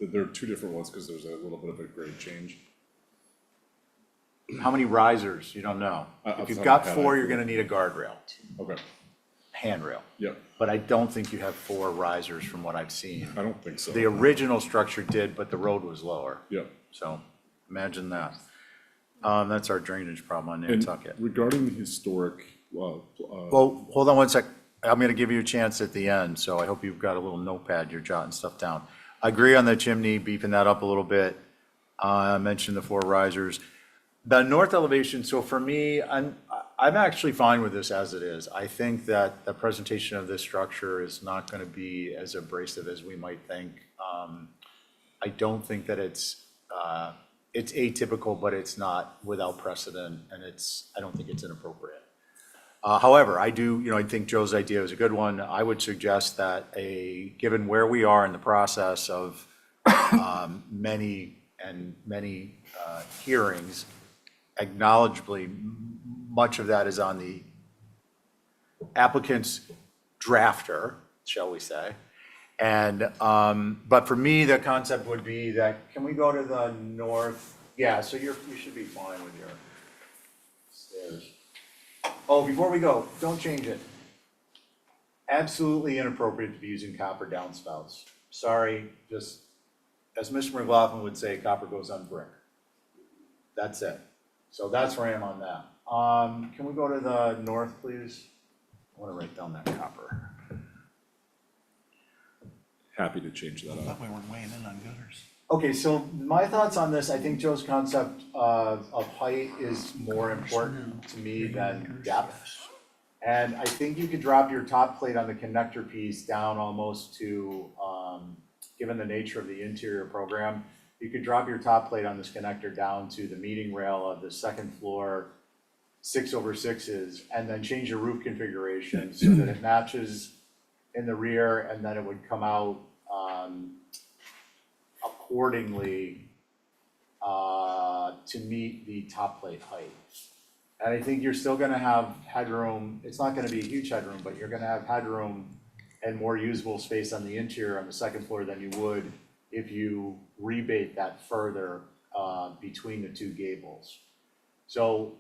there are two different ones because there's a little bit of a grade change. How many risers? You don't know. Off If the you've top got of my head, four, I you're think- gonna need a guardrail, Okay, handrail. yep, But I don't think you have four risers from what I've seen. I don't think so. The original structure did, but the road was lower. Yep. So imagine that. That's our drainage problem on And Nantucket. regarding the historic, Well, hold on one sec. I'm gonna give you a chance at the end, so I hope you've got a little notepad, you're jotting stuff down. I agree on the chimney, beefing that up a little bit. I mentioned the four risers. The north elevation, so for me, I'm actually fine with this as it is. I think that the presentation of this structure is not gonna be as abrasive as we might think. I don't think that it's atypical, but it's not without precedent, and I don't think it's inappropriate. However, I think Joe's idea is a good one. I would suggest that given where we are in the process of many hearings, acknowledgeably, much of that is on the applicant's drafter, shall we say. And, but for me, the concept would be that, can we go to the north? Yeah, so you should be fine with your stairs. Oh, before we go, don't change it. Absolutely inappropriate to be using copper downspouts. Sorry, just, as Mr. McLaughlin would say, copper goes on brick. That's it. So that's where I am on that. Can we go to the north, please? I want to write down that copper. happy to change that up. we were weighing in on gutters. Okay, so my thoughts on this, I think Joe's concept of height is more important to me than depth. And I think you could drop your top plate on the connector piece down almost to, given the nature of the interior program, you could drop your top plate on this connector down to the meeting rail of the second floor 6/6s, and then change your roof configuration so that it matches in the rear, and then it would come out accordingly to meet the top plate height. And I think you're still gonna have headroom, it's not gonna be a huge headroom, but you're gonna have headroom and more usable space on the interior on the second floor than you would if you rebate that further between the two gables. So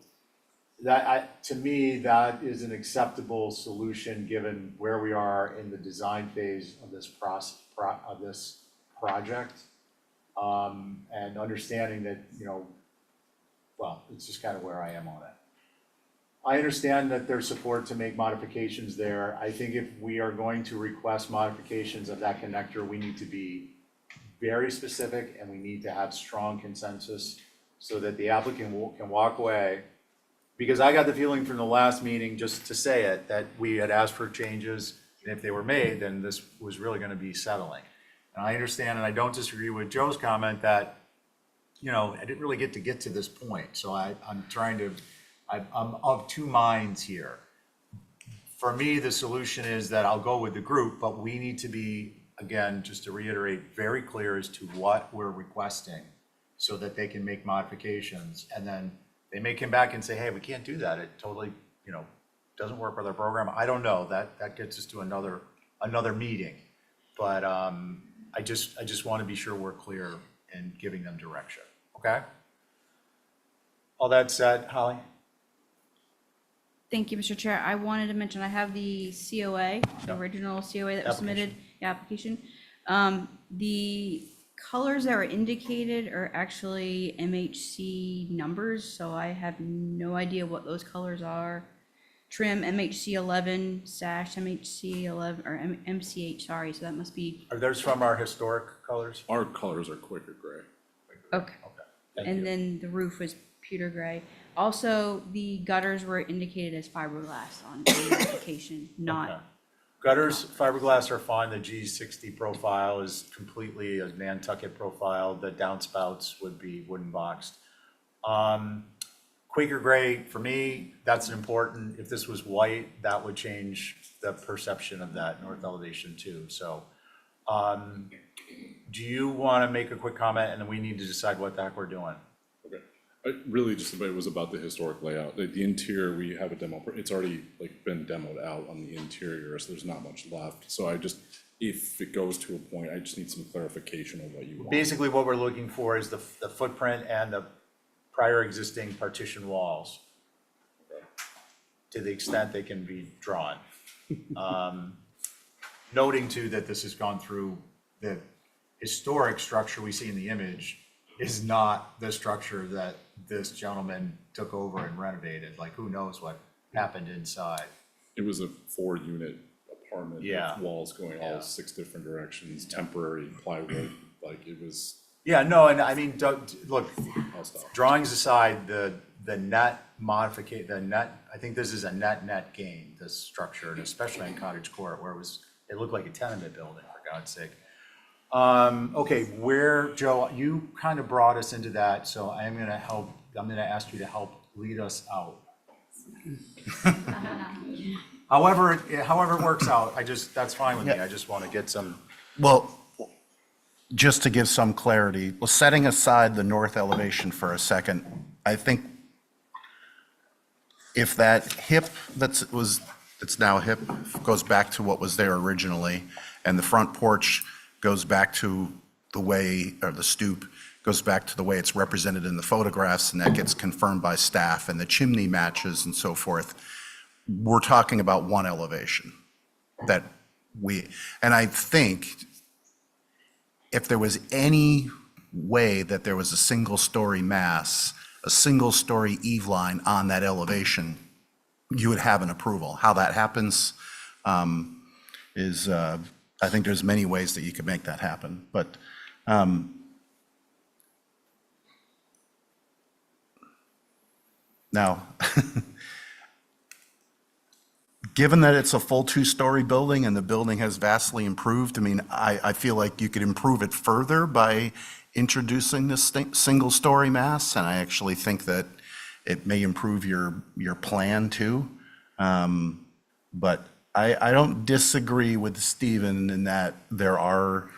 to me, that is an acceptable solution, given where we are in the design phase of this project. And understanding that, well, it's just kind of where I am on it. I understand that there's support to make modifications there. I think if we are going to request modifications of that connector, we need to be very specific, and we need to have strong consensus so that the applicant can walk away. Because I got the feeling from the last meeting, just to say it, that we had asked for changes, and if they were made, then this was really gonna be settling. And I understand, and I don't disagree with Joe's comment that, I didn't really get to this point, so I'm of two minds here. For me, the solution is that I'll go with the group, but we need to be, again, just to reiterate, very clear as to what we're requesting so that they can make modifications. And then they may come back and say, hey, we can't do that. It totally, doesn't work with our program. I don't know. That gets us to another meeting. But I just want to be sure we're clear in giving them direction, okay? All that said, Holly? Thank you, Mr. Chair. I wanted to mention, I have the COA, the original COA that was submitted, the application. The colors that were indicated are actually MHC numbers, so I have no idea what those colors are. Trim MHC 11 / MHC 11, or MCH, sorry, so that must be, Are those from our historic colors? Our colors are quicker gray. okay. And then the roof was pewter gray. Also, the gutters were indicated as fiberglass on the application, not. Okay. Gutters, fiberglass are fine. The G60 profile is completely a Nantucket profile. The downspouts would be wooden boxed. Quaker gray, for me, that's important. If this was white, that would change the perception of that north elevation too. So, do you want to make a quick comment, and then we need to decide what the heck we're doing? Okay. Really just it was about the historic layout. The interior, we have a demo, it's already like been demoed out on the interior, so there's not much left. So I just, if it goes to a point, I just need some clarification on what you want. Basically, what we're looking for is the footprint and the prior existing partition walls, to the extent they can be drawn. Noting too that this has gone through, the historic structure we see in the image is not the structure that this gentleman took over and renovated. Like, who knows what happened inside? It was a 4-unit apartment Yeah. with walls going all 6 different directions, temporary plywood, like it was. Yeah, no, and I mean, look, I'll stop. drawings aside, the net modification, I think this is a net gain, this structure, and especially in Cottage Court, where it looked like a tenement building, for God's sake. Okay, Joe, you kind of brought us into that, so I'm gonna ask you to help lead us out. However it works out, that's fine with me, I just want to get some. Well, just to give some clarity, well, setting aside the north elevation for a second, I think if that hip that's now hip goes back to what was there originally, and the front porch goes back to the way, or the stoop goes back to the way it's represented in the photographs, and that gets confirmed by staff, and the chimney matches and so forth, we're talking about one elevation and I think if there was any way that there was a single-story mass, a single-story eave line on that elevation, you would have an approval. How that happens is, I think there's many ways that you could make that happen, but now, given that it's a full 2-story building and the building has vastly improved, I mean, I feel like you could improve it further by introducing this single-story mass, and I actually think that it may improve your plan too. But I don't disagree with Stephen in that there are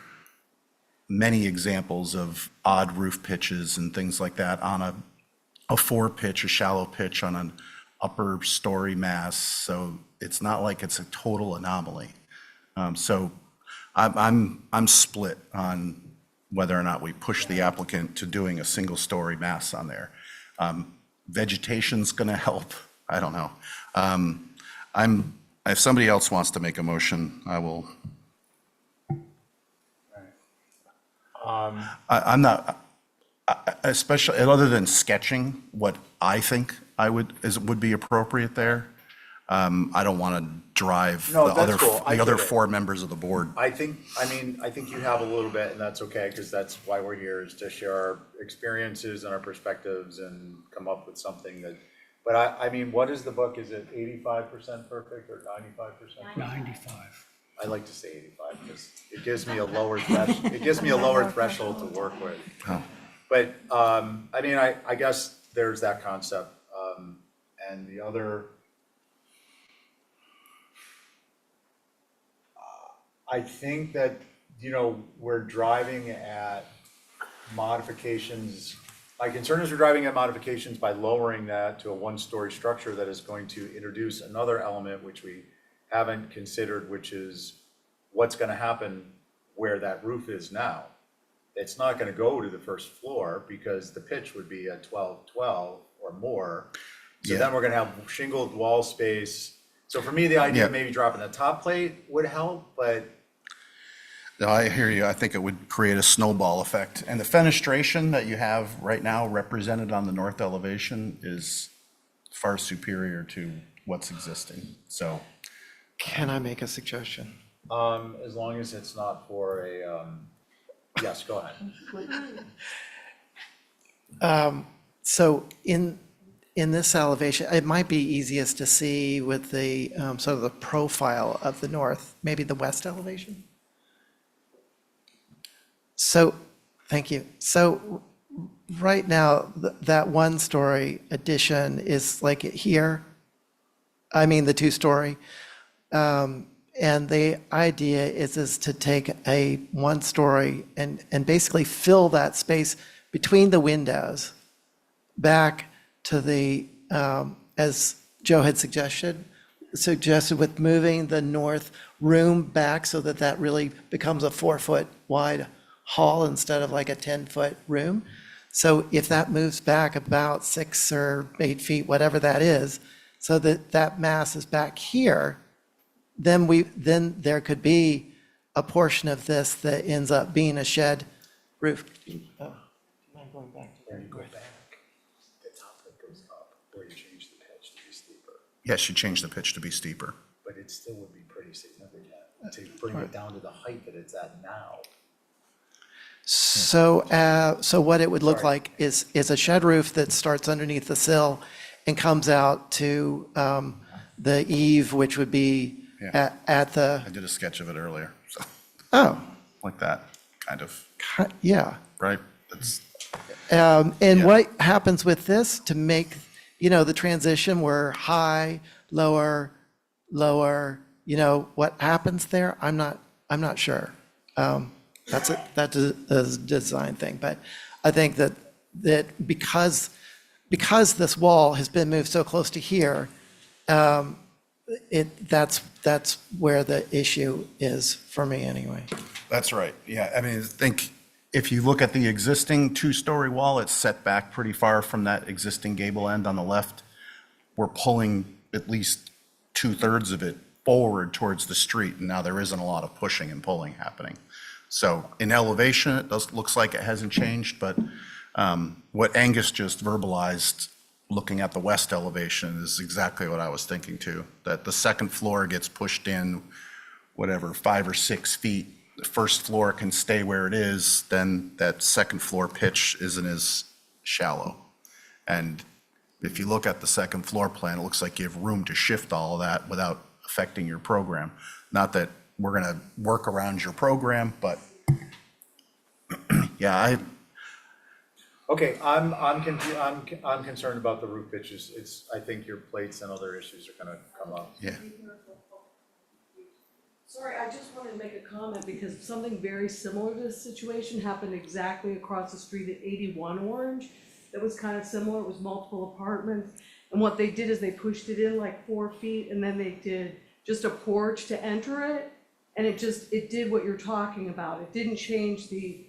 many examples of odd roof pitches and things like that on a 4-pitch, a shallow pitch on an upper story mass, so it's not like it's a total anomaly. So I'm split on whether or not we push the applicant to doing a single-story mass on there. Vegetation's gonna help, I don't know. If somebody else wants to make a motion, I will. I'm not, especially, other than sketching what I think would be appropriate there. I don't want to drive No, the that's cool. I other get it. 4 members of the board. I think you have a little bit, and that's okay, because that's why we're here, is to share our experiences and our perspectives and come up with something that, but I mean, what is the book? Is it 85% perfect or 95%? 95. I like to say 85 because it gives me a lower threshold to work with. Oh. But, I mean, I guess there's that concept. And the other, I think that, we're driving at modifications. My concern is we're driving at modifications by lowering that to a 1-story structure that is going to introduce another element which we haven't considered, which is what's gonna happen where that roof is now. It's not gonna go to the first floor because the pitch would be at 12-12 or more. So then we're gonna have shingled wall space. So for me, the idea of maybe dropping the top plate would help, but. No, I hear you. I think it would create a snowball effect. And the fenestration that you have right now represented on the north elevation is far superior to what's existing, so. Can I make a suggestion? As long as it's not for a, yes, go ahead. So in this elevation, it might be easiest to see with the sort of the profile of the north, maybe the west elevation. So, thank you. So right now, that one-story addition is like here. I mean, the two-story. And the idea is to take a one-story and basically fill that space between the windows back to the, as Joe had suggested with moving the north room back so that that really becomes a 4-foot wide hall instead of like a 10-foot room. So if that moves back about 6 or 8 feet, whatever that is, so that that mass is back here, then there could be a portion of this that ends up being a shed roof. Oh, am I going back to where you go back? The top that goes up, where you change the pitch to be steeper, Yes, you changed the pitch to be steeper. but it still would be pretty significant to bring it down to the height that it's at now. So what it would look like is a shed roof that starts underneath the sill and comes out to the eave, which would be Yeah. at the, I did a sketch of it earlier, so, oh, like that, kind of, yeah. right? It's, And Yeah. what happens with this to make, the transition where high, lower, lower, what happens there? I'm not sure. That's a design thing, but I think that because this wall has been moved so close to here, that's where the issue is for me anyway. that's right, yeah. I mean, I think if you look at the existing two-story wall, it's set back pretty far from that existing gable end on the left. We're pulling at least 2/3 of it forward towards the street, and now there isn't a lot of pushing and pulling happening. So in elevation, looks like it hasn't changed, but what Angus just verbalized, looking at the west elevation, is exactly what I was thinking too, that the second floor gets pushed in, whatever, 5 or 6 feet. The first floor can stay where it is, then that second floor pitch isn't as shallow. And if you look at the second floor plan, it looks like you have room to shift all of that without affecting your program. Not that we're gonna work around your program, but yeah, Okay, I'm concerned about the roof pitches. I think your plates and other issues are gonna come up. yeah. Sorry, I just wanted to make a comment because something very similar to this situation happened exactly across the street at 81 Orange. That was kind of similar. It was multiple apartments. And what they did is they pushed it in like 4 feet and then they did just a porch to enter it. And it did what you're talking about. It didn't change the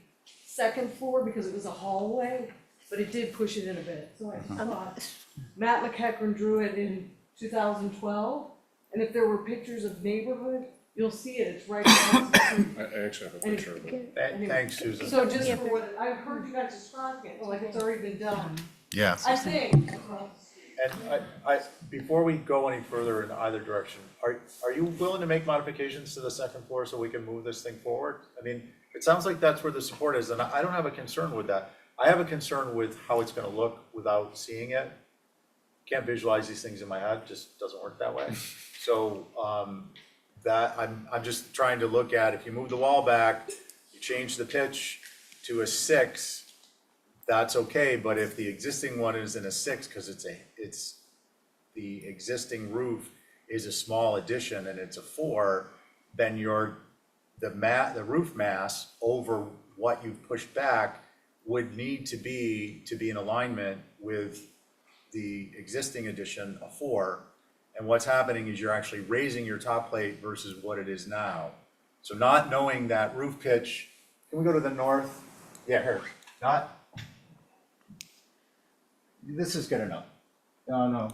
second floor because it was a hallway, but it did push it in a bit. So I just thought, Matt McEachran drew it in 2012. And if there were pictures of neighborhood, you'll see it, it's right across the street. I actually have a picture of it. Thanks, Susan. So just for what, I've heard you guys describing it, like it's already been done, Yeah. I think. And before we go any further in either direction, are you willing to make modifications to the second floor so we can move this thing forward? I mean, it sounds like that's where the support is, and I don't have a concern with that. I have a concern with how it's gonna look without seeing it. Can't visualize these things in my head, just doesn't work that way. So, that, I'm just trying to look at, if you move the wall back, you change the pitch to a 6, that's okay, but if the existing one is in a 6, because it's the existing roof is a small addition and it's a 4, then the roof mass over what you've pushed back would need to be in alignment with the existing addition, a 4. And what's happening is you're actually raising your top plate versus what it is now. So not knowing that roof pitch, can we go to the north? Yeah, here, this is good enough. No.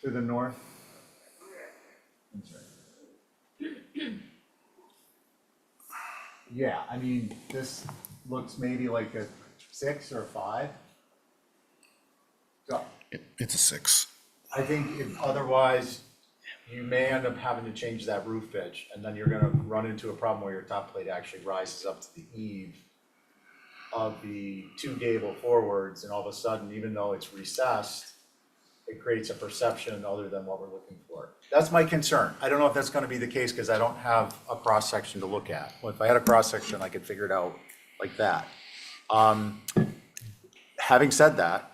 To the north. Yeah, I mean, this looks maybe like a 6 or a 5. So It's a 6. I think if otherwise, you may end up having to change that roof pitch, and then you're gonna run into a problem where your top plate actually rises up to the eave. of the two gable forwards, and all of a sudden, even though it's recessed, it creates a perception other than what we're looking for. That's my concern. I don't know if that's gonna be the case, because I don't have a cross-section to look at. Well, if I had a cross-section, I could figure it out like that. Having said that,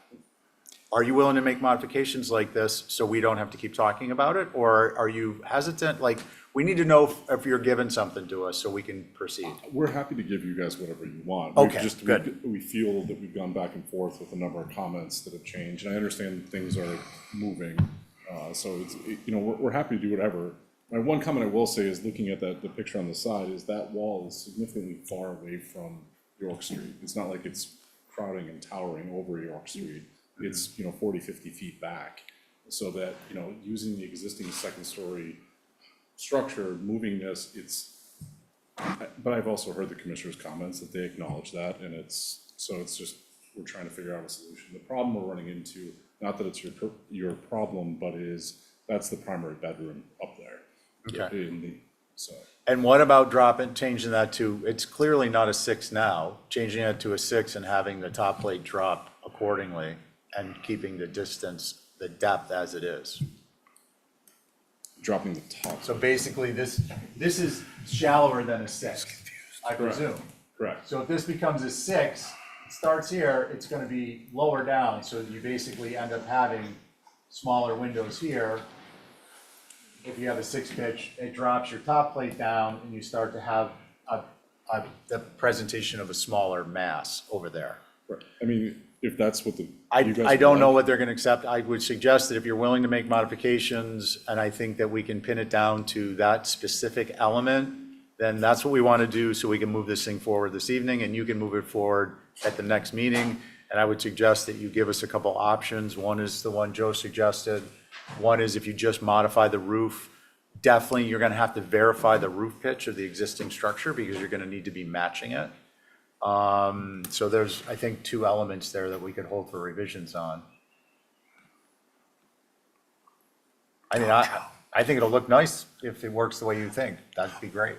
are you willing to make modifications like this so we don't have to keep talking about it? Or are you hesitant? Like, we need to know if you're giving something to us so we can proceed. We're happy to give you guys whatever you want. Okay, good. We feel that we've gone back and forth with a number of comments that have changed, and I understand things are moving. So it's, we're happy to do whatever. My one comment I will say is, looking at the picture on the side, is that wall is significantly far away from York Street. It's not like it's crowding and towering over York Street. It's, 40, 50 feet back. So that, using the existing second story structure, moving this, but I've also heard the commissioner's comments that they acknowledge that, and it's just, we're trying to figure out a solution. The problem we're running into, not that it's your problem, but that's the primary bedroom up there. Okay. So. And what about changing that to, it's clearly not a 6 now, changing it to a 6 and having the top plate drop accordingly and keeping the distance, the depth as it is? Dropping the top. So basically, this is shallower than a 6, I presume. Correct. So if this becomes a 6, it starts here, it's gonna be lower down, so you basically end up having smaller windows here. If you have a 6 pitch, it drops your top plate down, and you start to have the presentation of a smaller mass over there. Right. I mean, if that's what I don't know what they're gonna accept. I would suggest that if you're willing to make modifications, and I think that we can pin it down to that specific element, then that's what we want to do, so we can move this thing forward this evening, and you can move it forward at the next meeting. And I would suggest that you give us a couple options. One is the one Joe suggested. One is if you just modify the roof, definitely you're gonna have to verify the roof pitch of the existing structure, because you're gonna need to be matching it. So there's, I think, 2 elements there that we could hold for revisions on. I mean, I think it'll look nice if it works the way you think. That'd be great.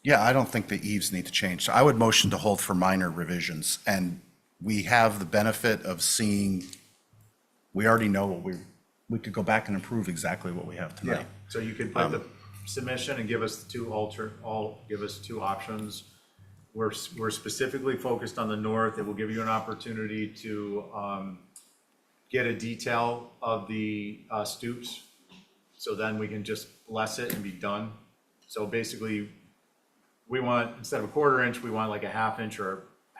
Yeah, I don't think the eaves need to change. So I would motion to hold for minor revisions. And we have the benefit of seeing, we already know what we could go back and improve exactly what we have tonight. So you could put the submission and give us give us 2 options. We're specifically focused on the north. It will give you an opportunity to get a detail of the stoops. So then we can just bless it and be done. So basically, we want, instead of a 1/4 inch, we want like a 1/2 inch or a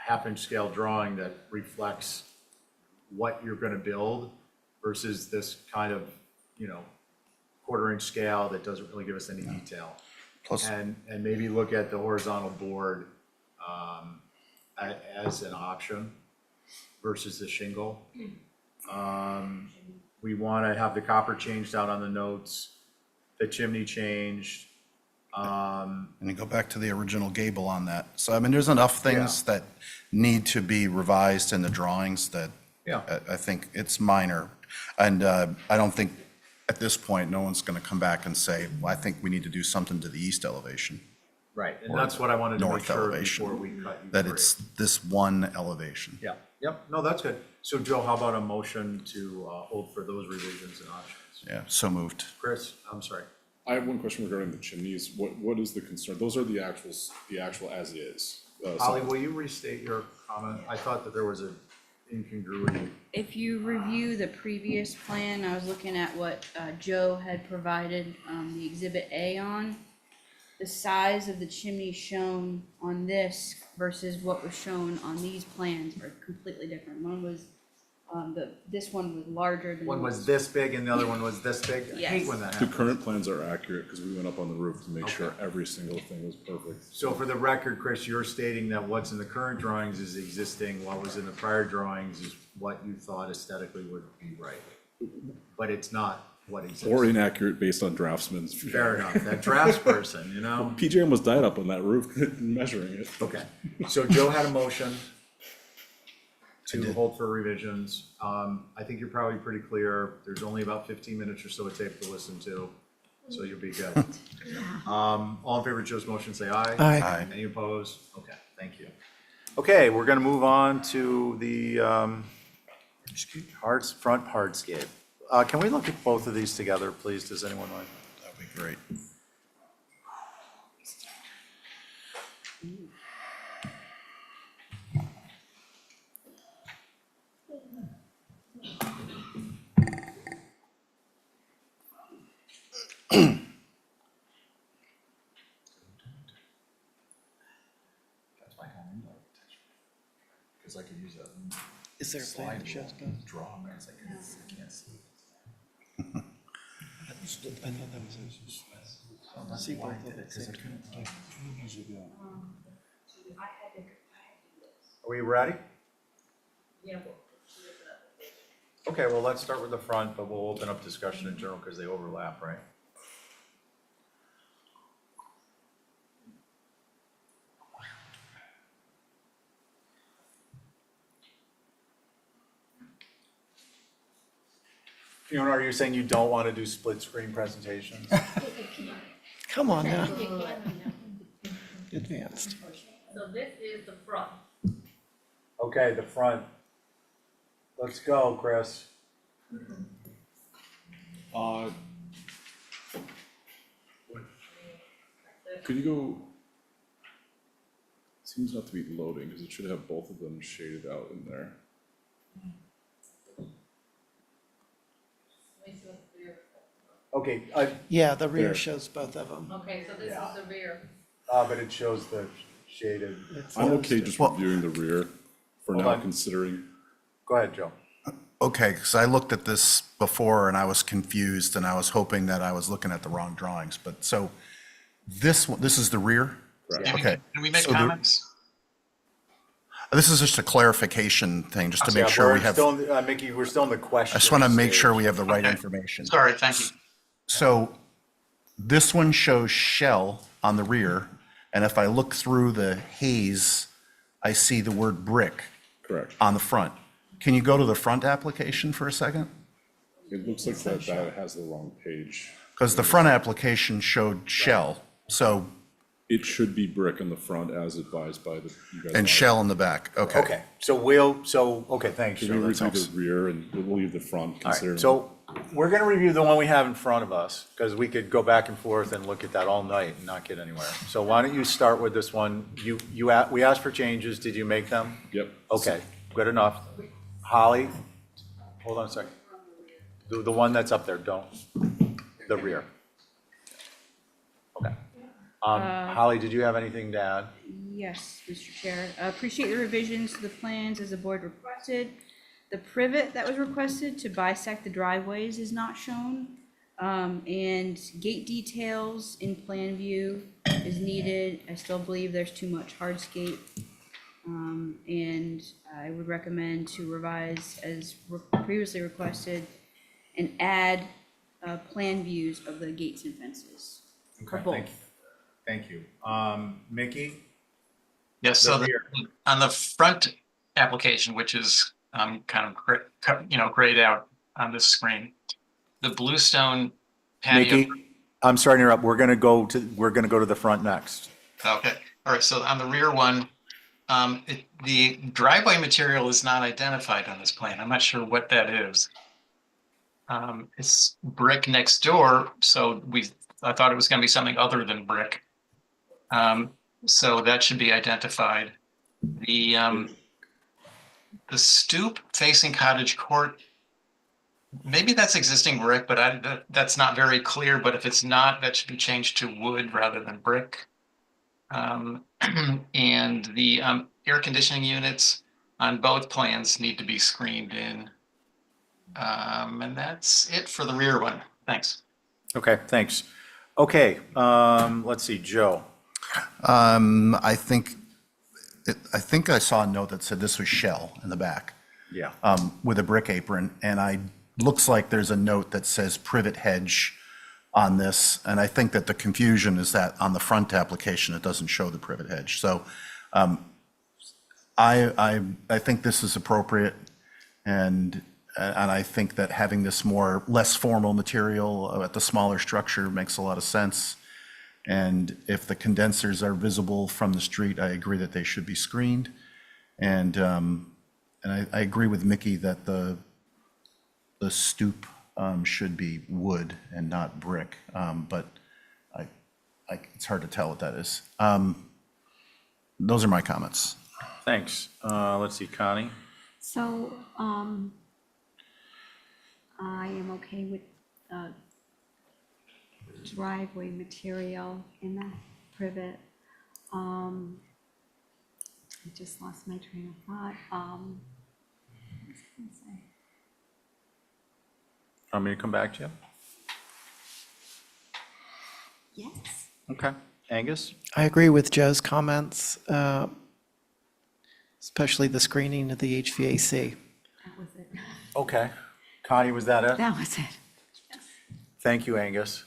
1/2 inch scale drawing that reflects what you're gonna build versus this kind of, 1/4 inch scale that doesn't really give us any detail. Plus- And maybe look at the horizontal board as an option versus the shingle. We want to have the copper changed out on the notes, the chimney changed. And you go back to the original gable on that. So, I mean, there's enough things that need to be revised in the drawings that I think it's minor. And I don't think, at this point, no one's going to come back and say, well, I think we need to do something to the east elevation. Right, and that's what I wanted to make North sure elevation, before we cut you that free. it's this one elevation. Yeah, yep, no, that's good. So Joe, how about a motion to hold for those revisions and options? Yeah, so moved. Chris, I'm sorry. I have one question regarding the chimneys. What is the concern? Those are the actual as is. Holly, will you restate your comment? I thought that there was an incongruity. If you review the previous plan, I was looking at what Joe had provided the Exhibit A on. The size of the chimney shown on this versus what was shown on these plans are completely different. One was, this one was larger than. One was this big and the other one was this big? I hate Yes. when that The happens. current plans are accurate because we went up on the roof to make sure every single thing was perfect. So for the record, Chris, you're stating that what's in the current drawings is existing, what was in the prior drawings is what you thought aesthetically would be right. But it's not what exists. Or inaccurate based on draftsman's. Fair enough, that drafts person, PJ almost died up on that roof measuring it. Okay, so Joe had a motion to hold for revisions. I think you're probably pretty clear. There's only about 15 minutes or so of tape to listen to, so you'll be good. All in favor of Joe's motion, say aye. Aye. Any opposed? Okay, thank you. Okay, we're going to move on to the front hardscape. Can we look at both of these together, please? Does anyone mind? That'd be great. Because I could use that. Is there a plan that shows both? Draw, man, it's like, I can't see. I know that was. See both of it, same time. Are we ready? Okay, well, let's start with the front, but we'll open up discussion in general because they overlap, right? Fiona, are you saying you don't want to do split screen presentations? Come on now. Advanced. So this is the front. Okay, the front. Let's go, Chris. Could you go? Seems not to be loading because it should have both of them shaded out in there. Okay, Yeah, the rear There. shows both of them. Okay, so this is the rear. but it shows the shaded. I'm okay just reviewing the rear for Hold now, on. considering. Go ahead, Joe. Okay, because I looked at this before and I was confused and I was hoping that I was looking at the wrong drawings, but so this one, this is the rear? Can we- Okay. Can we make So the- comments? This is just a clarification thing, just to Yeah, make sure we're we have, still in Mickey, we're still in the question. I just want to make sure stage. we have the right Okay. information. Sorry, thank you. So this one shows shell on the rear, and if I look through the haze, I see the word brick Correct. on the front. Can you go to the front application for a second? It looks like that has the wrong page. Because the front application showed shell, so, It should be brick on the front as advised by the, you guys. and shell in the back, okay. Okay, okay, thanks, Can Joe, we that review helps. the rear and we'll leave the front All considering. right, so we're gonna review the one we have in front of us, because we could go back and forth and look at that all night and not get anywhere. So why don't you start with this one? We asked for changes, did you make them? Yep. Okay, good enough. Holly, hold on a second. The one that's up there, don't, the rear. Okay. Holly, did you have anything to add? Yes, Mr. Chair. Appreciate the revisions to the plans as the board requested. The privet that was requested to bisect the driveways is not shown. And gate details in plan view is needed. I still believe there's too much hardscape. And I would recommend to revise as previously requested and add plan views of the gates and fences for Okay, both. Thank you. Mickey? Yes, so The rear. on the front application, which is kind of grayed out on this screen, the bluestone patio. Mickey, I'm sorry to interrupt. We're gonna go to the front next. Okay, all right, so on the rear one, the driveway material is not identified on this plan. I'm not sure what that is. It's brick next door, so I thought it was gonna be something other than brick. So that should be identified. The stoop facing cottage court, maybe that's existing brick, but that's not very clear, but if it's not, that should be changed to wood rather than brick. And the air conditioning units on both plans need to be screened in. And that's it for the rear one. Thanks. Okay, thanks. Okay, let's see, Joe. I think I saw a note that said this was shell in the back. Yeah. With a brick apron, and looks like there's a note that says privet hedge on this, and I think that the confusion is that on the front application, it doesn't show the privet hedge. So I think this is appropriate, and I think that having this less formal material at the smaller structure makes a lot of sense. And if the condensers are visible from the street, I agree that they should be screened. And I agree with Mickey that the stoop should be wood and not brick, but it's hard to tell what that is. Those are my comments. Thanks. Let's see, Connie? So, I am okay with driveway material in the privet. I just lost my train of thought. What was I gonna say? Want me to come back to you? Yes. Okay. Angus? I agree with Joe's comments, especially the screening of the HVAC. That was it. Okay. Connie, was that it? That was it. Thank you, Angus.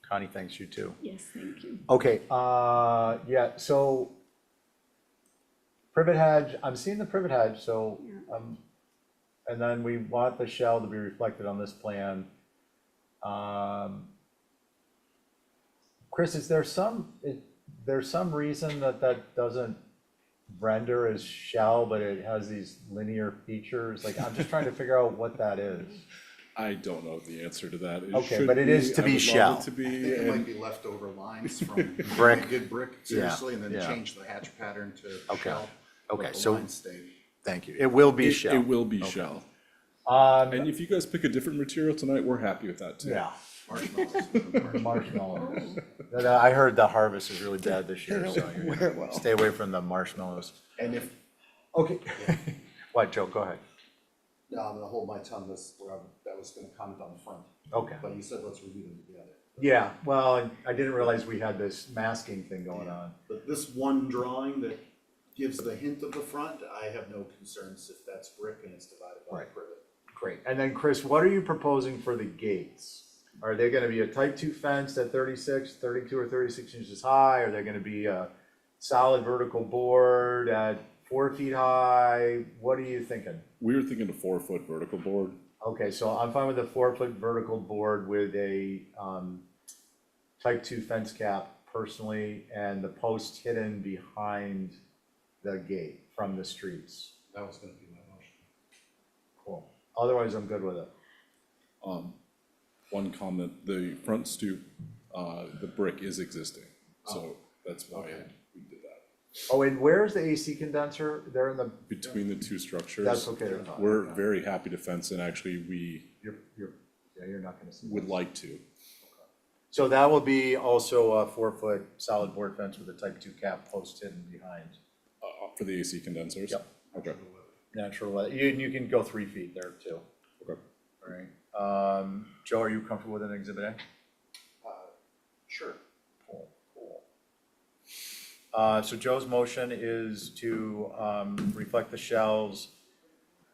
Connie thanks you too. Yes, thank you. Okay, yeah, so privet hedge, I'm seeing the privet hedge, so, and then we want the shell to be reflected on this plan. Chris, is there some reason that doesn't render as shell, but it has these linear features? Like, I'm just trying to figure out what that is. I don't know the answer to that. It Okay, should but it is to I be would love shell. it to be, I think it and- might be leftover lines from Brick. did brick, Yeah, seriously, and then yeah. change the hatch pattern to Okay. shell. Okay, but the so- lines stayed. Thank you. It will be It shell. will be Okay. shell. Um, And if you guys pick a different material tonight, we're happy with that too. yeah. Marshmallows. Marshmallows. I heard the harvest is really bad this year, They so don't you're wear gonna well. stay away from the marshmallows. And if, Okay. What, Joe, go ahead. I'm gonna hold my tongue, that was gonna comment on the front, Okay. but you said let's review them together. Yeah, well, I didn't realize we had this masking thing going on. But this one drawing that gives the hint of the front, I have no concerns if that's brick and it's divided by Right. privet. Great. And then, Chris, what are you proposing for the gates? Are they gonna be a type 2 fence at 36, 32, or 36 inches high? Are they gonna be a solid vertical board at 4 feet high? What are you thinking? We were thinking a 4-foot vertical board. Okay, so I'm fine with a 4-foot vertical board with a type 2 fence cap personally, and the post hidden behind the gate from the streets. That was gonna be my motion. Cool. Otherwise, I'm good with it. One comment, the front stoop, the brick is existing, so that's why we did that. Oh, and where's the AC condenser? They're in the, Between the two structures. That's okay. We're very happy to fence, and actually, we you're not gonna see. would like to. So that will be also a 4-foot solid board fence with a type 2 cap post hidden behind. For the AC condensers? Yep. Okay. Natural weather. You can go 3 feet there too. Okay. All right. Joe, are you comfortable with an exhibit A? Sure. Cool. So Joe's motion is to reflect the shelves,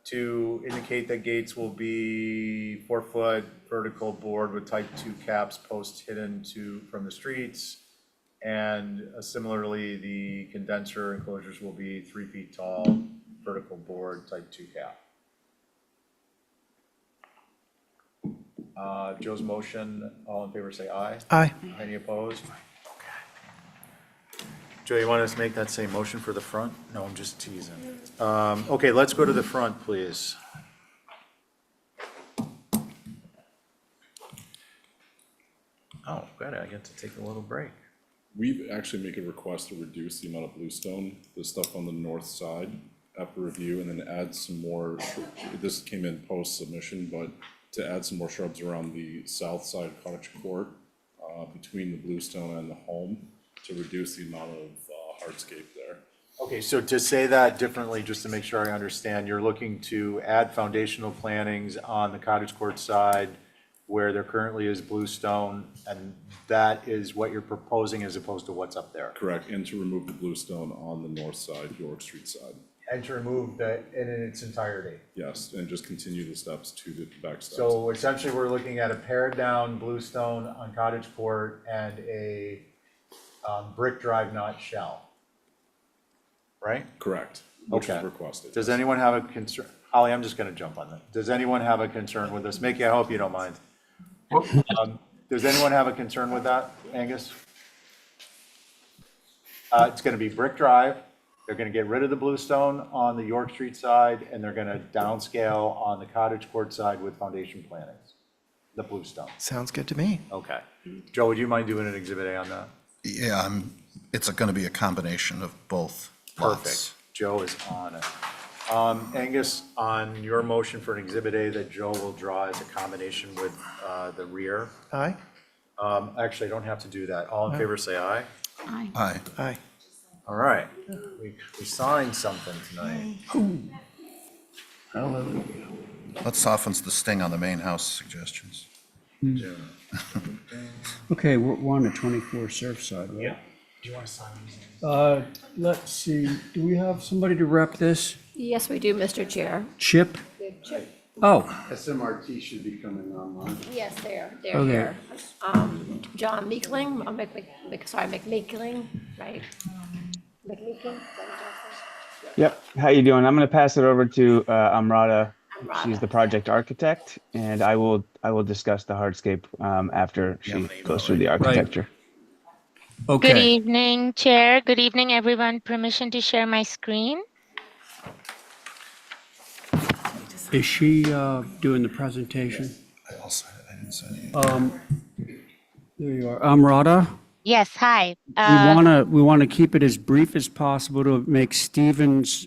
to indicate that gates will be 4-foot vertical board with type 2 caps, posts hidden from the streets. And similarly, the condenser enclosures will be 3 feet tall, vertical board, type 2 cap. Joe's motion, all in favor say aye. Aye. Any opposed? Joe, you want us to make that same motion for the front? No, I'm just teasing. Okay, let's go to the front, please. Oh, good, I get to take a little break. We've actually made a request to reduce the amount of bluestone, the stuff on the north side, after review, and then add some more, this came in post-submission, but to add some more shrubs around the south side of Cottage Court, between the bluestone and the home, to reduce the amount of hardscape there. Okay, so to say that differently, just to make sure I understand, you're looking to add foundational plantings on the Cottage Court side where there currently is bluestone, and that is what you're proposing as opposed to what's up there? Correct, and to remove the bluestone on the north side, York Street side. And to remove that in its entirety? Yes, and just continue the steps to the back steps. So essentially, we're looking at a pared down bluestone on Cottage Court and a brick drive knot shell, right? Correct, which Okay. is requested. Does anyone have a concern? Holly, I'm just gonna jump on that. Does anyone have a concern with this? Mickey, I hope you don't mind. Does anyone have a concern with that, Angus? It's gonna be brick drive, They're going to get rid of the bluestone on the York Street side, and they're going to downscale on the cottage court side with foundation plantings, the bluestone. Sounds good to me. Okay. Joe, would you mind doing an Exhibit A on that? Yeah, it's going to be a combination of both lots. Perfect. Joe is on it. Angus, on your motion for an Exhibit A that Joe will draw as a combination with the rear. Aye? Actually, I don't have to do that. All in favor, say aye. Aye. Aye. Aye. All right. We signed something tonight. That softens the sting on the main house suggestions. Okay, we're on the 24 Surfside, right? Yeah. Do you want to sign these? Let's see, do we have somebody to rep this? Yes, we do, Mr. Chair. Chip? Oh, SMRT should be coming online. Yes, they're Okay. here. John Meekling, McMeekling, right? McMeekling? Yep. How you doing? I'm going to pass it over to Amrata. She's the project architect, and I will discuss the hardscape after she goes through the architecture. okay. Good evening, Chair. Good evening, everyone. Permission to share my screen? Is she doing the presentation? I didn't sign it. There you are. Amrata, Yes, hi. we want to keep it as brief as possible to make Stephen's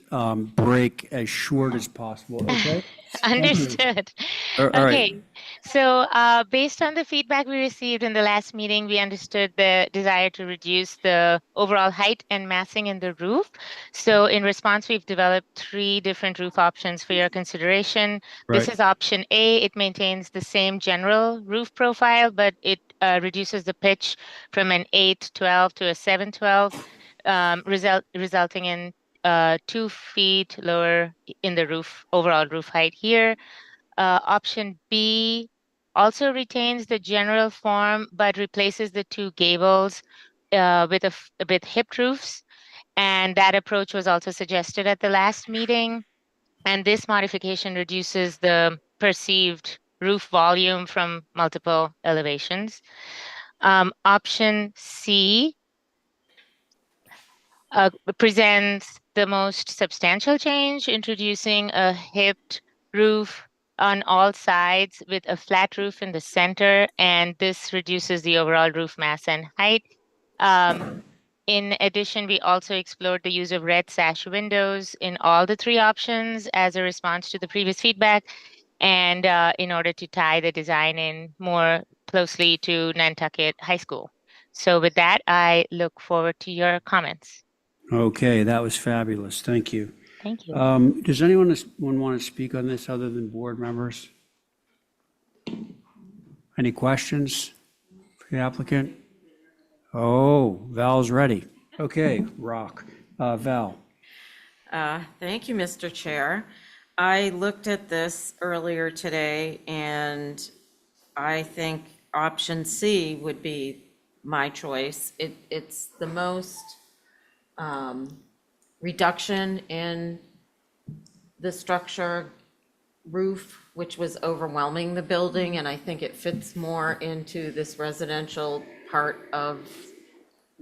break as short as possible, okay? Understood. All right. Okay, so based on the feedback we received in the last meeting, we understood the desire to reduce the overall height and massing in the roof. So in response, we've developed 3 different roof options for your consideration. This Right. is option A. It maintains the same general roof profile, but it reduces the pitch from an 8-12 to a 7-12, resulting in 2 feet lower in the roof, overall roof height here. Option B also retains the general form, but replaces the 2 gables with hipped roofs. And that approach was also suggested at the last meeting. And this modification reduces the perceived roof volume from multiple elevations. Option C presents the most substantial change, introducing a hipped roof on all sides with a flat roof in the center, and this reduces the overall roof mass and height. In addition, we also explored the use of red sash windows in all the 3 options as a response to the previous feedback, and in order to tie the design in more closely to Nantucket High School. So with that, I look forward to your comments. Okay, that was fabulous. Thank you. Thank you. Does anyone want to speak on this other than board members? Any questions for the applicant? Oh, Val's ready. Okay, rock. Val. Thank you, Mr. Chair. I looked at this earlier today, and I think option C would be my choice. It's the most reduction in the structure roof, which was overwhelming the building, and I think it fits more into this residential part of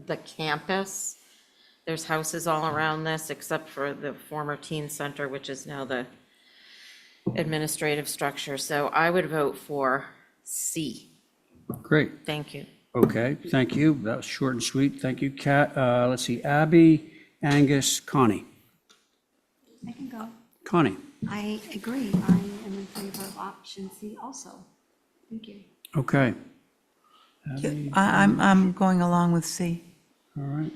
the campus. There's houses all around this, except for the former teen center, which is now the administrative structure. So I would vote for C. Great. Thank you. Okay, thank you. That was short and sweet. Thank you, Kat. Let's see, Abby, Angus, Connie. I can go. Connie. I agree. I am in favor of option C also. Thank you. Okay. I'm going along with C. All right.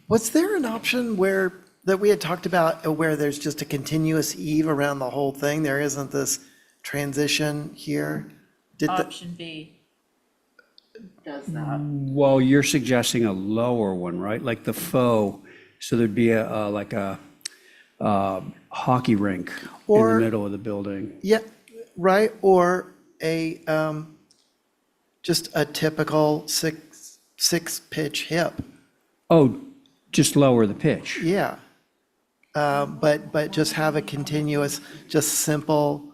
Was there an option where, that we had talked about, where there's just a continuous eave around the whole thing? There isn't this transition here? Option B does that. Well, you're suggesting a lower one, right? Like the faux, so there'd be like a hockey rink in the Or- middle of the building. Yeah, right, or a, just a typical six pitch hip. Oh, just lower the pitch. Yeah. But just have a continuous, just simple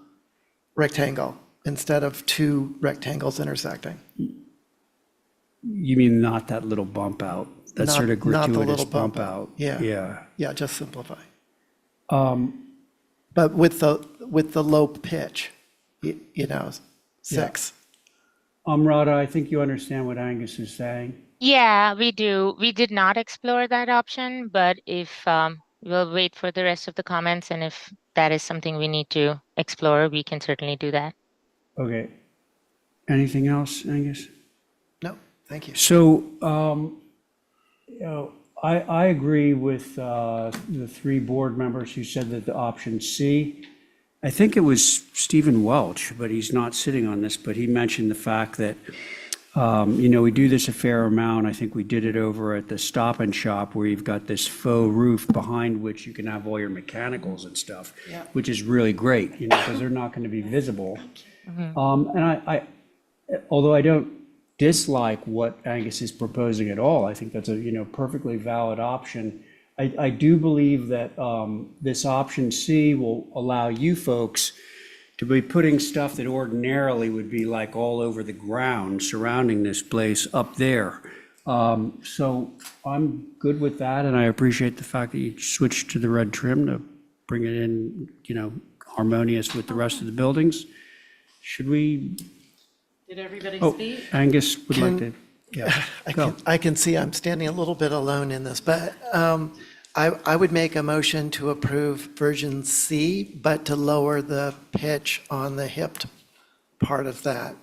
rectangle instead of 2 rectangles intersecting. You mean not that little bump out, that Not- sort of not the gratuitous little bump bump out? Yeah. Yeah. Yeah, just simplify. But with the low pitch, you know, 6. Amrata, I think you understand what Angus is saying. Yeah, we do. We did not explore that option, but if we'll wait for the rest of the comments, and if that is something we need to explore, we can certainly do that. Okay. Anything else, Angus? No, thank you. So, you know, I agree with the 3 board members who said that the option C, I think it was Stephen Welch, but he's not sitting on this, but he mentioned the fact that, you know, we do this a fair amount. I think we did it over at the Stop and Shop where you've got this faux roof behind which you can have all your mechanicals and stuff, which is really great, you know, because they're not going to be visible. And I, although I don't dislike what Angus is proposing at all, I think that's a, you know, perfectly valid option. I do believe that this option C will allow you folks to be putting stuff that ordinarily would be like all over the ground surrounding this place up there. So I'm good with that, and I appreciate the fact that you switched to the red trim to bring it in, you know, harmonious with the rest of the buildings. Should we? Did everybody Oh, speak? Angus would like to, yeah, go. I can see I'm standing a little bit alone in this, but I would make a motion to approve version C, but to lower the pitch on the hipped part of that,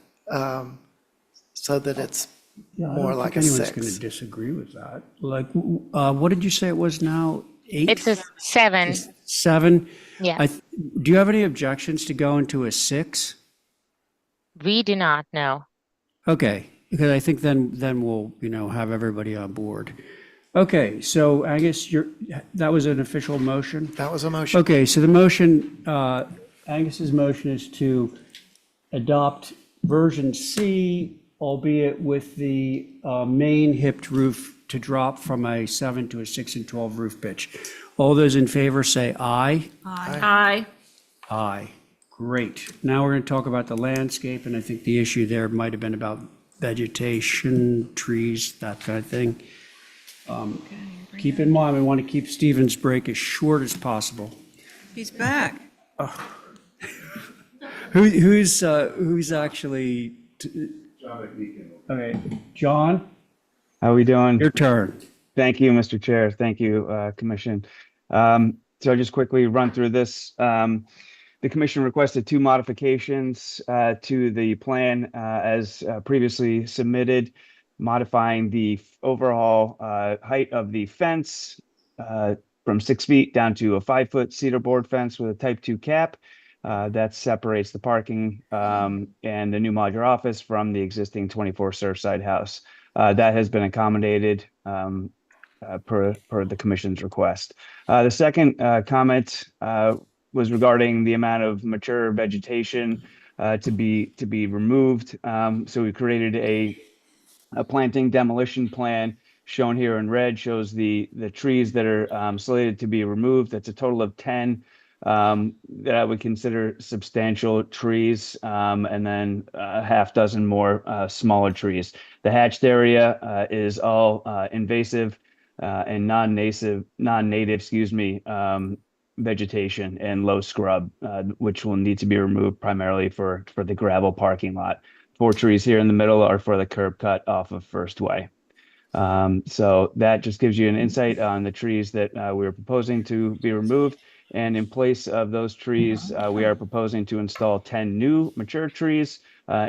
so that it's Yeah, more like a I don't think anyone's going to 6. disagree with that. Like, what did you say it was now? 8? It's a 7. 7? Yeah. Do you have any objections to going to a 6? We do not know. Okay, because I think then we'll, you know, have everybody on board. Okay, so Angus, that was an official motion? That was a motion. Okay, so the motion, Angus's motion is to adopt version C, albeit with the main hipped roof to drop from a 7 to a 6 and 12 roof pitch. All those in favor say aye. Aye. Aye. Great. Now we're going to talk about the landscape, and I think the issue there might have been about vegetation, trees, that kind of thing. Keep in mind, we want to keep Stephen's break as short as possible. He's back. Who's actually? Okay, John, How are we doing? your turn. Thank you, Mr. Chair. Thank you, Commission. So I'll just quickly run through this. The commission requested 2 modifications to the plan as previously submitted, modifying the overall height of the fence from 6 feet down to a 5-foot cedar board fence with a type 2 cap. That separates the parking and the new modular office from the existing 24 Surfside house. That has been accommodated per the commission's request. The second comment was regarding the amount of mature vegetation to be removed. So we created a planting demolition plan shown here in red, shows the trees that are slated to be removed. That's a total of 10 that I would consider substantial trees, and then a half dozen more smaller trees. The hatched area is all invasive and non-native, vegetation and low scrub, which will need to be removed primarily for the gravel parking lot. 4 trees here in the middle are for the curb cut off of First Way. So that just gives you an insight on the trees that we're proposing to be removed. And in place of those trees, we are proposing to install 10 new mature trees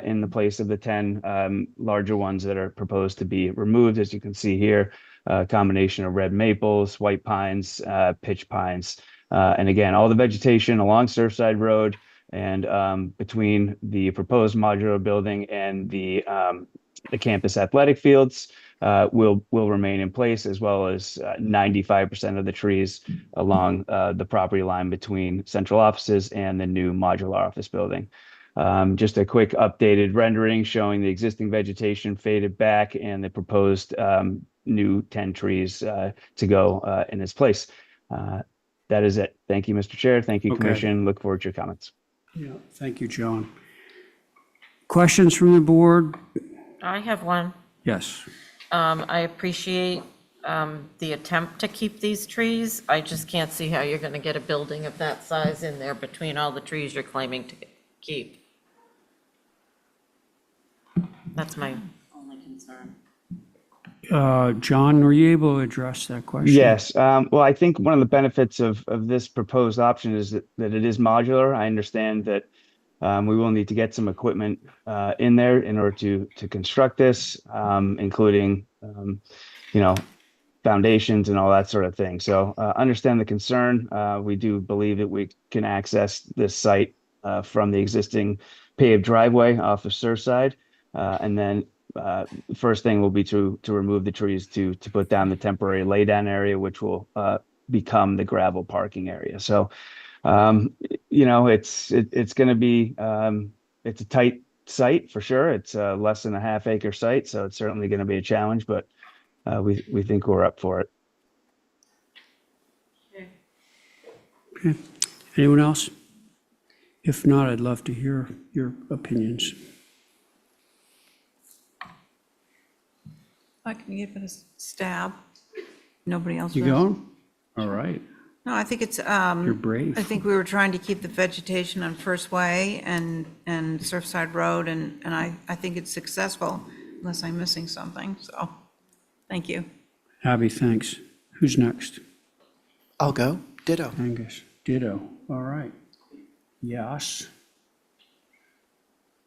in the place of the 10 larger ones that are proposed to be removed. As you can see here, a combination of red maples, white pines, pitch pines. And again, all the vegetation along Surfside Road and between the proposed modular building and the campus athletic fields will remain in place, as well as 95% of the trees along the property line between central offices and the new modular office building. Just a quick updated rendering showing the existing vegetation faded back and the proposed new 10 trees to go in its place. That is it. Thank you, Mr. Chair. Thank you, Okay. Commission. Look forward to your comments. Yeah, thank you, John. Questions from the board? I have one. Yes. I appreciate the attempt to keep these trees. I just can't see how you're going to get a building of that size in there between all the trees you're claiming to keep. That's my only concern. John, were you able to address that question? Yes. Well, I think one of the benefits of this proposed option is that it is modular. I understand that we will need to get some equipment in there in order to construct this, including foundations and all that sort of thing. So understand the concern. We do believe that we can access this site from the existing paved driveway off of Surfside. And then first thing will be to remove the trees to put down the temporary laydown area, which will become the gravel parking area. So, it's going to be, it's a tight site for sure. It's less than a half-acre site, so it's certainly going to be a challenge, but we think we're up for it. Okay. Anyone else? If not, I'd love to hear your opinions. I can give it a stab. Nobody else You will. going? All right. No, I think it's, You're brave. I think we were trying to keep the vegetation on First Way and Surfside Road, and I think it's successful, unless I'm missing something, so, thank you. Abby, thanks. Who's next? I'll go. Ditto. Angus. Ditto. All right. Yes.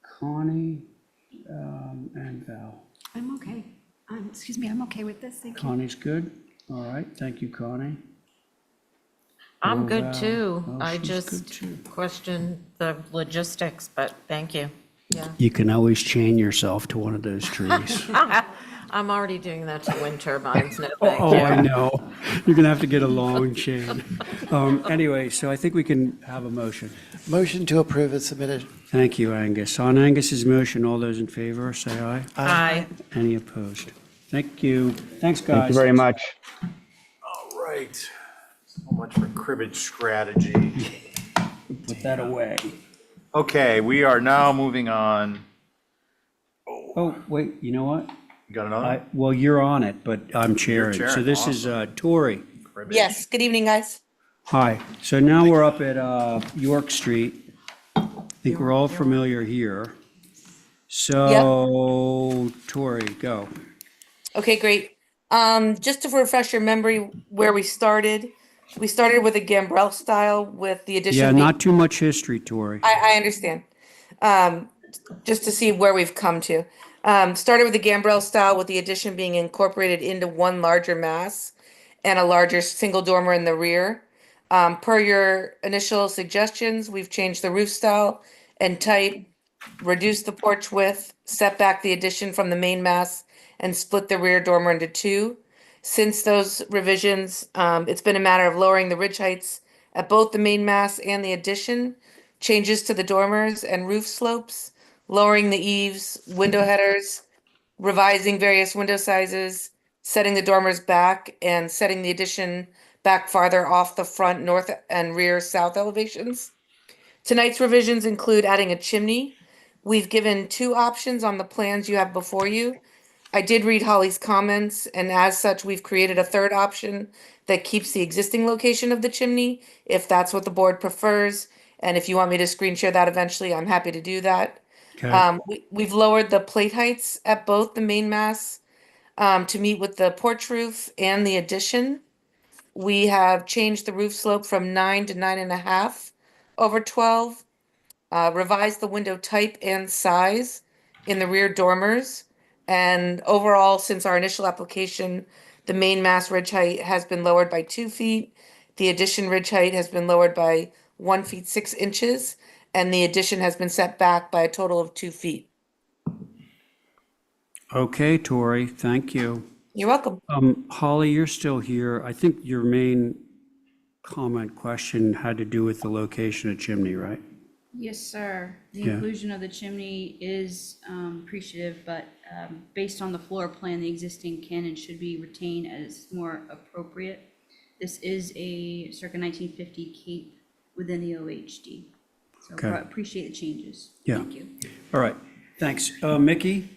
Connie and Val. I'm okay. Excuse me, I'm okay with this, thank you. Connie's good? All right. Thank you, Connie. I'm Oh, good Val. too. Oh, I she's just good too. question the logistics, but thank you. Yeah. You can always chain yourself to one of those trees. I'm already doing that to wind turbines, no Oh, thank you. I know. You're going to have to get a long chain. Anyway, so I think we can have a motion. Motion to approve is submitted. Thank you, Angus. On Angus's motion, all those in favor, say aye. Aye. Any opposed? Thank you. Thanks, guys. Thank you very much. All right. So much for cribbage strategy. Put that away. Okay, we are now moving on. Oh, wait, you know what? You got another? Well, you're on it, but I'm chairing. chairing, So this is Tori. Cribbage. Yes, good evening, guys. Hi. So now we're up at York Street. I think we're all familiar here. So, Tori, go. Okay, great. Just to refresh your memory where we started with a gambrel style with the addition. Yeah, of the- not too much history, Tori. I understand. Just to see where we've come to. Started with the gambrel style with the addition being incorporated into one larger mass and a larger single dormer in the rear. Per your initial suggestions, we've changed the roof style and type, reduced the porch width, set back the addition from the main mass, and split the rear dormer into two. Since those revisions, it's been a matter of lowering the ridge heights at both the main mass and the addition, changes to the dormers and roof slopes, lowering the eaves, window headers, revising various window sizes, setting the dormers back, and setting the addition back farther off the front north and rear south elevations. Tonight's revisions include adding a chimney. We've given two options on the plans you have before you. I did read Holly's comments, and as such, we've created a third option that keeps the existing location of the chimney, if that's what the board prefers. And if you want me to screen share that eventually, I'm happy to do that. Okay. We've lowered the plate heights at both the main mass to meet with the porch roof and the addition. We have changed the roof slope from 9 to 9.5 over 12. Revised the window type and size in the rear dormers. And overall, since our initial application, the main mass ridge height has been lowered by 2 feet. The addition ridge height has been lowered by 1 feet 6 inches, and the addition has been set back by a total of 2 feet. Okay, Tori, thank you. You're welcome. Holly, you're still here. I think your main question had to do with the location of chimney, right? Yes, sir. The Yeah. inclusion of the chimney is appreciative, but based on the floor plan, the existing can and should be retained as more appropriate. This is a circa 1950 cape within the OHD. So Okay. appreciate the changes. Yeah. Thank you. All right, thanks. Mickey?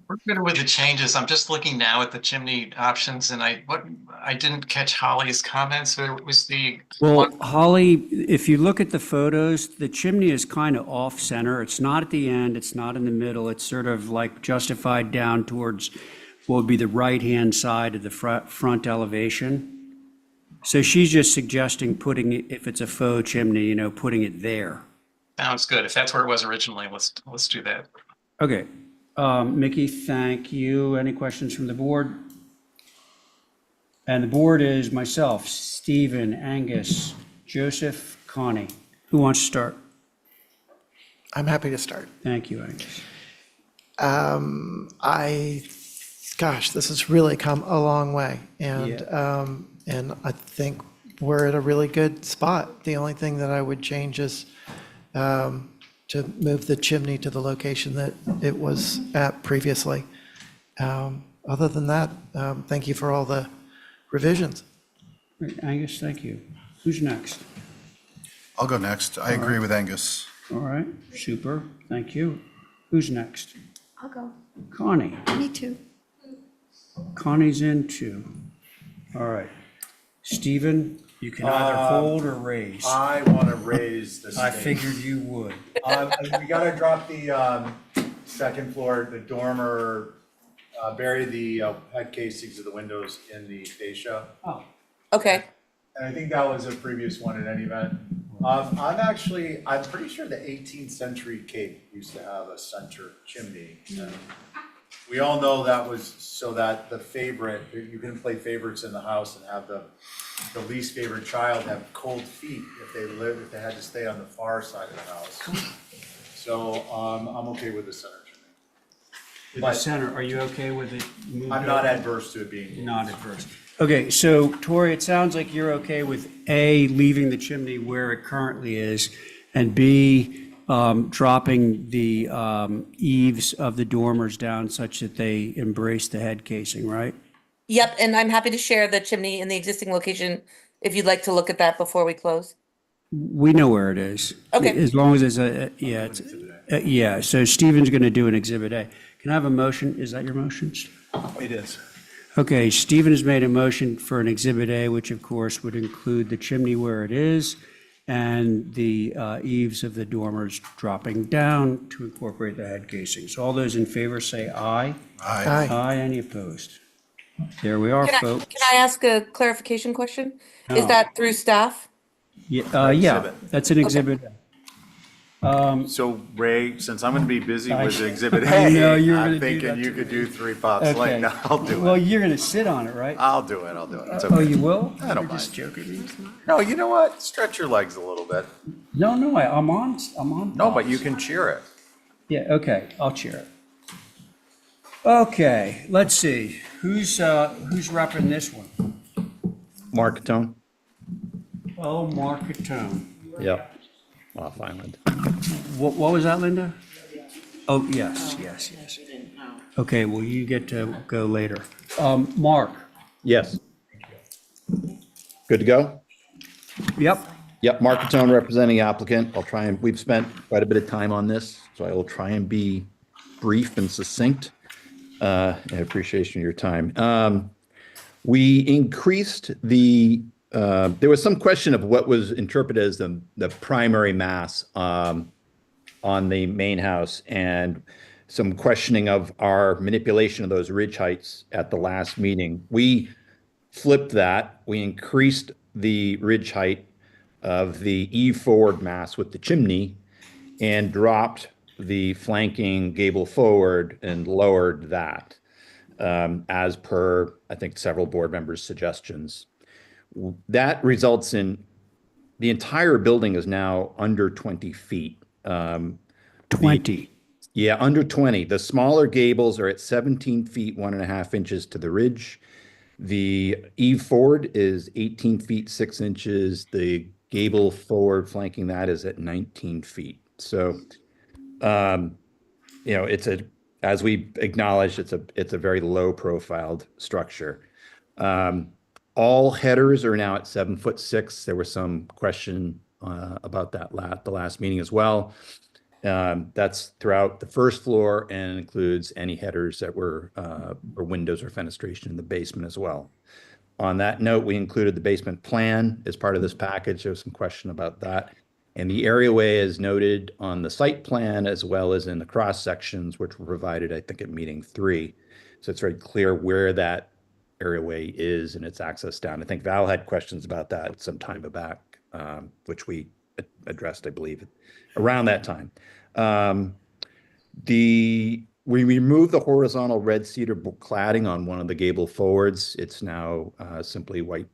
We're good with the changes. I'm just looking now at the chimney options and I didn't catch Holly's comments. It was the one. Well, Holly, if you look at the photos, the chimney is kind of off center. It's not at the end, it's not in the middle. It's sort of like justified down towards what would be the right-hand side of the front elevation. So she's just suggesting putting it, if it's a faux chimney, putting it there. Sounds good. If that's where it was originally, let's do that. Okay. Mickey, thank you. Any questions from the board? And the board is myself, Stephen, Angus, Joseph, Connie. Who wants to start? I'm happy to start. Thank you, Angus. Gosh, this has really come a long way. And I think we're at a really good spot. The only thing that I would change is to move the chimney to the location that it was at previously. Other than that, thank you for all the revisions. Great, Angus, thank you. Who's next? I'll go next. I agree with Angus. All right, super, thank you. Who's next? I'll go. Connie. Me too. Connie's in too. All right. Stephen, you can either hold or raise. I want to raise the I stakes. figured you would. We gotta drop the second floor, the dormer, bury the head casings of the windows in the fascia. Oh. Okay. And I think that was a previous one in any event. I'm pretty sure the 18th century Cape used to have a center chimney. And we all know that was so that the favorite, you can play favorites in the house and have the least favorite child have cold feet if they had to stay on the far side of the house. So, I'm okay with the center chimney. The center, are you okay with it? I'm not adverse to it being. Not adverse. Okay, so Tori, it sounds like you're okay with A, leaving the chimney where it currently is, and B, dropping the eaves of the dormers down such that they embrace the head casing, right? Yep, and I'm happy to share the chimney in the existing location if you'd like to look at that before we close. We know where it is. Okay. As long as it's yeah, so Stephen's going to do an Exhibit A. Can I have a motion? Is that your motion? It is. Okay, Stephen has made a motion for an Exhibit A, which of course would include the chimney where it is and the eaves of the dormers dropping down to incorporate the head casing. So all those in favor say aye. Aye. Aye, any opposed? There we are, folks. Can I ask a clarification question? Is No. that through staff? Yeah, that's an Exhibit A. So Ray, since I'm gonna be busy with Exhibit I know A, you were I'm gonna do thinking that you to could me. do 3 pops Okay. late. No, I'll do Well, it. you're going to sit on it, right? I'll do it. It's Oh, okay. you will? I don't You're just mind. joking. No, you know what? Stretch your legs a little bit. No, I'm on. No, but you can cheer it. Yeah, okay, I'll cheer it. Okay, let's see, who's repping this one? Marketone. Oh, Marketone. Yep. Off Island. What was that, Linda? Oh, yes. Okay, well, you get to go later. Mark? Yes. Good to go? Yep. Yep, Marketone representing applicant. We've spent quite a bit of time on this, so I will try and be brief and succinct. In appreciation of your time. We increased there was some question of what was interpreted as the primary mass on the main house and some questioning of our manipulation of those ridge heights at the last meeting. We flipped that. We increased the ridge height of the eave forward mass with the chimney and dropped the flanking gable forward and lowered that as per, I think, several board members' suggestions. That results in the entire building is now under 20 feet. 20. Yeah, under 20. The smaller gables are at 17 feet, 1.5 inches to the ridge. The eave forward is 18 feet, 6 inches. The gable forward flanking that is at 19 feet. So, as we acknowledged, it's a very low profiled structure. All headers are now at 7'6". There was some question about that the last meeting as well. That's throughout the first floor and includes any headers that were, or windows or fenestration in the basement as well. On that note, we included the basement plan as part of this package. There was some question about that. And the areaway is noted on the site plan as well as in the cross sections, which were provided, I think, at meeting 3. So it's very clear where that areaway is and its access down. I think Val had questions about that some time back, which we addressed, I believe, around that time. We removed the horizontal red cedar cladding on one of the gable forwards. It's now simply white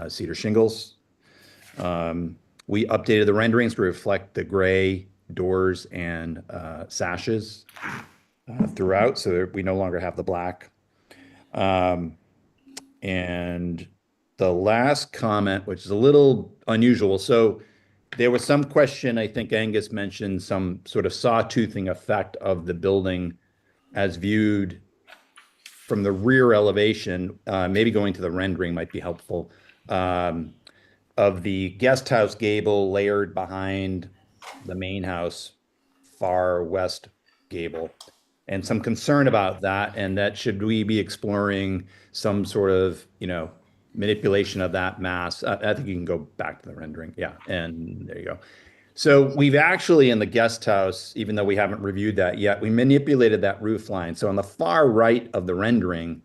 cedar shingles. We updated the renderings to reflect the gray doors and sashes throughout, so that we no longer have the black. And the last comment, which is a little unusual, so there was some question, I think Angus mentioned some sort of sawtoothing effect of the building as viewed from the rear elevation, maybe going to the rendering might be helpful, of the guest house gable layered behind the main house far west gable. And some concern about that, and that should we be exploring some sort of, manipulation of that mass? I think you can go back to the rendering. Yeah, and there you go. So we've actually, in the guest house, even though we haven't reviewed that yet, we manipulated that roof line. So on the far right of the rendering,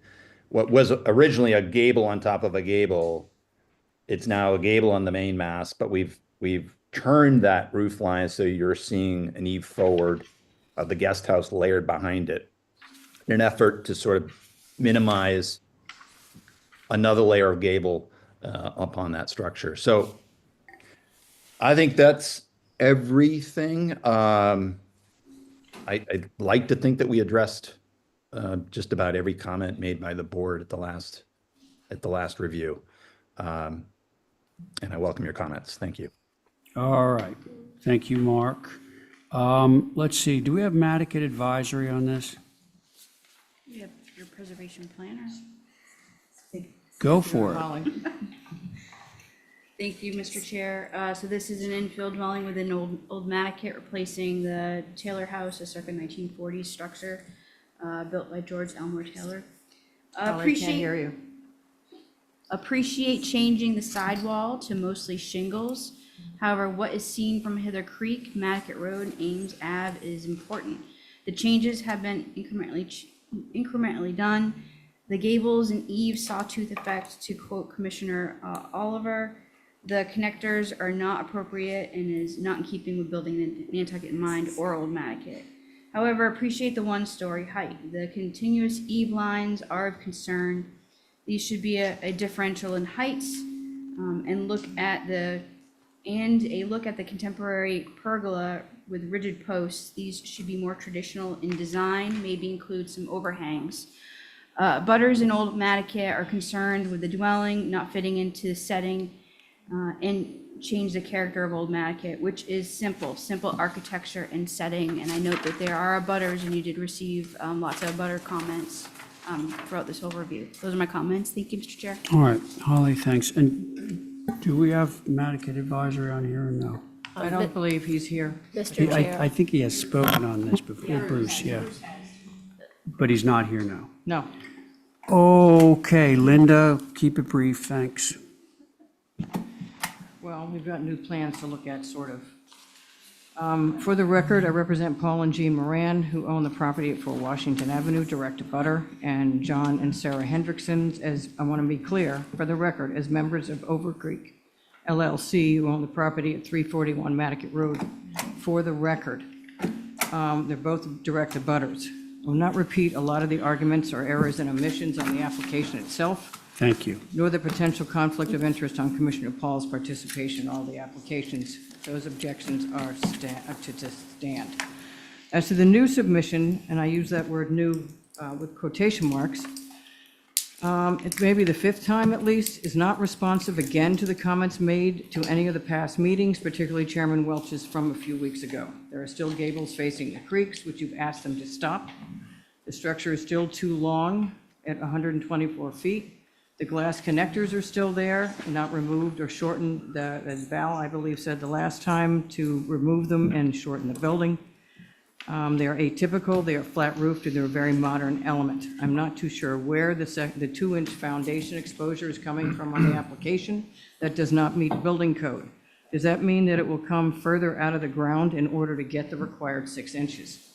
what was originally a gable on top of a gable, it's now a gable on the main mast, but we've turned that roof line so you're seeing an eave forward of the guest house layered behind it in an effort to sort of minimize another layer of gable upon that structure. So I think that's everything. I'd like to think that we addressed just about every comment made by the board at the last review. And I welcome your comments. Thank you. All right. Thank you, Mark. Let's see, do we have Nantucket advisory on this? We have your preservation planner. Go for it. Thank you, Mr. Chair. So this is an infill dwelling within Old Nantucket, replacing the Taylor House, a circa 1940s structure built by George Elmore Taylor. Holly, can't hear you. Appreciate changing the sidewall to mostly shingles. However, what is seen from Hither Creek, Nantucket Road, and Ames Ave is important. The changes have been incrementally done. The gables and eaves sawtooth effect, to quote Commissioner Oliver, the connectors are not appropriate and is not in keeping with building Nantucket in mind or Old Nantucket. However, appreciate the one-story height. The continuous eave lines are of concern. These should be a differential in heights, and a look at the contemporary pergola with rigid posts. These should be more traditional in design, maybe include some overhangs. Butters in Old Nantucket are concerned with the dwelling not fitting into the setting, and change the character of Old Nantucket, which is simple architecture and setting. And I note that there are butters, and you did receive lots of butter comments throughout this overview. Those are my comments. Thank you, Mr. Chair. All right, Holly, thanks. And do we have Nantucket advisory on here or no? I don't believe he's here. Mr. Chair. I think he has spoken on this before, Bruce, yeah. But he's not here now. No. Okay, Linda, keep it brief, thanks. Well, we've got new plans to look at, sort of. For the record, I represent Paul and Jean Moran, who own the property at 4 Washington Avenue, direct to butter, and John and Sarah Hendrickson, as I want to be clear, for the record, as members of Over Creek LLC, who own the property at 341 Nantucket Road. For the record, they're both direct to butters. I will not repeat a lot of the arguments or errors and omissions on the application itself, Thank you. nor the potential conflict of interest on Commissioner Paul's participation in all the applications. Those objections are to stand. As to the new submission, and I use that word new with quotation marks, it's maybe the 5th time at least, is not responsive again to the comments made to any of the past meetings, particularly Chairman Welch's from a few weeks ago. There are still gables facing the creeks, which you've asked them to stop. The structure is still too long at 124 feet. The glass connectors are still there, not removed or shortened. As Val, I believe, said the last time, to remove them and shorten the building. They are atypical, they are flat roofed, and they're a very modern element. I'm not too sure where the 2-inch foundation exposure is coming from on the application. That does not meet building code. Does that mean that it will come further out of the ground in order to get the required 6 inches?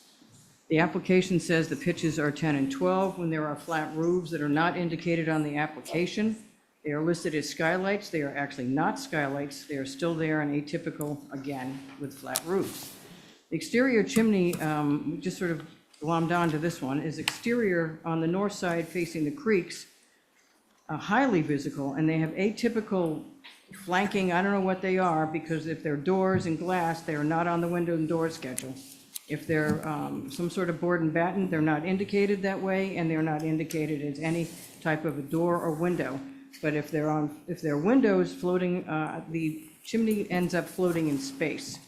The application says the pitches are 10 and 12 when there are flat roofs that are not indicated on the application. They are listed as skylights. They are actually not skylights. They are still there and atypical, again, with flat roofs. The exterior chimney, just sort of glommed onto this one, is exterior on the north side facing the creeks, highly visible, and they have atypical flanking. I don't know what they are, because if they're doors and glass, they are not on the window and door schedule. If they're some sort of board and batten, they're not indicated that way, and they're not indicated as any type of a door or window. But if they're windows floating, the chimney ends up floating in space.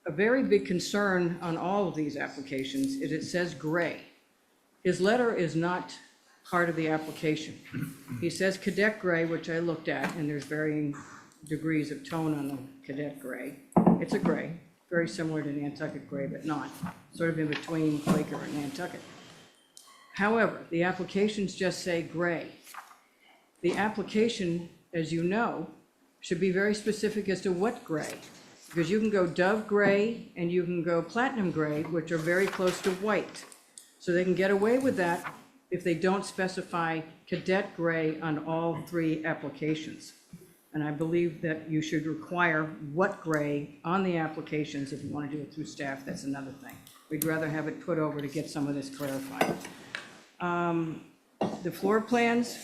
A very big concern on all of these applications is it says gray. His letter is not part of the application. He says cadet gray, which I looked at, and there's varying degrees of tone on the cadet gray. It's a gray, very similar to Nantucket gray, but not, sort of in between Quaker and Nantucket. However, the applications just say gray. The application, as you know, should be very specific as to what gray, because you can go dove gray and you can go platinum gray, which are very close to white. So they can get away with that if they don't specify cadet gray on all 3 applications. And I believe that you should require what gray on the applications. If you want to do it through staff, that's another thing. We'd rather have it put over to get some of this clarified. The floor plans,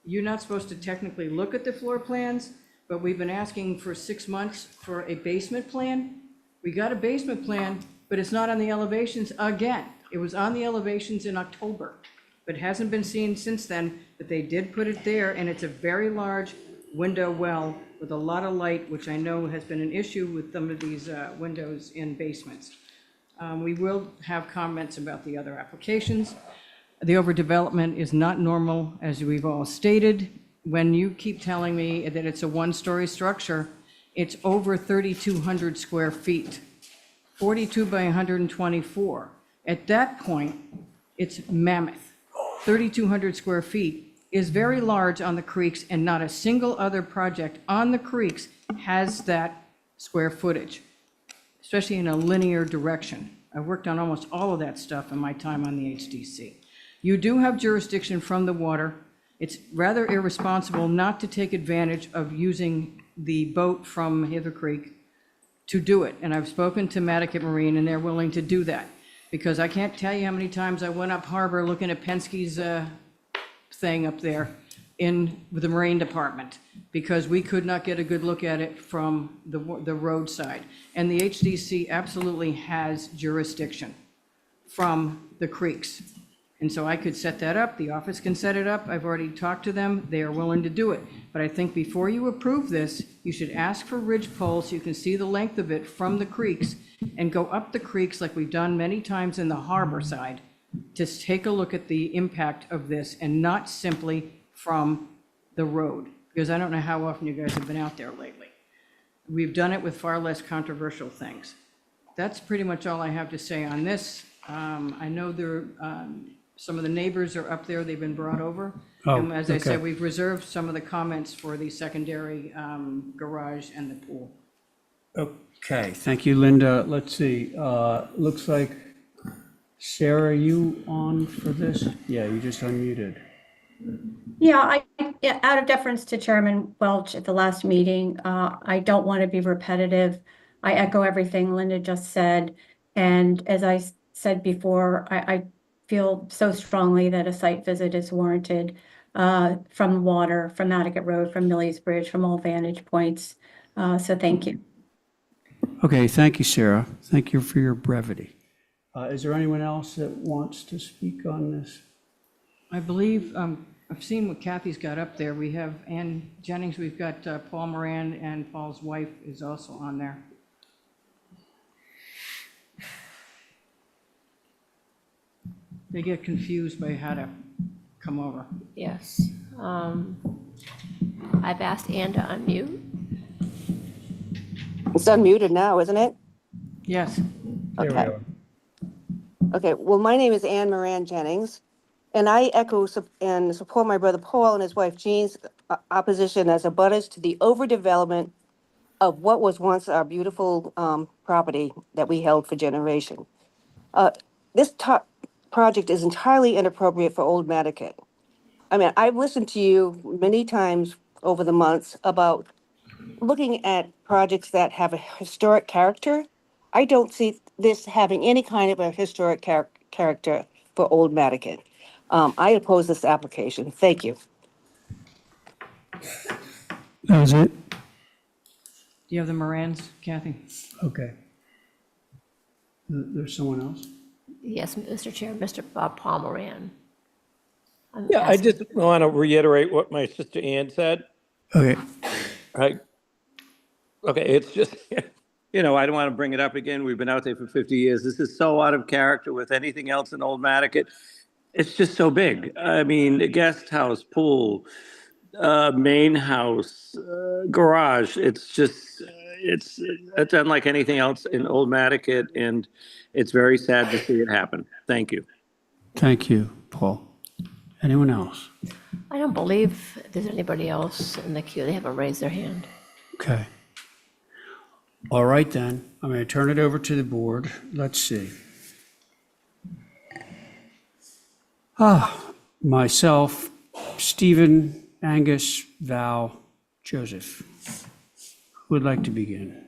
you're not supposed to technically look at the floor plans, but we've been asking for 6 months for a basement plan. We got a basement plan, but it's not on the elevations again. It was on the elevations in October, but hasn't been seen since then, but they did put it there, and it's a very large window well with a lot of light, which I know has been an issue with some of these windows in basements. We will have comments about the other applications. The overdevelopment is not normal, as we've all stated. When you keep telling me that it's a 1-story structure, it's over 3,200 square feet, 42 by 124. At that point, it's mammoth. 3,200 square feet is very large on the creeks, and not a single other project on the creeks has that square footage, especially in a linear direction. I've worked on almost all of that stuff in my time on the HDC. You do have jurisdiction from the water. It's rather irresponsible not to take advantage of using the boat from Hither Creek to do it. And I've spoken to Nantucket Marine, and they're willing to do that, because I can't tell you how many times I went up harbor looking at Penske's thing up there with the Marine Department, because we could not get a good look at it from the roadside. And the HDC absolutely has jurisdiction from the creeks. And so I could set that up, the office can set it up, I've already talked to them, they are willing to do it. But I think before you approve this, you should ask for ridge poles so you can see the length of it from the creeks, and go up the creeks like we've done many times in the harbor side, to take a look at the impact of this, and not simply from the road, because I don't know how often you guys have been out there lately. We've done it with far less controversial things. That's pretty much all I have to say on this. I know some of the neighbors are up there, they've been brought over. Oh, And as I okay. said, we've reserved some of the comments for the secondary garage and the pool. Okay, thank you, Linda. Let's see, looks like, Sarah, are you on for this? Yeah, you just unmuted. Yeah, out of deference to Chairman Welch at the last meeting, I don't want to be repetitive. I echo everything Linda just said. And as I said before, I feel so strongly that a site visit is warranted from the water, from Nantucket Road, from Millie's Bridge, from all vantage points. So thank you. Okay, thank you, Sarah. Thank you for your brevity. Is there anyone else that wants to speak on this? I believe, I've seen what Kathy's got up there. We have Ann Jennings, we've got Paul Moran, and Paul's wife is also on there. They get confused by how to come over. Yes. I've asked Ann to unmute. It's unmuted now, isn't it? Yes. There we Okay. are. Okay, well, my name is Ann Moran Jennings, and I echo and support my brother Paul and his wife Jean's opposition as abutters to the overdevelopment of what was once our beautiful property that we held for generation. This project is entirely inappropriate for Old Nantucket. I mean, I've listened to you many times over the months about looking at projects that have a historic character. I don't see this having any kind of a historic character for Old Nantucket. I oppose this application. Thank you. That was it? Do you have the Morans, Kathy? Okay. There's someone else? Yes, Mr. Chair, Mr. Bob Palmeran. Yeah, I just want to reiterate what my sister Ann said. Okay. Right. Okay, it's just, I don't want to bring it up again. We've been out there for 50 years. This is so out of character with anything else in Old Nantucket. It's just so big. I mean, the guest house, pool, main house, garage. It's just, it's unlike anything else in Old Nantucket, and it's very sad to see it happen. Thank you. Thank you, Paul. Anyone else? I don't believe there's anybody else in the queue. They haven't raised their hand. Okay. All right, then. I'm going to turn it over to the board. Let's see. Myself, Stephen, Angus, Val, Joseph. Who would like to begin?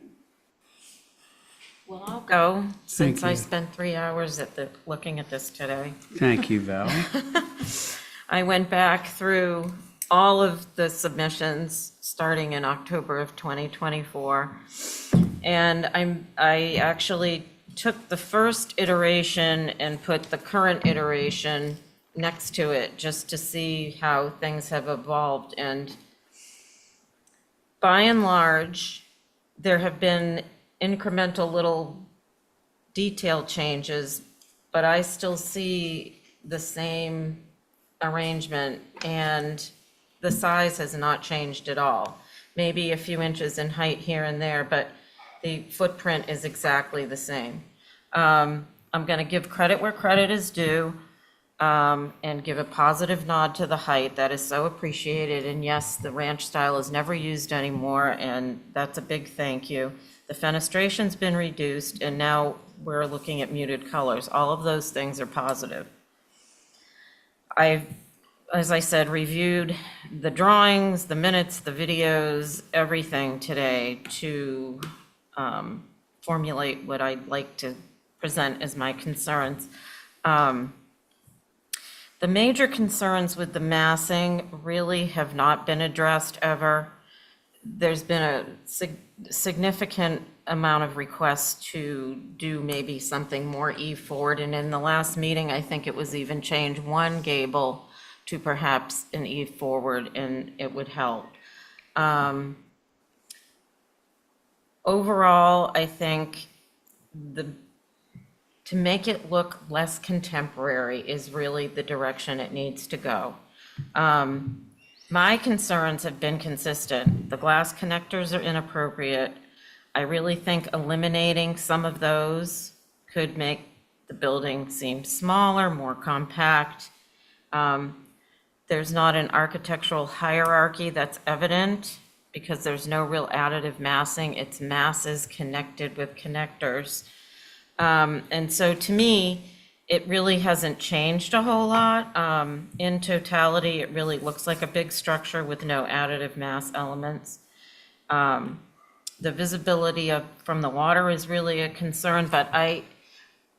Well, I'll go, since Thank I you. spent 3 hours looking at this today. Thank you, Val. I went back through all of the submissions starting in October of 2024. And I actually took the first iteration and put the current iteration next to it just to see how things have evolved. And by and large, there have been incremental little detail changes, but I still see the same arrangement, and the size has not changed at all. Maybe a few inches in height here and there, but the footprint is exactly the same. I'm going to give credit where credit is due, and give a positive nod to the height. That is so appreciated. And yes, the ranch style is never used anymore, and that's a big thank you. The fenestration's been reduced, and now we're looking at muted colors. All of those things are positive. I've, as I said, reviewed the drawings, the minutes, the videos, everything today to formulate what I'd like to present as my concerns. The major concerns with the massing really have not been addressed ever. There's been a significant amount of requests to do maybe something more E-forward, and in the last meeting, I think it was even change one gable to perhaps an E-forward, and it would help. Overall, I think to make it look less contemporary is really the direction it needs to go. My concerns have been consistent. The glass connectors are inappropriate. I really think eliminating some of those could make the building seem smaller, more compact. There's not an architectural hierarchy that's evident because there's no real additive massing. It's masses connected with connectors. And so to me, it really hasn't changed a whole lot. In totality, it really looks like a big structure with no additive mass elements. The visibility from the water is really a concern, but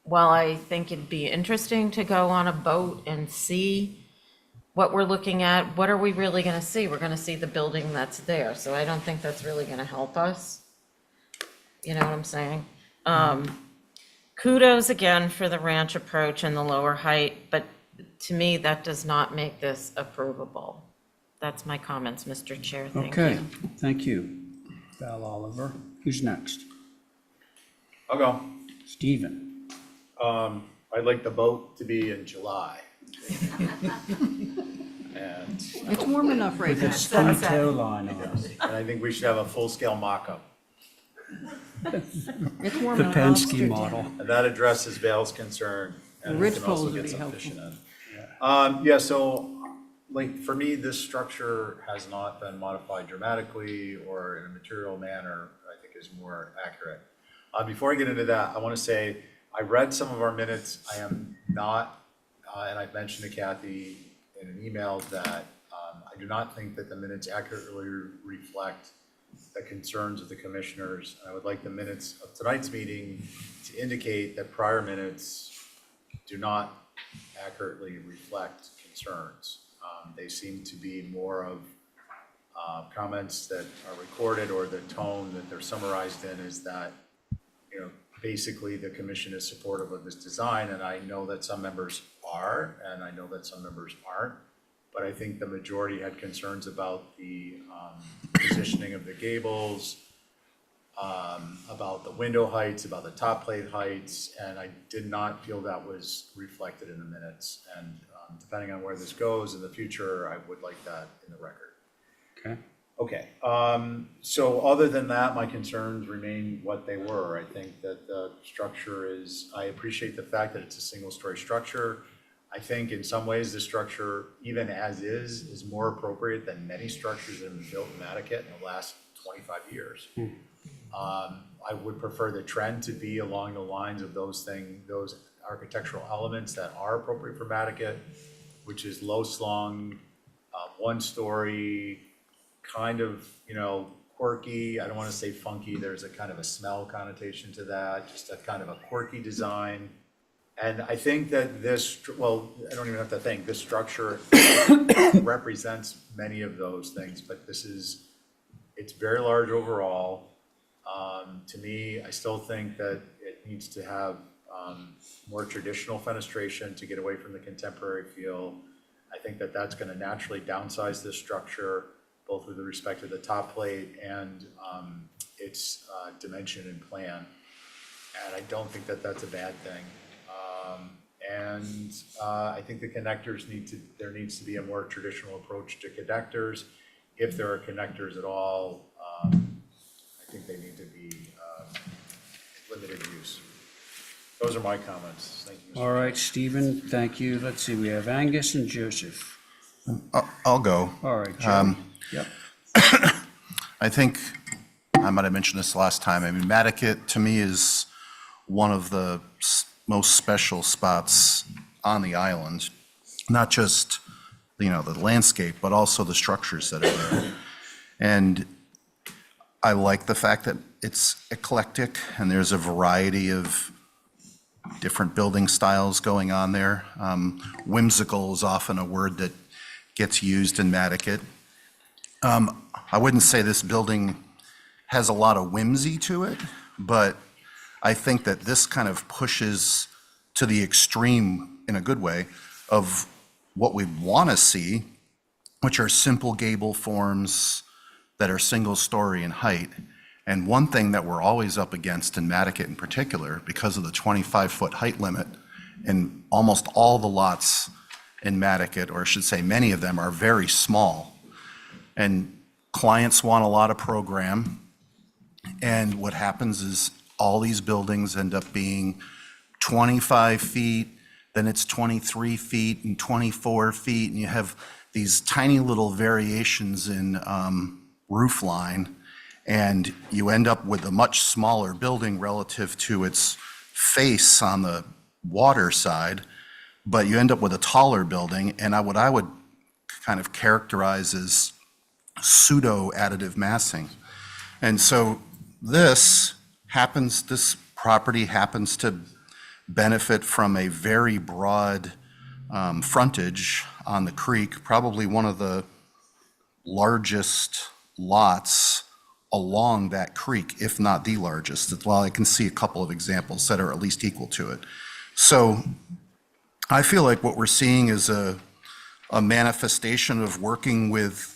while I think it'd be interesting to go on a boat and see what we're looking at, what are we really going to see? We're going to see the building that's there. So I don't think that's really going to help us. You know what I'm saying? Kudos again for the ranch approach and the lower height, but to me, that does not make this approvable. That's my comments, Mr. Chair. Thank Okay, you. thank you, Val Oliver. Who's next? I'll go. Stephen. I'd like the vote to be in July. And It's warm enough right With now. a skinny tail line on it. and I think we should have a full-scale mock-up. It's warm The enough. Penske model. And that addresses Vale's concern. And we ridge can also poles would get be some helpful. fishing in. Yeah, so, like, for me, this structure has not been modified dramatically or in a material manner, I think is more accurate. Before I get into that, I want to say, I read some of our minutes. I am not, and I've mentioned to Kathy in an email that I do not think that the minutes accurately reflect the concerns of the commissioners. I would like the minutes of tonight's meeting to indicate that prior minutes do not accurately reflect concerns. They seem to be more of comments that are recorded, or the tone that they're summarized in is that, you know, basically the commission is supportive of this design, and I know that some members are, and I know that some members aren't. But I think the majority had concerns about the positioning of the gables, about the window heights, about the top plate heights, and I did not feel that was reflected in the minutes. And depending on where this goes in the future, I would like that in the record. Okay. Okay, so other than that, my concerns remain what they were. I think that the structure is, I appreciate the fact that it's a single-story structure. I think in some ways the structure, even as is more appropriate than many structures that have been built in Nantucket in the last 25 years. I would prefer the trend to be along the lines of those architectural elements that are appropriate for Nantucket, which is low slung, one story, kind of, you know, quirky. I don't want to say funky. There's a kind of a smell connotation to that, just a kind of a quirky design. And I think that this, well, I don't even have to think, this structure represents many of those things, but it's very large overall. To me, I still think that it needs to have more traditional fenestration to get away from the contemporary feel. I think that that's going to naturally downsize this structure, both with respect to the top plate and its dimension and plan. And I don't think that that's a bad thing. I think the connectors there needs to be a more traditional approach to connectors. If there are connectors at all, I think they need to be limited use. Those are my comments. Thank you, Mr. All right, Stephen, thank you. Let's see, we have Angus and Joseph. I'll go. All right, Joe. Yep. I think, I might have mentioned this last time, I mean, Nantucket to me is one of the most special spots on the island. Not just, you know, the landscape, but also the structures that are there. And I like the fact that it's eclectic and there's a variety of different building styles going on there. Whimsical is often a word that gets used in Nantucket. I wouldn't say this building has a lot of whimsy to it, but I think that this kind of pushes to the extreme, in a good way, of what we want to see, which are simple gable forms that are single story in height. And one thing that we're always up against in Nantucket in particular, because of the 25-foot height limit, and almost all the lots in Nantucket, or I should say many of them, are very small. And clients want a lot of program. And what happens is all these buildings end up being 25 feet, then it's 23 feet and 24 feet, and you have these tiny little variations in roof line, and you end up with a much smaller building relative to its face on the water side, but you end up with a taller building, and what I would kind of characterize as pseudo additive massing. And so this property happens to benefit from a very broad frontage on the creek, probably one of the largest lots along that creek, if not the largest. Well, I can see a couple of examples that are at least equal to it. So I feel like what we're seeing is a manifestation of working with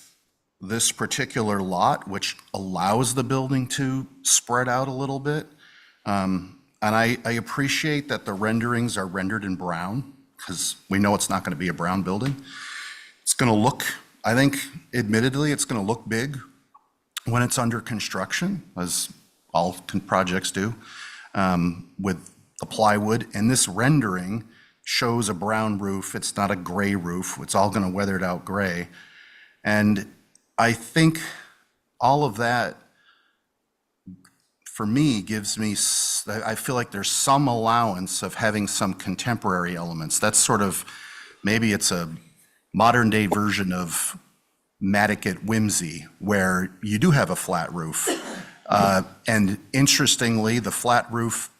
this particular lot, which allows the building to spread out a little bit. And I appreciate that the renderings are rendered in brown. because we know it's not going to be a brown building. It's going to look, I think, admittedly, it's going to look big when it's under construction, as all projects do, with the plywood. And this rendering shows a brown roof. It's not a gray roof. It's all going to weathered out gray. And I think all of that, for me, gives me, I feel like there's some allowance of having some contemporary elements. That's sort of, maybe it's a modern day version of Nantucket whimsy, where you do have a flat roof. And interestingly, the flat roof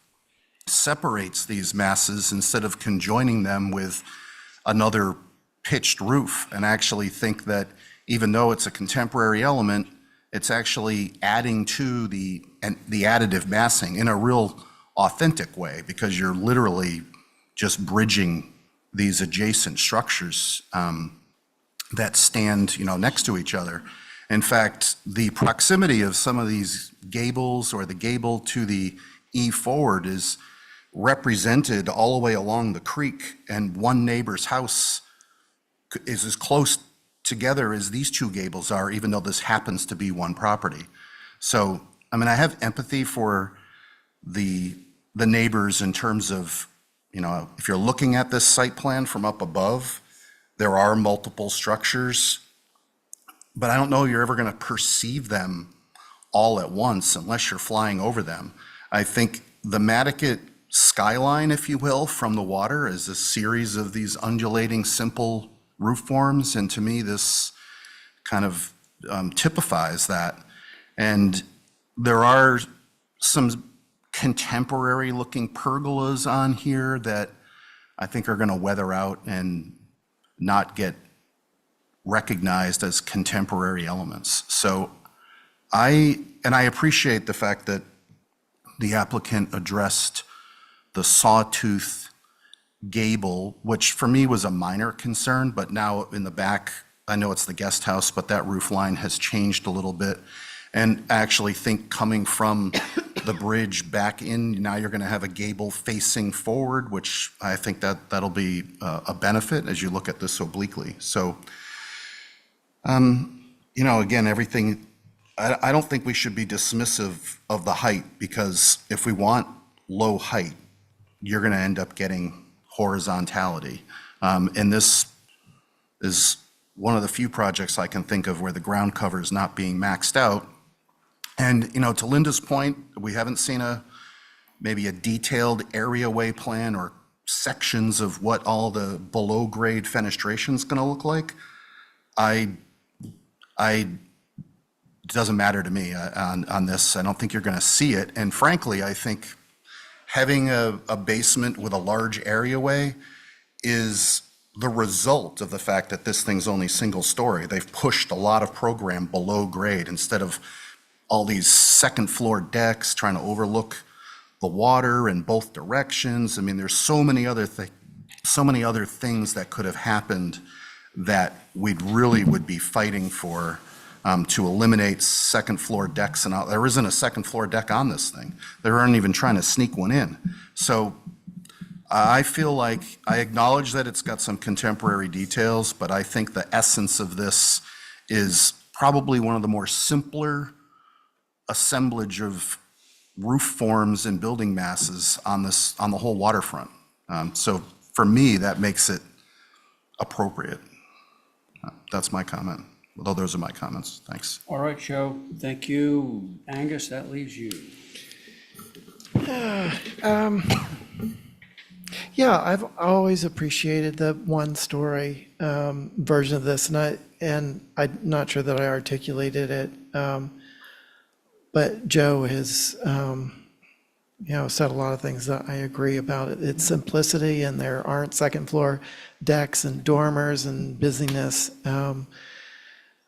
separates these masses instead of conjoining them with another pitched roof. And I actually think that even though it's a contemporary element, it's actually adding to the additive massing in a real authentic way, because you're literally just bridging these adjacent structures that stand, next to each other. In fact, the proximity of some of these gables, or the gable to the E forward, is represented all the way along the creek, and one neighbor's house is as close together as these two gables are, even though this happens to be one property. So, I mean, I have empathy for the neighbors in terms of, if you're looking at this site plan from up above, there are multiple structures, but I don't know you're ever going to perceive them all at once unless you're flying over them. I think the Nantucket skyline, if you will, from the water is a series of these undulating, simple roof forms, and to me, this kind of typifies that. And there are some contemporary-looking pergolas on here that I think are going to weather out and not get recognized as contemporary elements. So I appreciate the fact that the applicant addressed the sawtooth gable, which for me was a minor concern, but now in the back, I know it's the guest house, but that roof line has changed a little bit. And I actually think coming from the bridge back in, now you're going to have a gable facing forward, which I think that'll be a benefit as you look at this obliquely. So, again, everything, I don't think we should be dismissive of the height, because if we want low height, you're going to end up getting horizontality. And this is one of the few projects I can think of where the ground cover is not being maxed out. And, to Linda's point, we haven't seen maybe a detailed areaway plan or sections of what all the below grade fenestration is going to look like. It doesn't matter to me on this. I don't think you're going to see it. And frankly, I think having a basement with a large areaway is the result of the fact that this thing's only single story. They've pushed a lot of program below grade instead of all these second floor decks trying to overlook the water in both directions. I mean, there's so many other things that could have happened that would be fighting for, to eliminate second floor decks and all. There isn't a second floor deck on this thing. They aren't even trying to sneak one in. So I feel like I acknowledge that it's got some contemporary details, but I think the essence of this is probably one of the more simpler assemblage of roof forms and building masses on the whole waterfront. So for me, that makes it appropriate. That's my comment. Although those are my comments. Thanks. All right, Joe. Thank you. Angus, that leaves you. Yeah, I've always appreciated the one-story version of this, and I'm not sure that I articulated it, but Joe has, said a lot of things that I agree about. Its simplicity, and there aren't second-floor decks and dormers and busyness.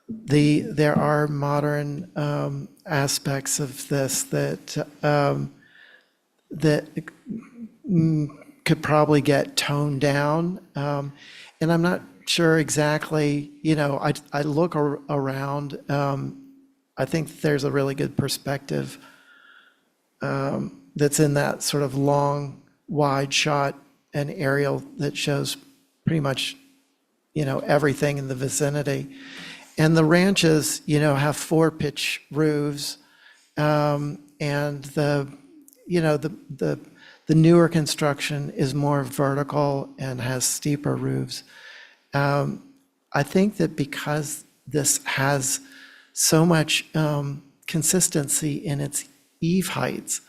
There are modern aspects of this that could probably get toned down. And I'm not sure exactly, I look around, I think there's a really good perspective that's in that sort of long, wide shot an aerial that shows pretty much, everything in the vicinity. And the ranches, have 4-pitch roofs. And the newer construction is more vertical and has steeper roofs. I think that because this has so much consistency in its eave heights,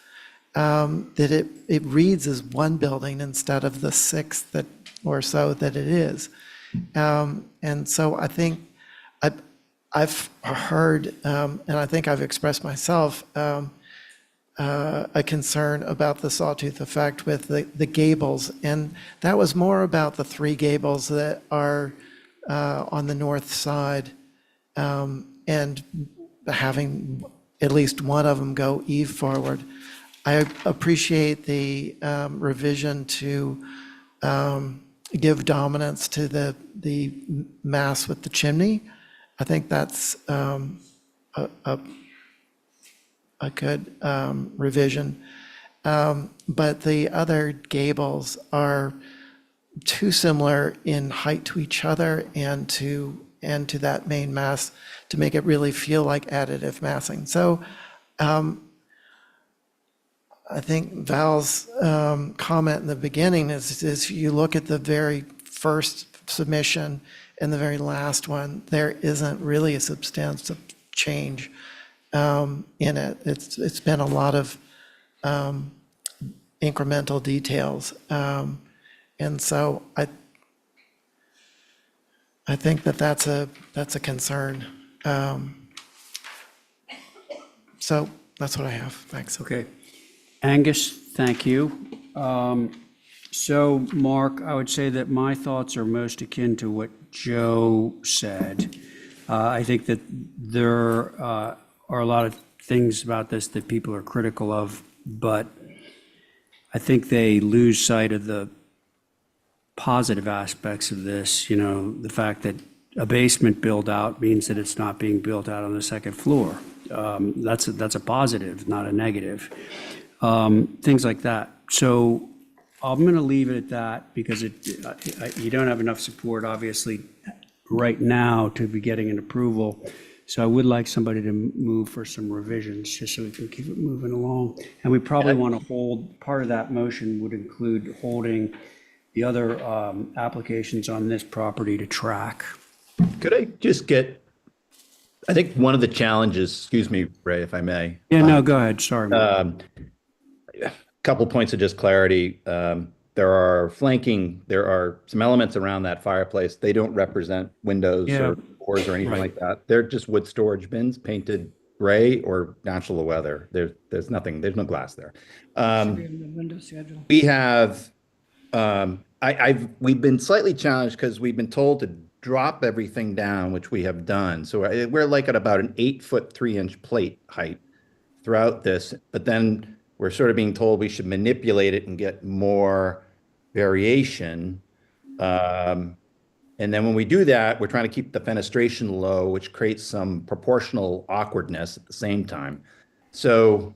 that it reads as one building instead of the 6 or so that it is. And so I think I've heard, and I think I've expressed myself, a concern about the sawtooth effect with the gables. And that was more about the 3 gables that are on the north side, and having at least one of them go eave forward. I appreciate the revision to give dominance to the mass with the chimney. I think that's a good revision. But the other gables are too similar in height to each other and to that main mass to make it really feel like additive massing. So I think Val's comment in the beginning is you look at the very first submission and the very last one, there isn't really a substantive change in it. It's been a lot of incremental details. And so I think that's a concern. So that's what I have. Thanks. Okay. Angus, thank you. So, Mark, I would say that my thoughts are most akin to what Joe said. I think that there are a lot of things about this that people are critical of, but I think they lose sight of the positive aspects of this. The fact that a basement build out means that it's not being built out on the second floor. That's a positive, not a negative. Things like that. So I'm going to leave it at that because you don't have enough support, obviously, right now to be getting an approval. So I would like somebody to move for some revisions, just so we can keep it moving along. And we probably want to hold, part of that motion would include holding the other applications on this property to track. Could I just I think one of the challenges, excuse me, Ray, if I may. Yeah, no, go ahead. Sorry, Mark. Couple points of just clarity. There are some elements around that fireplace. They don't represent windows or doors or anything like that. They're just wood storage bins painted gray or natural weather. There's no glass there. Should be in the window schedule. We have, we've been slightly challenged because we've been told to drop everything down, which we have done. So we're like at about an 8-foot 3-inch plate height throughout this, but then we're sort of being told we should manipulate it and get more variation. And then when we do that, we're trying to keep the fenestration low, which creates some proportional awkwardness at the same time. So,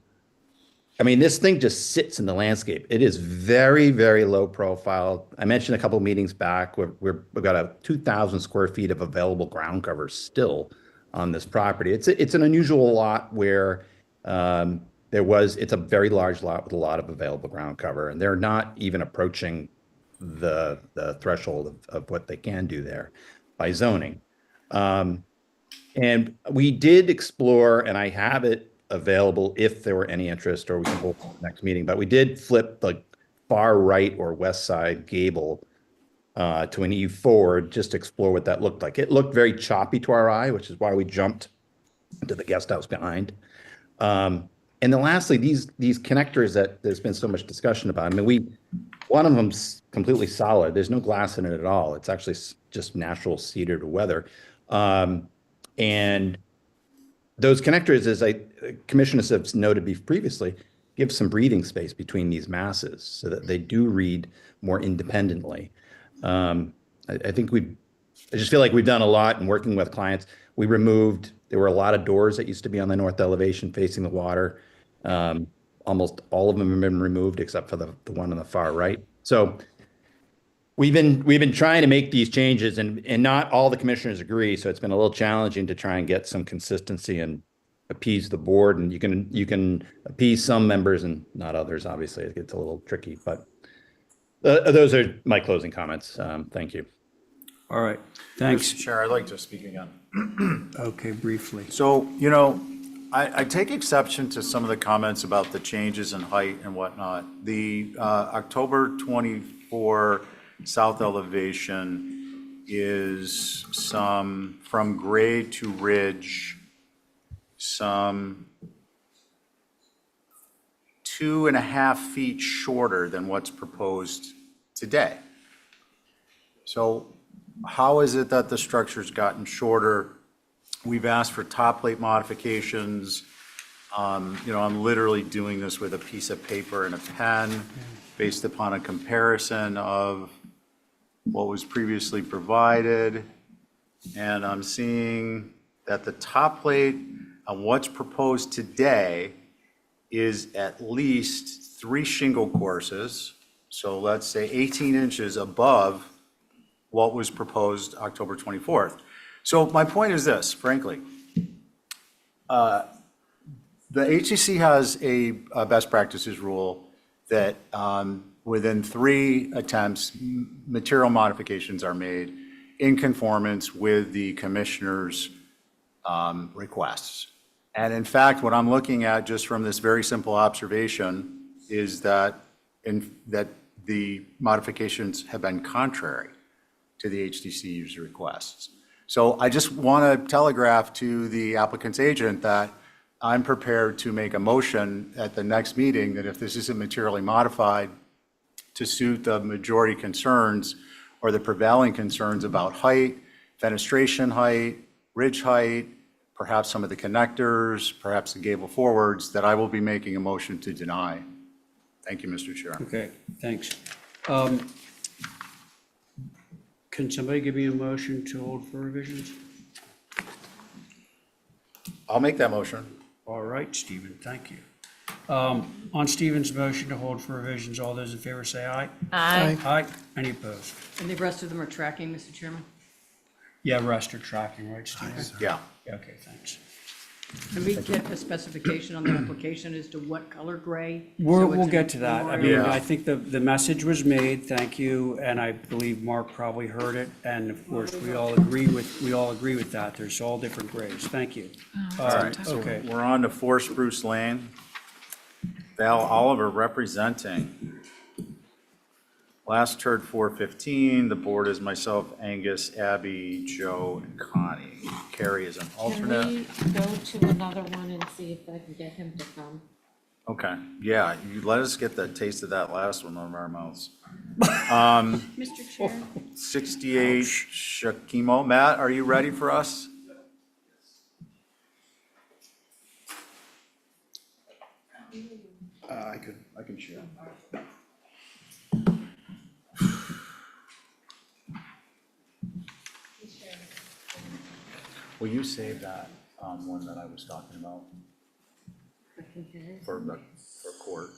I mean, this thing just sits in the landscape. It is very, very low profile. I mentioned a couple of meetings back, we've got 2,000 square feet of available ground cover still on this property. It's an unusual lot where it's a very large lot with a lot of available ground cover, and they're not even approaching the threshold of what they can do there by zoning. And we did explore, and I have it available if there were any interest, or we can hold the next meeting, but we did flip the far right or west side gable to an eave forward, just to explore what that looked like. It looked very choppy to our eye, which is why we jumped to the guest house behind. And then lastly, these connectors that there's been so much discussion about. I mean, one of them's completely solid. There's no glass in it at all. It's actually just natural cedar to weather. And those connectors, as commissioners have noted previously, give some breathing space between these masses so that they do read more independently. I just feel like we've done a lot in working with clients. There were a lot of doors that used to be on the north elevation facing the water. Almost all of them have been removed except for the one on the far right. So we've been trying to make these changes and not all the commissioners agree. So it's been a little challenging to try and get some consistency and appease the board. And you can appease some members and not others. Obviously, it gets a little tricky, but those are my closing comments. Thank you. All right, thanks. Mr. Chair, I'd like to speak again. Okay, briefly. So, I take exception to some of the comments about the changes in height and whatnot. The October 24 south elevation is some, from grade to ridge, some 2.5 feet shorter than what's proposed today. So how is it that the structure's gotten shorter? We've asked for top plate modifications. I'm literally doing this with a piece of paper and a pen based upon a comparison of what was previously provided. And I'm seeing that the top plate on what's proposed today is at least 3 shingle courses. So let's say 18 inches above what was proposed October 24th. So my point is this, frankly. The HCC has a best practices rule that within 3 attempts, material modifications are made in conformance with the commissioner's requests. And in fact, what I'm looking at just from this very simple observation is that the modifications have been contrary to the HDCU's requests. So I just want to telegraph to the applicant's agent that I'm prepared to make a motion at the next meeting that if this isn't materially modified to suit the majority concerns or the prevailing concerns about height, fenestration height, ridge height, perhaps some of the connectors, perhaps the gable forwards, that I will be making a motion to deny. Thank you, Mr. Chair. Okay, thanks. Can somebody give me a motion to hold for revisions? I'll make that motion. All right, Stephen, thank you. On Stephen's motion to hold for revisions, all those in favor say aye. Aye. Aye. Any opposed? And the rest of them are tracking, Mr. Chairman? Yeah, rest are tracking, right, Stephen? Yeah. Okay, thanks. Can we get a specification on the application as to what color gray? We'll get to that. I mean, Yeah. I think the message was made, thank you, and I believe Mark probably heard it. And of course, we all agree with that. There's all different grades. Thank you. All right, so Okay. we're on to 4 Spruce Lane. Val Oliver representing. Last heard 4:15. The board is myself, Angus, Abby, Joe, and Connie. Carrie is an alternate. Can we go to another one and see if I can get him to come? Okay, yeah, you let us get the taste of that last one out of our mouths. Mr. Chair, 68 Shakimo. Matt, are you ready for us? I can share. Will you save that one that I was talking about for court?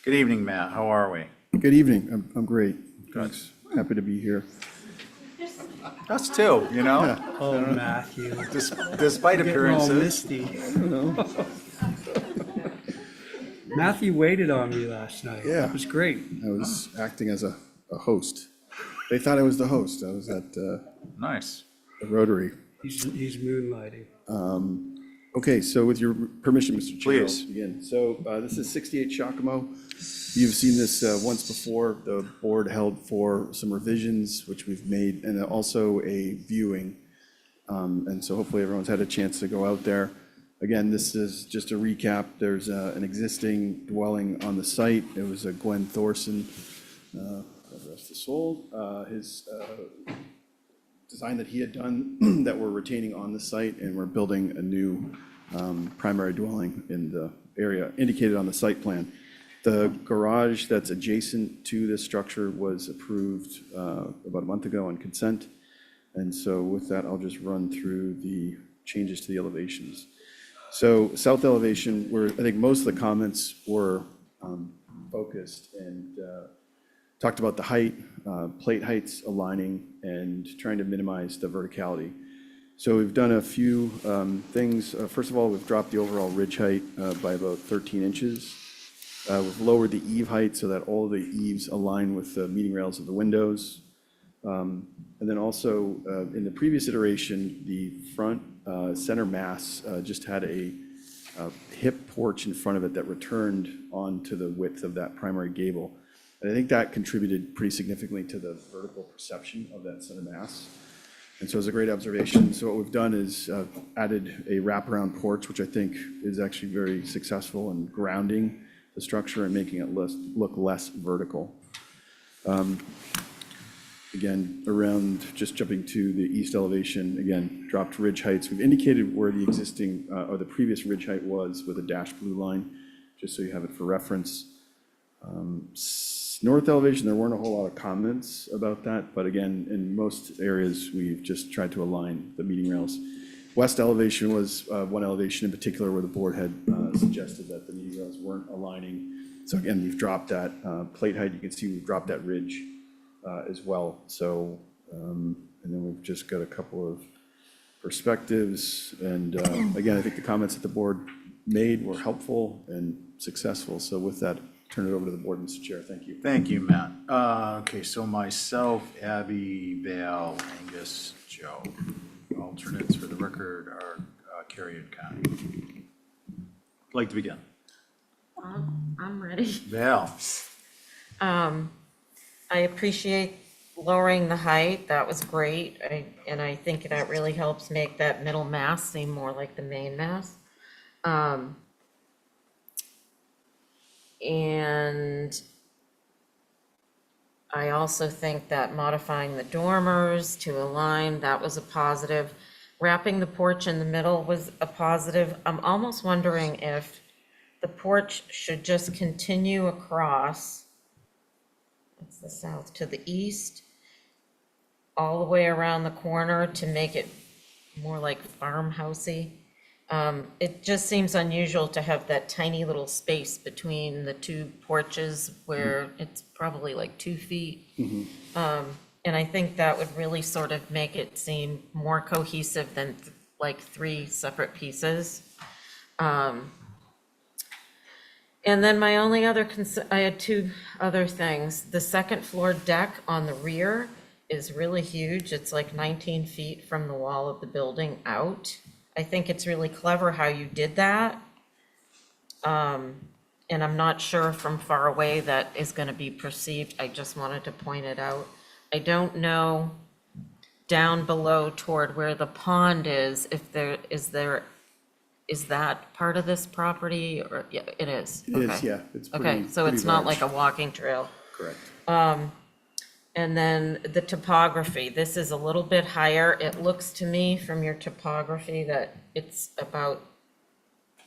Good evening, Matt. How are we? Good evening. I'm great. Thanks. Happy to be here. Us too, you know? Oh, Matthew. Despite appearances. Misty. Matthew waited on me last night. Yeah. It was great. I was acting as a host. They thought I was the host. I was at Nice. the Rotary. He's moonlighting. Okay, so with your permission, Mr. Chair, Please. I'll begin. So this is 68 Shakamo. You've seen this once before. The board held for some revisions, which we've made, and also a viewing. And so hopefully everyone's had a chance to go out there. Again, this is just a recap. There's an existing dwelling on the site. It was a Glenn Thorson, God rest his soul, his design that he had done that we're retaining on the site, and we're building a new primary dwelling in the area indicated on the site plan. The garage that's adjacent to this structure was approved about a month ago on consent. And so with that, I'll just run through the changes to the elevations. So south elevation, where I think most of the comments were focused and talked about the height, plate heights aligning, and trying to minimize the verticality. So we've done a few things. First of all, we've dropped the overall ridge height by about 13 inches. We've lowered the eave height so that all the eaves align with the meeting rails of the windows. And then also, in the previous iteration, the front center mass just had a hip porch in front of it that returned onto the width of that primary gable. And I think that contributed pretty significantly to the vertical perception of that center mass. And so it's a great observation. So what we've done is added a wraparound porch, which I think is actually very successful in grounding the structure and making it look less vertical. Again, around, just jumping to the east elevation, again, dropped ridge heights. We've indicated where the existing, or the previous ridge height was with a dashed blue line, just so you have it for reference. North elevation, there weren't a whole lot of comments about that, but again, in most areas, we've just tried to align the meeting rails. West elevation was one elevation in particular where the board had suggested that the meeting rails weren't aligning. So again, we've dropped that plate height. You can see we've dropped that ridge as well. So, and then we've just got a couple of perspectives. And again, I think the comments that the board made were helpful and successful. So with that, turn it over to the board, Mr. Chair. Thank you. Thank you, Matt. Okay, so myself, Abby, Val, Angus, Joe. Alternates for the record are Carrie and Connie. I'd like to begin. I'm ready. Val. I appreciate lowering the height. That was great. And I think that really helps make that middle mass seem more like the main mass. And I also think that modifying the dormers to align, that was a positive. Wrapping the porch in the middle was a positive. I'm almost wondering if the porch should just continue across, that's the south, to the east, all the way around the corner to make it more like farmhousey. It just seems unusual to have that tiny little space between the two porches where it's probably like 2 feet. And I think that would really sort of make it seem more cohesive than like 3 separate pieces. And then my only other I had 2 other things. The second floor deck on the rear is really huge. It's like 19 feet from the wall of the building out. I think it's really clever how you did that. And I'm not sure from far away that is going to be perceived. I just wanted to point it out. I don't know down below toward where the pond is, if is that part of this property or, yeah, it is. It is, yeah. It's pretty, Okay, so pretty it's not large. like a walking trail. Correct. And then the topography, this is a little bit higher. It looks to me from your topography that it's about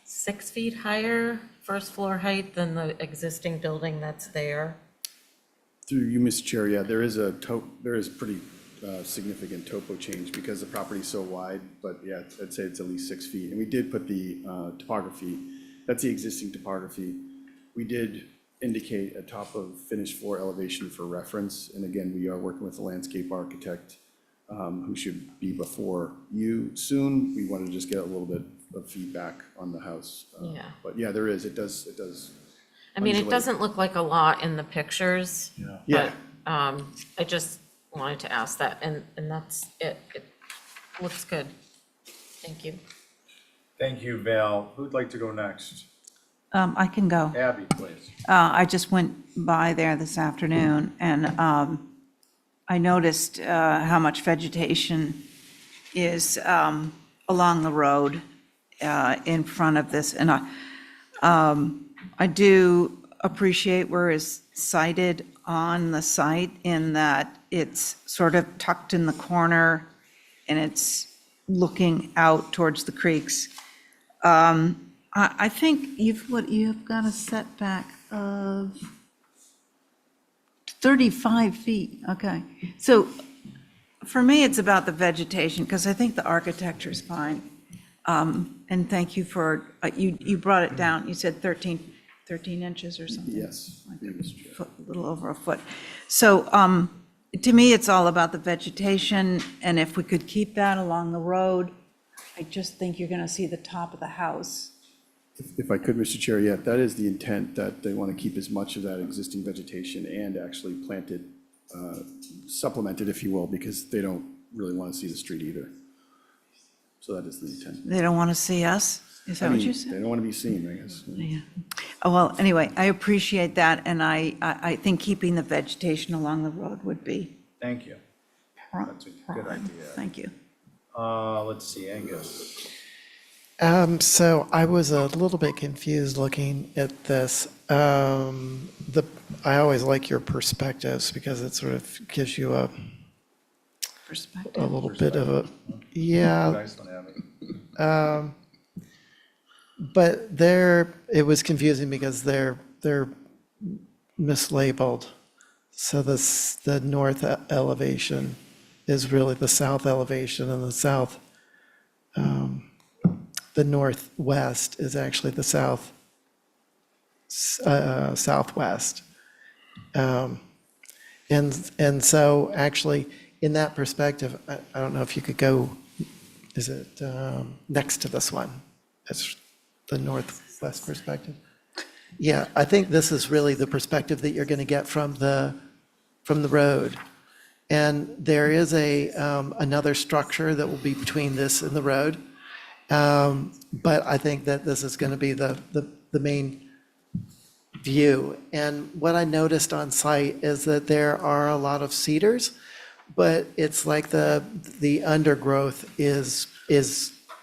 6 feet higher, first floor height, than the existing building that's there. Through you, Mr. Chair, yeah, there is pretty significant topo change because the property is so wide, but yeah, I'd say it's at least 6 feet. And we did put the topography, that's the existing topography. We did indicate a top of finished floor elevation for reference. And again, we are working with a landscape architect who should be before you soon. We want to just get a little bit of feedback on the house. Yeah. But yeah, there is, it does. I mean, it undulate. doesn't look like a lot in the pictures. Yeah. But I just wanted to ask that, and that's it. It looks good. Thank you. Thank you, Val. Who'd like to go next? I can go. Abby, please. I just went by there this afternoon, and I noticed how much vegetation is along the road in front of this. And I do appreciate where it's sited on the site in that it's sort of tucked in the corner and it's looking out towards the creeks. I think you've got a setback of 35 feet, okay. So for me, it's about the vegetation, because I think the architecture is fine. And thank you for, you brought it down. You said 13 inches or something? Yes. Like Thank you, Mr. Chair. a little over a foot. So to me, it's all about the vegetation, and if we could keep that along the road, I just think you're going to see the top of the house. If I could, Mr. Chair, yeah, that is the intent, that they want to keep as much of that existing vegetation and actually plant it, supplement it, if you will, because they don't really want to see the street either. So that is the intent. They don't want to see us? Is that what you said? They don't want to be seen, I guess. Yeah. Oh, well, anyway, I appreciate that, and I think keeping the vegetation along the road would be Thank you. That's a good prime. idea. Thank you. Let's see, Angus. So I was a little bit confused looking at this. I always like your perspectives because it sort of gives you a Perspective. little bit of a, yeah. Nice one, Abby. But it was confusing because they're mislabeled. So the north elevation is really the south elevation, and the northwest is actually the southwest. And so actually, in that perspective, I don't know if you could go, is it next to this one? It's the northwest perspective. Yeah, I think this is really the perspective that you're going to get from the road. And there is another structure that will be between this and the road. But I think that this is going to be the main view. And what I noticed on site is that there are a lot of cedars, but it's like the undergrowth is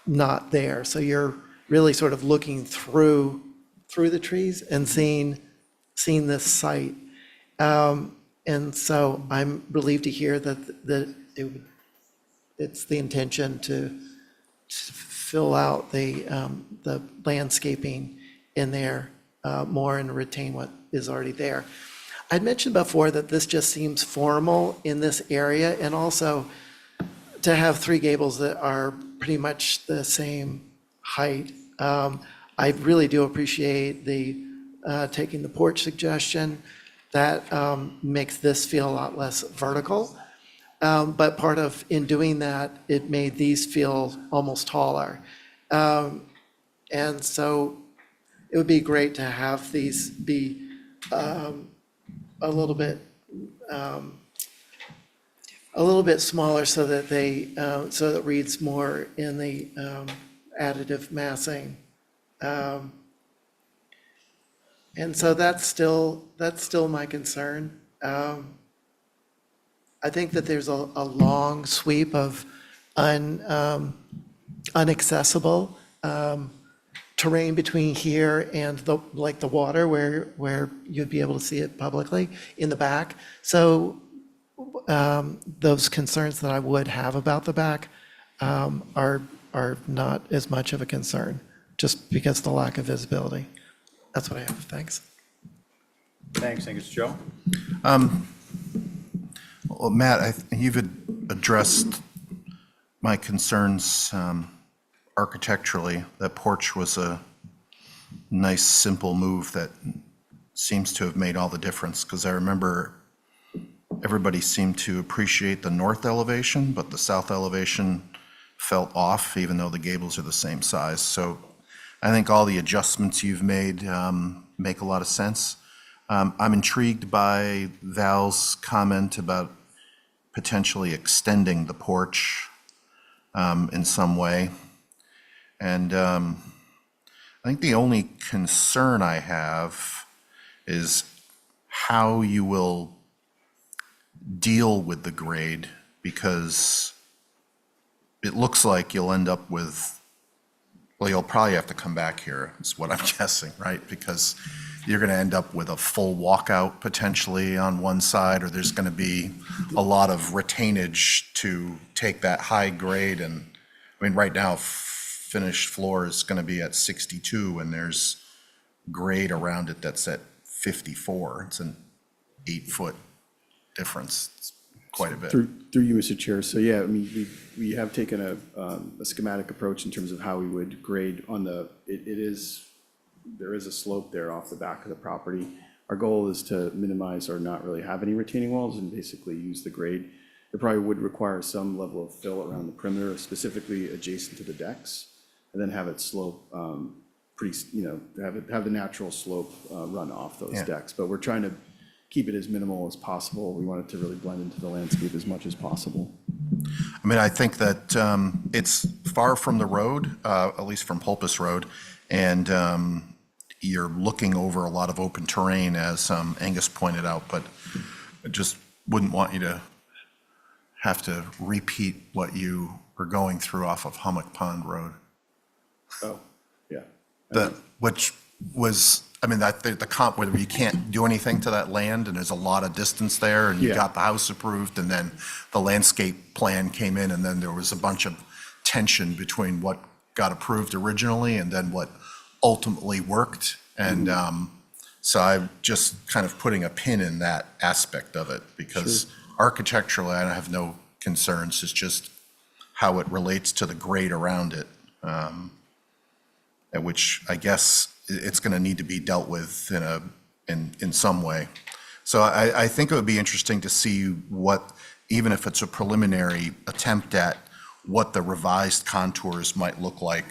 not there. So you're really sort of looking through the trees and seeing this site. And so I'm relieved to hear that it's the intention to fill out the landscaping in there more and retain what is already there. I'd mentioned before that this just seems formal in this area, and also to have three gables that are pretty much the same height. I really do appreciate the taking the porch suggestion. That makes this feel a lot less vertical. But in doing that, it made these feel almost taller. And so it would be great to have these be a little bit smaller so that so that reads more in the additive massing. And so that's still my concern. I think that there's a long sweep of inaccessible terrain between here and the water where you'd be able to see it publicly in the back. So those concerns that I would have about the back are not as much of a concern, just because of the lack of visibility. That's what I have. Thanks. Thanks, Angus. Joe? Well, Matt, you've addressed my concerns architecturally. That porch was a nice, simple move that seems to have made all the difference, because I remember everybody seemed to appreciate the north elevation, but the south elevation felt off, even though the gables are the same size. So I think all the adjustments you've made make a lot of sense. I'm intrigued by Val's comment about potentially extending the porch in some way. And I think the only concern I have is how you will deal with the grade, because it looks like you'll end up with, well, you'll probably have to come back here, is what I'm guessing, right? Because you're going to end up with a full walkout potentially on one side, or there's going to be a lot of retainage to take that high grade. And I mean, right now, finished floor is going to be at 62, and there's grade around it that's at 54. It's an 8-foot difference. It's quite a bit. Through you, Mr. Chair. So yeah, I mean, we have taken a schematic approach in terms of how we would grade on the, there is a slope there off the back of the property. Our goal is to minimize or not really have any retaining walls and basically use the grade. It probably would require some level of fill around the perimeter, specifically adjacent to the decks, and then have it slope pretty, have the natural slope run off those decks. But we're trying to keep it as minimal as possible. We want it to really blend into the landscape as much as possible. I mean, I think that it's far from the road, at least from Pulpus Road, and you're looking over a lot of open terrain, as Angus pointed out, but I just wouldn't want you to have to repeat what you were going through off of Hummock Pond Road. Oh, yeah. Which was, I mean, the comp where you can't do anything to that land, and there's a lot of distance there, and you got the house approved, and then the landscape plan came in, and then there was a bunch of tension between what got approved originally and then what ultimately worked. And so I'm just kind of putting a pin in that aspect of it, because architecturally, I have no concerns. It's just how it relates to the grade around it, at which I guess it's going to need to be dealt with in some way. So I think it would be interesting to see what, even if it's a preliminary attempt at what the revised contours might look like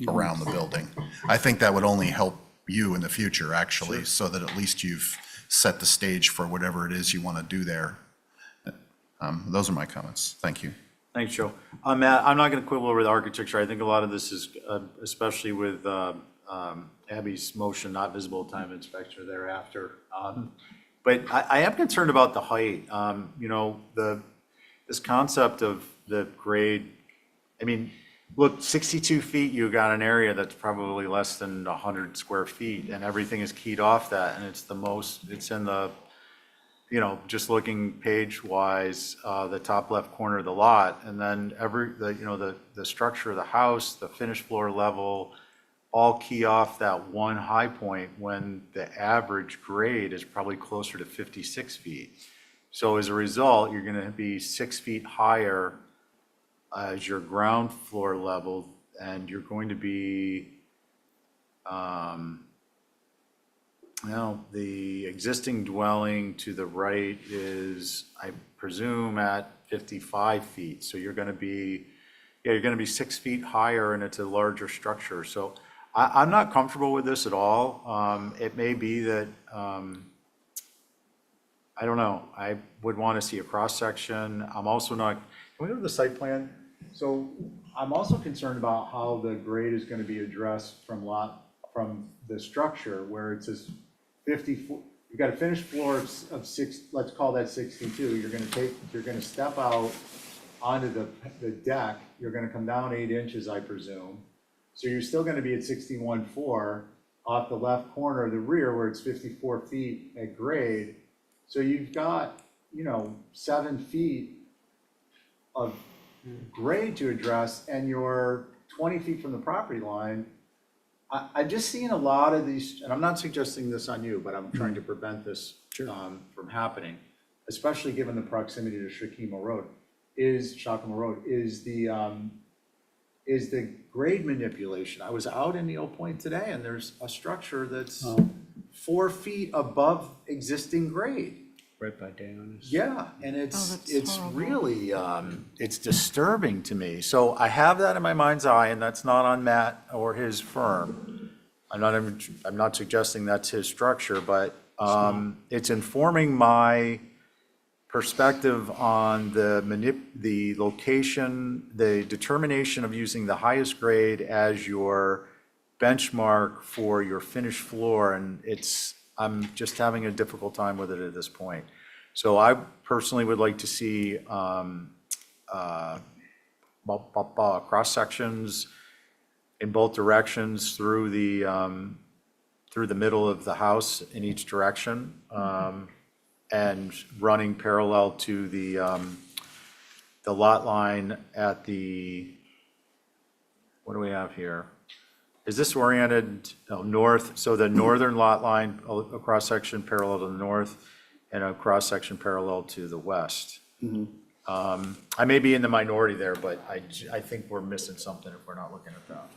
around the building. I think that would only help you in the future, actually, so that at least you've set the stage for whatever it is you want to do there. Those are my comments. Thank you. Thanks, Joe. Matt, I'm not going to quibble over the architecture. I think a lot of this is, especially with Abby's motion, not visible time inspection thereafter. But I am concerned about the height. This concept of the grade, I mean, look, 62 feet, you got an area that's probably less than 100 square feet, and everything is keyed off that, and it's in the, just looking page-wise, the top left corner of the lot, and then the structure of the house, the finished floor level, all key off that one high point when the average grade is probably closer to 56 feet. So as a result, you're going to be 6 feet higher as your ground floor level, and you're going to be, the existing dwelling to the right is, I presume, at 55 feet. So you're going to be 6 feet higher, and it's a larger structure. So I'm not comfortable with this at all. It may be that, I don't know, I would want to see a cross-section. I'm also not, can we go to the site plan? So I'm also concerned about how the grade is going to be addressed from the structure, where it says 54, you've got a finished floor of 6, let's call that 62. You're going to step out onto the deck. You're going to come down 8 inches, I presume. So you're still going to be at 61.4 off the left corner of the rear, where it's 54 feet at grade. So you've got, 7 feet of grade to address, and you're 20 feet from the property line. I've just seen a lot of these, and I'm not suggesting this on you, but I'm trying to prevent this from happening, especially given the proximity to Shakima Road, is the grade manipulation. I was out in Neil Point today, and there's a structure that's 4 feet above existing grade. Right by Dana's. Yeah, and it's really, it's disturbing to me. So I have that in my mind's eye, and that's not on Matt or his firm. I'm not suggesting that's his structure, but it's informing my perspective on the location, the determination of using the highest grade as your benchmark for your finished floor, and I'm just having a difficult time with it at this point. So I personally would like to see cross sections in both directions through the middle of the house in each direction, and running parallel to the lot line at what do we have here? Is this oriented north? So the northern lot line, a cross section parallel to the north, and a cross section parallel to the west. I may be in the minority there, but I think we're missing something if we're not looking at that.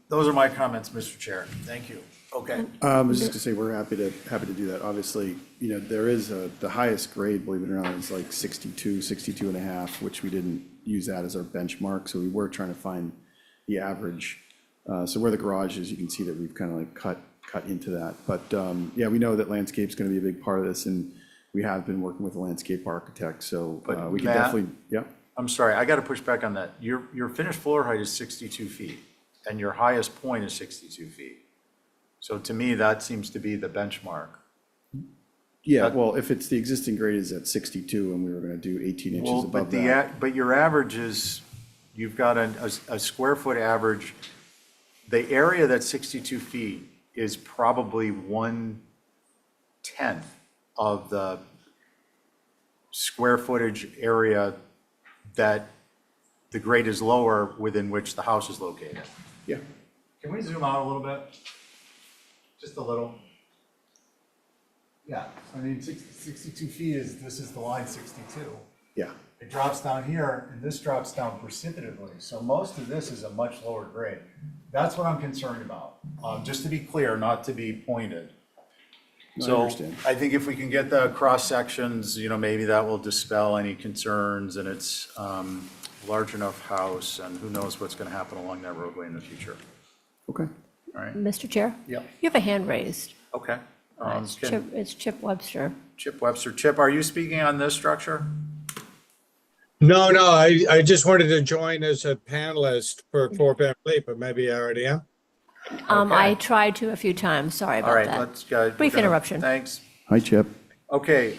Those are my comments, Mr. Chair. Thank you. Okay. I was just to say, we're happy to do that. Obviously, there is the highest grade, believe it or not, is like 62 and a half, which we didn't use that as our benchmark. So we were trying to find the average. So where the garage is, you can see that we've kind of like cut into that. But yeah, we know that landscape's going to be a big part of this, and we have been working with a landscape architect. So we can Matt? definitely, yeah. I'm sorry, I got to push back on that. Your finished floor height is 62 feet, and your highest point is 62 feet. So to me, that seems to be the benchmark. Yeah, well, if it's the existing grade is at 62 and we were going to do 18 inches above that. But your average is, you've got a square foot average. The area that's 62 feet is probably 1/10 of the square footage area that the grade is lower within which the house is located. Yeah. Can we zoom out a little bit? Just a little? Yeah, I mean, 62 feet this is the line 62. Yeah. It drops down here, and this drops down precipitously, so most of this is a much lower grade. That's what I'm concerned about, just to be clear, not to be pointed. No, I So understand. I think if we can get the cross sections, maybe that will dispel any concerns, and it's large enough house, and who knows what's gonna happen along that roadway in the future. Okay. All right, Mr. Chair? Yep. You have a hand raised. okay. It's Chip Webster. Chip Webster. Chip, are you speaking on this structure? No, I just wanted to join as a panelist for Family, but maybe I already am. I tried to a few times, sorry All about right, that. let's go. Brief interruption. Thanks. Hi, Chip. Okay,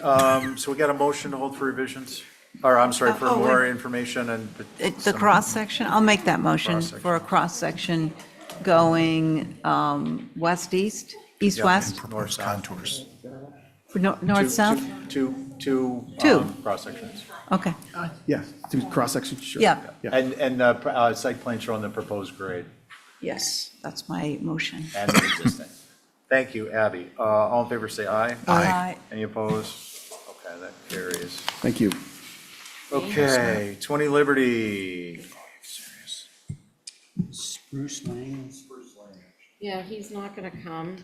so we got a motion to hold for revisions, or I'm sorry, for more information and. It's the cross-section, I'll make that motion for a cross-section going west-east, east-west, North, south. Contours. north-south? Two cross sections. Okay, Yeah, do cross-section, sure. yeah, And site plan showing the proposed grade yes, that's my motion. and the existing. Thank you, Abby. All in favor, say aye. Aye. Any opposed? Okay, that carries. Thank you. Okay, 20 Liberty. Spruce Lane. Yeah, he's not gonna come.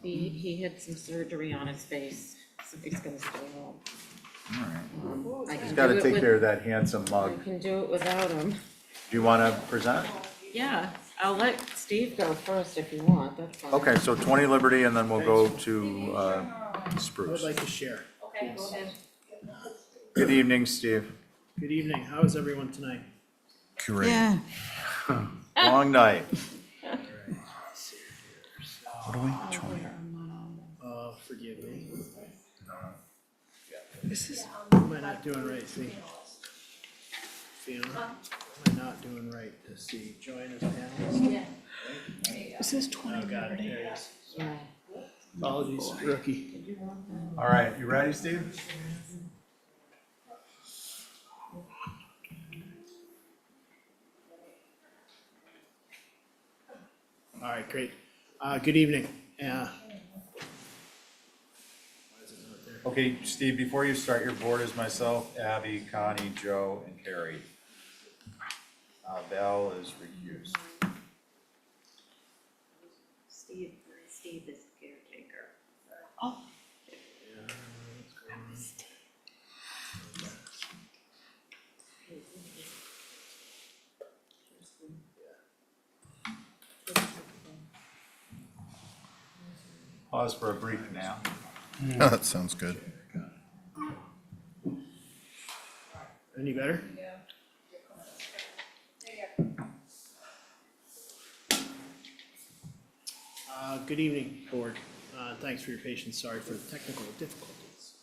He had some surgery on his face, so he's gonna stay home. I He's can got do to it take with- care of that handsome I mug. can do it without him. Do you want to present? Yeah, I'll let Steve go first if you want, that's fine. Okay, so 20 Liberty, and then we'll go to Spruce. to share. Okay, go ahead. Good evening, Steve. Good evening. How is everyone tonight? Great. Yeah, Long night. What are we trying? Forgive me. Am I not doing right, see? Fiona, am I not doing right to see join as panelist? this is 20 Oh, got it, there it is. Yeah. Apologies, rookie. All right, you ready, Steve? All right, great. Good evening. Okay, Steve, before you start, your board is myself, Abby, Connie, Joe, and Carrie. Val is recused. Steve is caretaker. Pause for a brief nap. That sounds good. Any better? Good evening, board. Thanks for your patience. Sorry for the technical difficulties.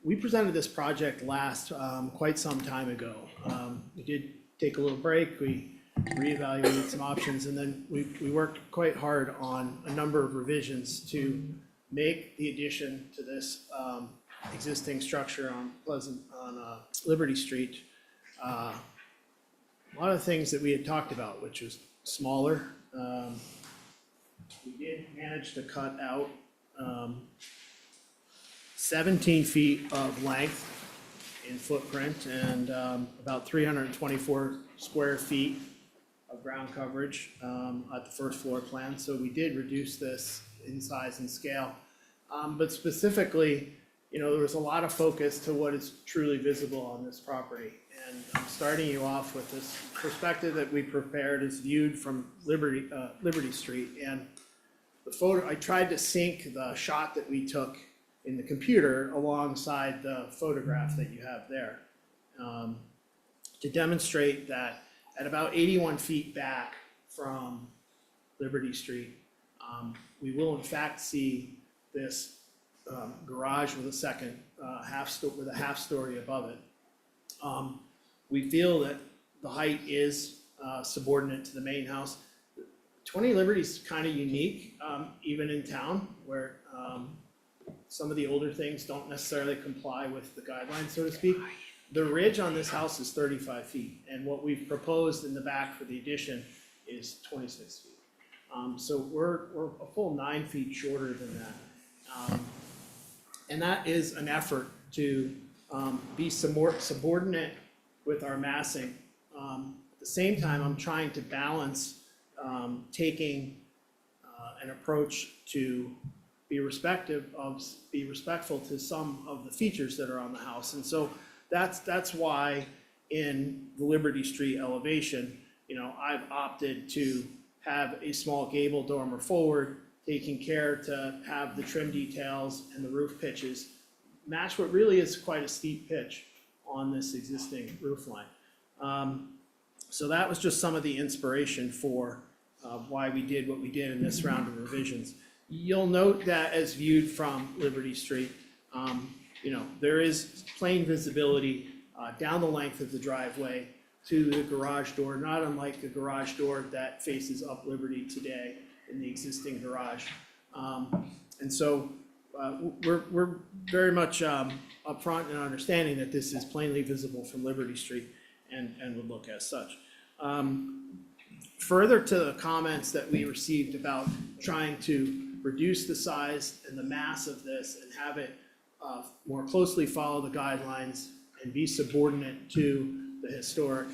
We presented this project last, quite some time ago. We did take a little break. We reevaluated some options, and then we worked quite hard on a number of revisions to make the addition to this existing structure on Liberty Street. A lot of things that we had talked about, which was smaller. We did manage to cut out 17 feet of length in footprint and about 324 square feet of ground coverage at the first floor plan. So we did reduce this in size and scale. But specifically, there was a lot of focus to what is truly visible on this property. And I'm starting you off with this perspective that we prepared as viewed from Liberty Street. And the photo, I tried to sync the shot that we took in the computer alongside the photograph that you have there to demonstrate that at about 81 feet back from Liberty Street, we will in fact see this garage with a second half story above it. We feel that the height is subordinate to the main house. 20 Liberty is kind of unique, even in town, where some of the older things don't necessarily comply with the guidelines, so to speak. The ridge on this house is 35 feet, and what we've proposed in the back for the addition is 26 feet. So we're a full 9 feet shorter than that. And that is an effort to be subordinate with our massing. At the same time, I'm trying to balance taking an approach to be respectful to some of the features that are on the house. And so that's why in the Liberty Street elevation, I've opted to have a small gable dormer forward, taking care to have the trim details and the roof pitches match what really is quite a steep pitch on this existing roof line. So that was just some of the inspiration for why we did what we did in this round of revisions. You'll note that as viewed from Liberty Street, there is plain visibility down the length of the driveway to the garage door, not unlike the garage door that faces up Liberty today in the existing garage. And so we're very much upfront in understanding that this is plainly visible from Liberty Street and would look as such. Further to the comments that we received about trying to reduce the size and the mass of this and have it more closely follow the guidelines and be subordinate to the historic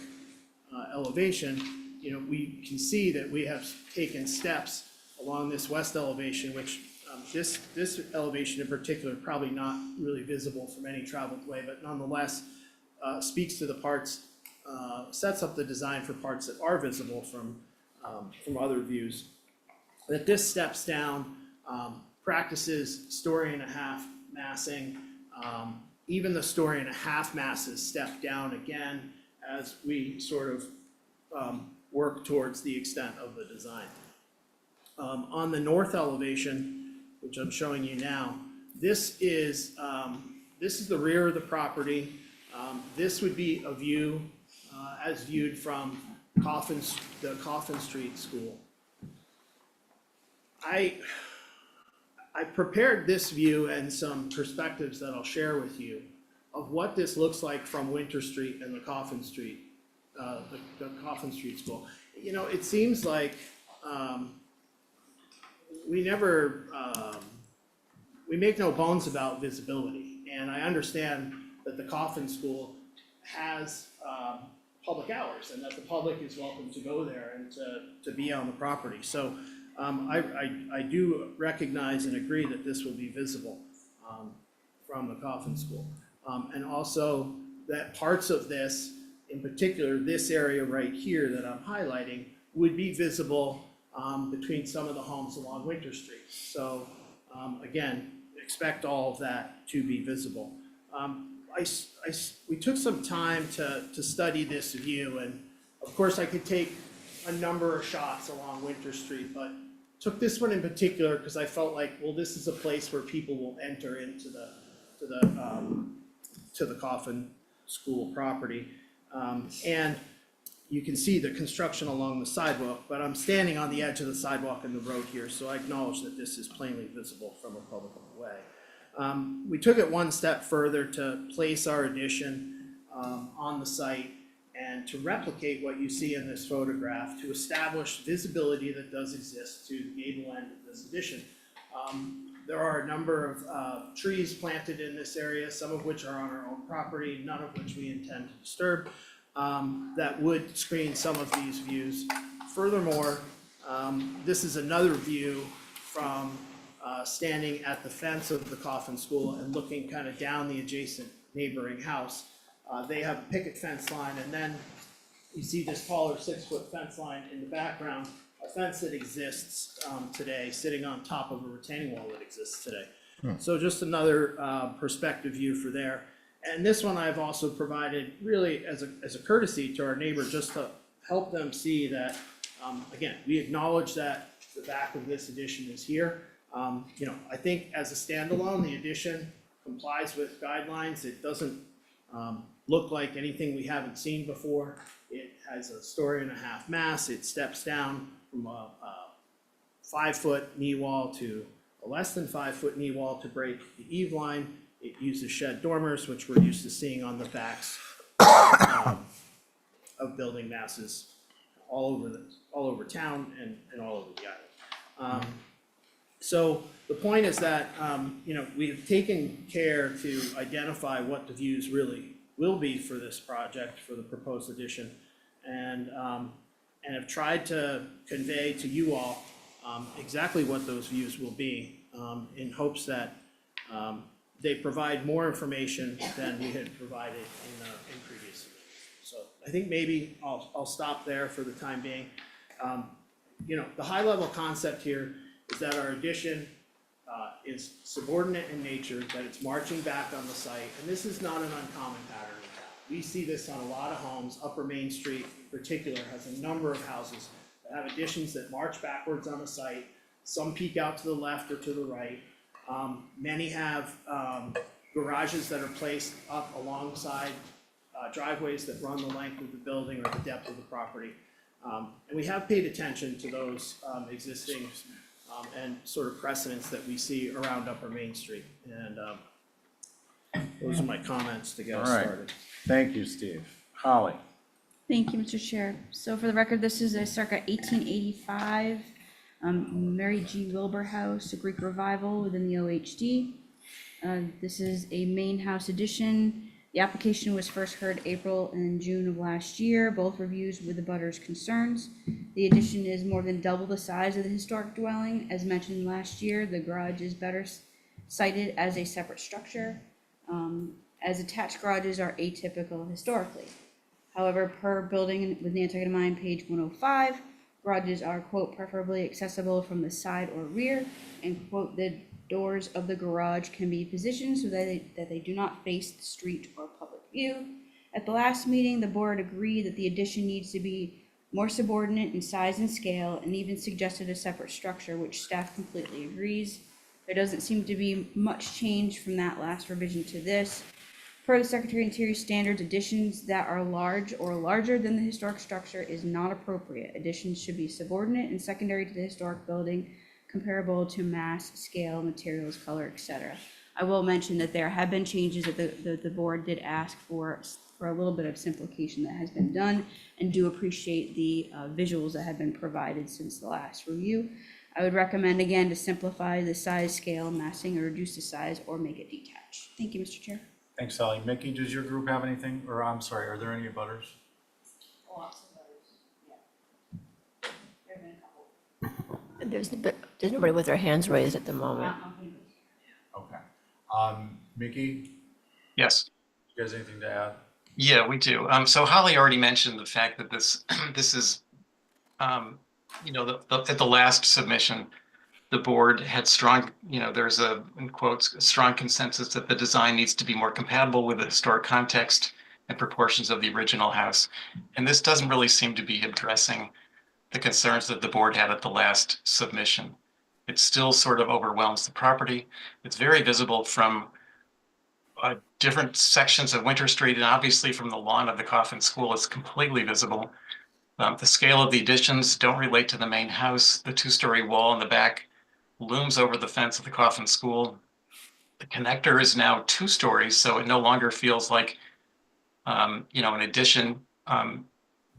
elevation, we can see that we have taken steps along this west elevation, which this elevation in particular, probably not really visible from any traveled way, but nonetheless speaks to the parts, sets up the design for parts that are visible from other views. That this steps down, practices story and a half massing, even the story and a half masses step down again as we sort of work towards the extent of the design. On the north elevation, which I'm showing you now, this is the rear of the property. This would be a view as viewed from the Coffin Street School. I prepared this view and some perspectives that I'll share with you of what this looks like from Winter Street and the Coffin Street, the Coffin Street School. It seems like we make no bones about visibility, and I understand that the Coffin School has public hours and that the public is welcome to go there and to be on the property. So I do recognize and agree that this will be visible from the Coffin School. And also that parts of this, in particular, this area right here that I'm highlighting, would be visible between some of the homes along Winter Street. So again, expect all of that to be visible. We took some time to study this view, and of course I could take a number of shots along Winter Street, but took this one in particular because I felt like, well, this is a place where people will enter into the Coffin School property. And you can see the construction along the sidewalk, but I'm standing on the edge of the sidewalk and the road here, so I acknowledge that this is plainly visible from a public way. We took it one step further to place our addition on the site and to replicate what you see in this photograph to establish visibility that does exist to the gable end of this addition. There are a number of trees planted in this area, some of which are on our own property, none of which we intend to disturb, that would screen some of these views. Furthermore, this is another view from standing at the fence of the Coffin School and looking kind of down the adjacent neighboring house. They have a picket fence line, and then you see this taller 6-foot fence line in the background, a fence that exists today, sitting on top of a retaining wall that exists today. So just another perspective view for there. And this one I've also provided really as a courtesy to our neighbor, just to help them see that, again, we acknowledge that the back of this addition is here. You know, I think as a standalone, the addition complies with guidelines. It doesn't look like anything we haven't seen before. It has a 1.5 story mass. It steps down from a 5-foot knee wall to a less than 5-foot knee wall to break the eave line. It uses shed dormers, which we're used to seeing on the backs of building masses all over town and all over the island. So the point is that, you know, we've taken care to identify what the views really will be for this project, for the proposed addition, and have tried to convey to you all exactly what those views will be, in hopes that they provide more information than we had provided in previous meetings. So I think maybe I'll stop there for the time being. You know, the high level concept here is that our addition is subordinate in nature, that it's marching back on the site, and this is not an uncommon pattern in town. We see this on a lot of homes. Upper Main Street in particular has a number of houses that have additions that march backwards on the site. Some peek out to the left or to the right. Many have garages that are placed up alongside driveways that run the length of the building or the depth of the property. And we have paid attention to those existing and sort of precedents that we see around Upper Main Street. And those are my comments to get us started. Thank you, Steve. Holly? Thank you, Mr. Chair. So for the record, this is a circa 1885 Mary G. Wilbur House, a Greek revival within the OHD. This is a main house addition. The application was first heard April and June of last year, both reviews with the butters' concerns. The addition is more than double the size of the historic dwelling. As mentioned last year, the garage is better cited as a separate structure, as attached garages are atypical historically. However, per building with Nantucket in mind, page 105, garages are, quote, preferably accessible from the side or rear, and, quote, the doors of the garage can be positioned so that they do not face the street or public view. At the last meeting, the board agreed that the addition needs to be more subordinate in size and scale, and even suggested a separate structure, which staff completely agrees. There doesn't seem to be much change from that last revision to this. Per the Secretary of Interior standards, additions that are large or larger than the historic structure is not appropriate. Additions should be subordinate and secondary to the historic building, comparable to mass, scale, materials, color, etc. I will mention that there have been changes that the board did ask for a little bit of simplification that has been done, and do appreciate the visuals that have been provided since the last review. I would recommend again to simplify the size, scale, massing, or reduce the size, or make it detached. Thank you, Mr. Chair. Thanks, Sally. Mickey, does your group have anything, or I'm sorry, are there any butters? There's nobody with their hands raised at the moment. Okay. Mickey, Yes. you guys anything to add? Yeah, we do. So Holly already mentioned the fact that this is, you know, at the last submission, the board had strong, you know, there's a, in quotes, a strong consensus that the design needs to be more compatible with the historic context and proportions of the original house. And this doesn't really seem to be addressing the concerns that the board had at the last submission. It still sort of overwhelms the property. It's very visible from different sections of Winter Street, and obviously from the lawn of the Coffin School, it's completely visible. The scale of the additions don't relate to the main house. The 2-story wall in the back looms over the fence of the Coffin School. The connector is now 2 stories, so it no longer feels like, you know, an addition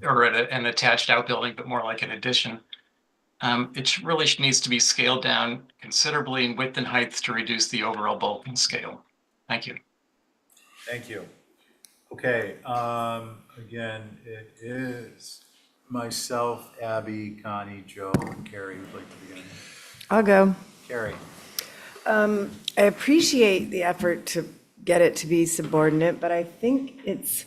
or an attached outbuilding, but more like an addition. It really needs to be scaled down considerably in width and height to reduce the overall bulk and scale. Thank you. Thank you. Okay, again, it is myself, Abby, Connie, Joe, and Carrie who'd like to begin. I'll go. Carrie. I appreciate the effort to get it to be subordinate, but I think it's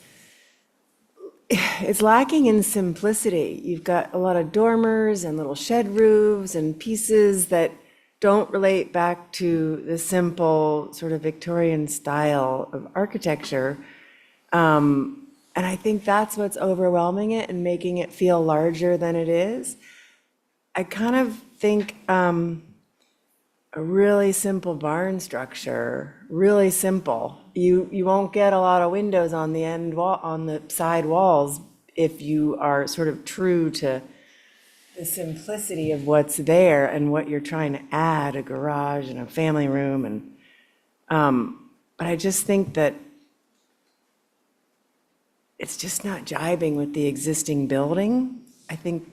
lacking in simplicity. You've got a lot of dormers and little shed roofs and pieces that don't relate back to the simple sort of Victorian style of architecture. And I think that's what's overwhelming it and making it feel larger than it is. I kind of think a really simple barn structure, really simple. You won't get a lot of windows on the end wall, on the side walls, if you are sort of true to the simplicity of what's there and what you're trying to add, a garage and a family room. And but I just think that it's just not jiving with the existing building. I think,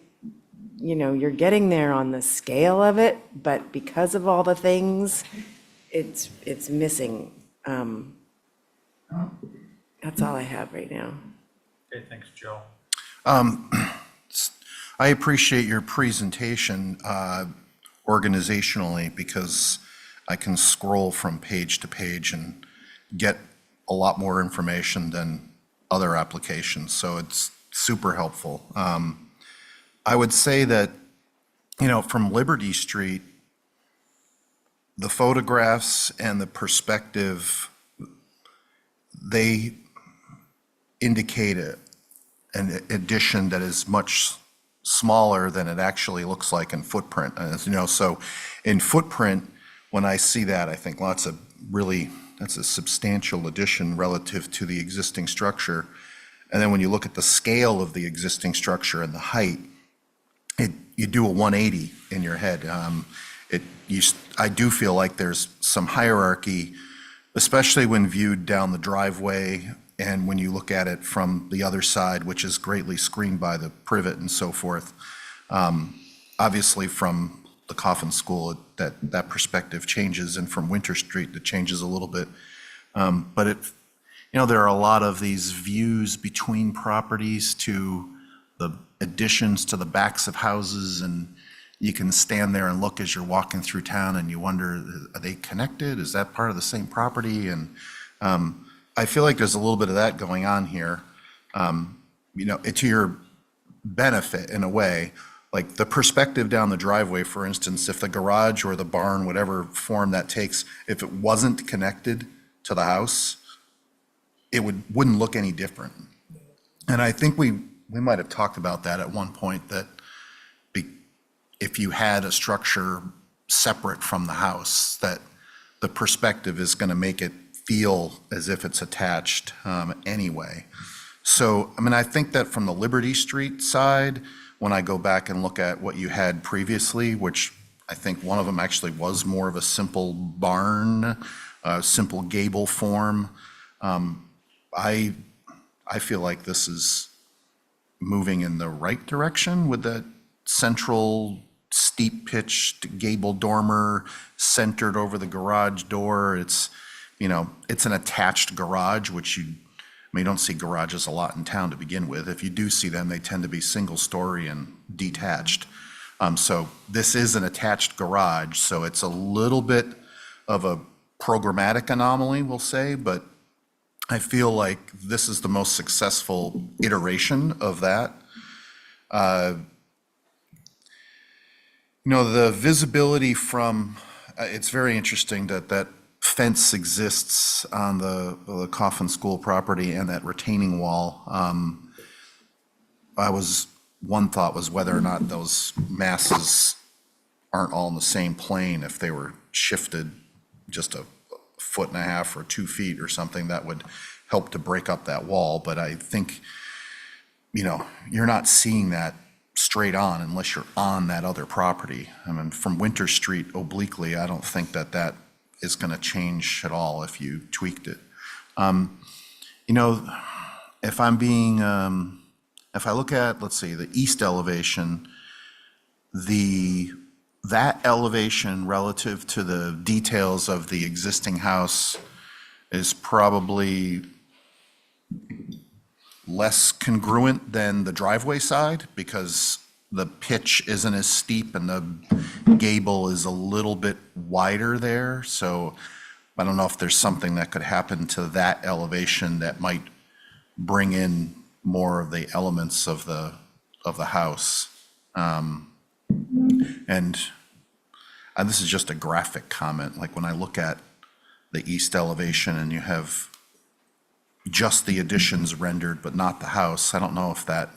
you know, you're getting there on the scale of it, but because of all the things, it's missing. That's all I have right now. Okay, thanks, Joe. I appreciate your presentation organizationally, because I can scroll from page to page and get a lot more information than other applications, so it's super helpful. I would say that, you know, from Liberty Street, the photographs and the perspective, they indicate an addition that is much smaller than it actually looks like in footprint. As you know, so in footprint, when I see that, I think lots of really, that's a substantial addition relative to the existing structure. And then when you look at the scale of the existing structure and the height, you do a 180 in your head. I do feel like there's some hierarchy, especially when viewed down the driveway and when you look at it from the other side, which is greatly screened by the privet and so forth. Obviously from the Coffin School, that perspective changes, and from Winter Street, it changes a little bit. But you know, there are a lot of these views between properties to the additions to the backs of houses, and you can stand there and look as you're walking through town and you wonder, are they connected? Is that part of the same property? And I feel like there's a little bit of that going on here. You know, to your benefit in a way, like the perspective down the driveway, for instance, if the garage or the barn, whatever form that takes, if it wasn't connected to the house, it wouldn't look any different. And I think we might have talked about that at one point, that if you had a structure separate from the house, that the perspective is going to make it feel as if it's attached anyway. So, I mean, I think that from the Liberty Street side, when I go back and look at what you had previously, which I think one of them actually was more of a simple barn, simple gable form, I feel like this is moving in the right direction with that central steep pitched gable dormer centered over the garage door. It's, you know, it's an attached garage, which you don't see garages a lot in town to begin with. If you do see them, they tend to be single story and detached. So this is an attached garage, so it's a little bit of a programmatic anomaly, we'll say, but I feel like this is the most successful iteration of that. You know, the visibility from, it's very interesting that fence exists on the Coffin School property and that retaining wall. One thought was whether or not those masses aren't all in the same plane. If they were shifted just a foot and a half or 2 feet or something, that would help to break up that wall. But I think, you know, you're not seeing that straight on unless you're on that other property. I mean, from Winter Street obliquely, I don't think that is going to change at all if you tweaked it. You know, if I'm being, if I look at, let's see, the east elevation, that elevation relative to the details of the existing house is probably less congruent than the driveway side because the pitch isn't as steep and the gable is a little bit wider there. So I don't know if there's something that could happen to that elevation that might bring in more of the elements of the house. And this is just a graphic comment, like when I look at the east elevation and you have just the additions rendered but not the house, I don't know if that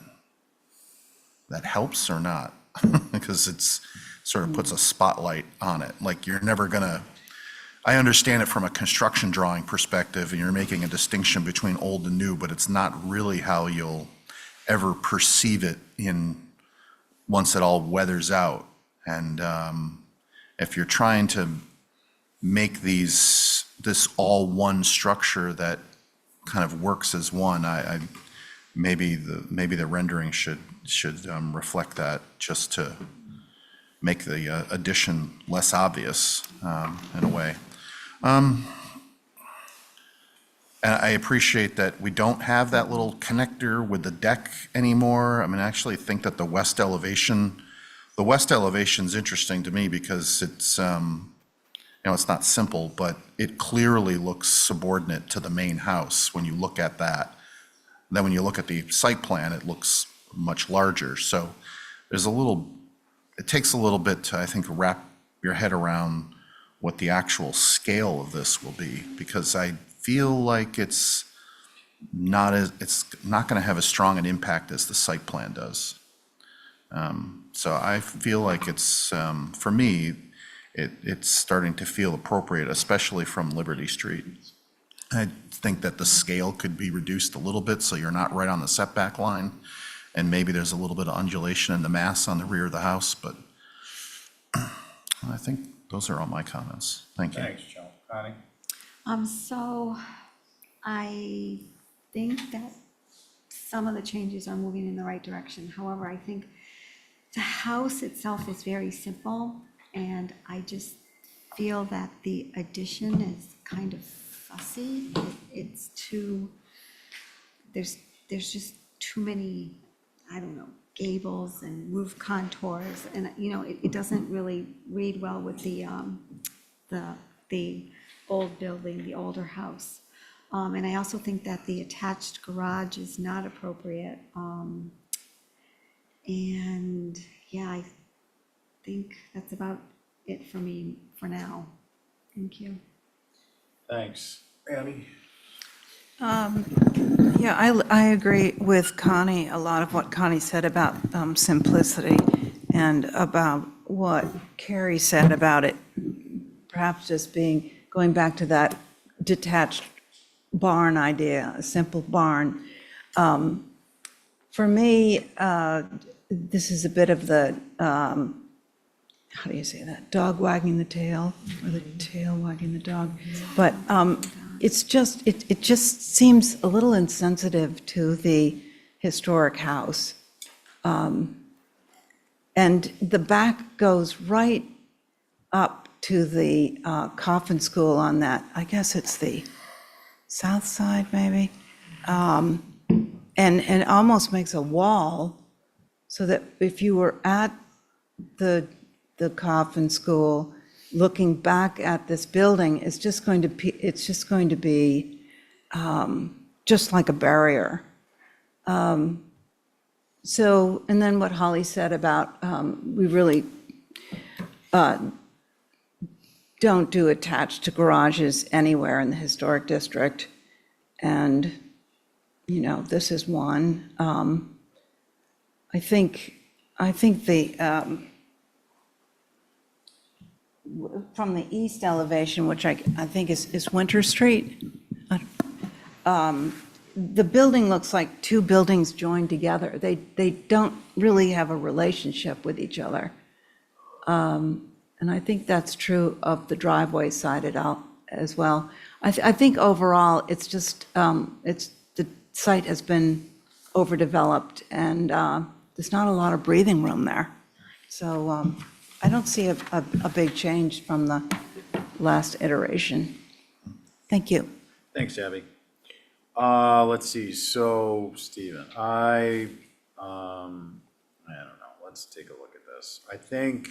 helps or not, because it's sort of puts a spotlight on it. Like you're never gonna, I understand it from a construction drawing perspective and you're making a distinction between old and new, but it's not really how you'll ever perceive it once it all weathers out. And if you're trying to make this all one structure that kind of works as one, maybe the rendering should reflect that, just to make the addition less obvious in a way. And I appreciate that we don't have that little connector with the deck anymore. I mean, I actually think that the west elevation's interesting to me because it's, it's not simple, but it clearly looks subordinate to the main house when you look at that. Then when you look at the site plan, it looks much larger. So it takes a little bit to, I think, wrap your head around what the actual scale of this will be, because I feel like it's not going to have as strong an impact as the site plan does. So I feel like it's, for me, it's starting to feel appropriate, especially from Liberty Street. I think that the scale could be reduced a little bit so you're not right on the setback line, and maybe there's a little bit of undulation in the mass on the rear of the house, but I think those are all my comments. Thank you. Thanks, Joe. Connie? So I think that some of the changes are moving in the right direction. However, I think the house itself is very simple, and I just feel that the addition is kind of fussy. It's too, there's just too many, I don't know, gables and roof contours, and it doesn't really read well with the old building, the older house. And I also think that the attached garage is not appropriate. And yeah, I think that's about it for me for now. Thank you. Thanks. Abby? Yeah, I agree with Connie, a lot of what Connie said about simplicity and about what Carrie said about it, perhaps just going back to that detached barn idea, a simple barn. For me, this is a bit of the, how do you say that? Dog wagging the tail, or the tail wagging the dog. But it just seems a little insensitive to the historic house. And the back goes right up to the coffin school on that, I guess it's the south side, maybe. And it almost makes a wall, so that if you were at the coffin school, looking back at this building, it's just going to be just like a barrier. So, and then what Holly said about we really don't do attached to garages anywhere in the historic district, and this is one. I think the from the east elevation, which I think is Winter Street, the building looks like two buildings joined together. They don't really have a relationship with each other. And I think that's true of the driveway side as well. I think overall, it's just, the site has been overdeveloped, and there's not a lot of breathing room there. So I don't see a big change from the last iteration. Thank you. Thanks, Abby. Let's see, so, Stephen, I don't know, let's take a look at this. I think,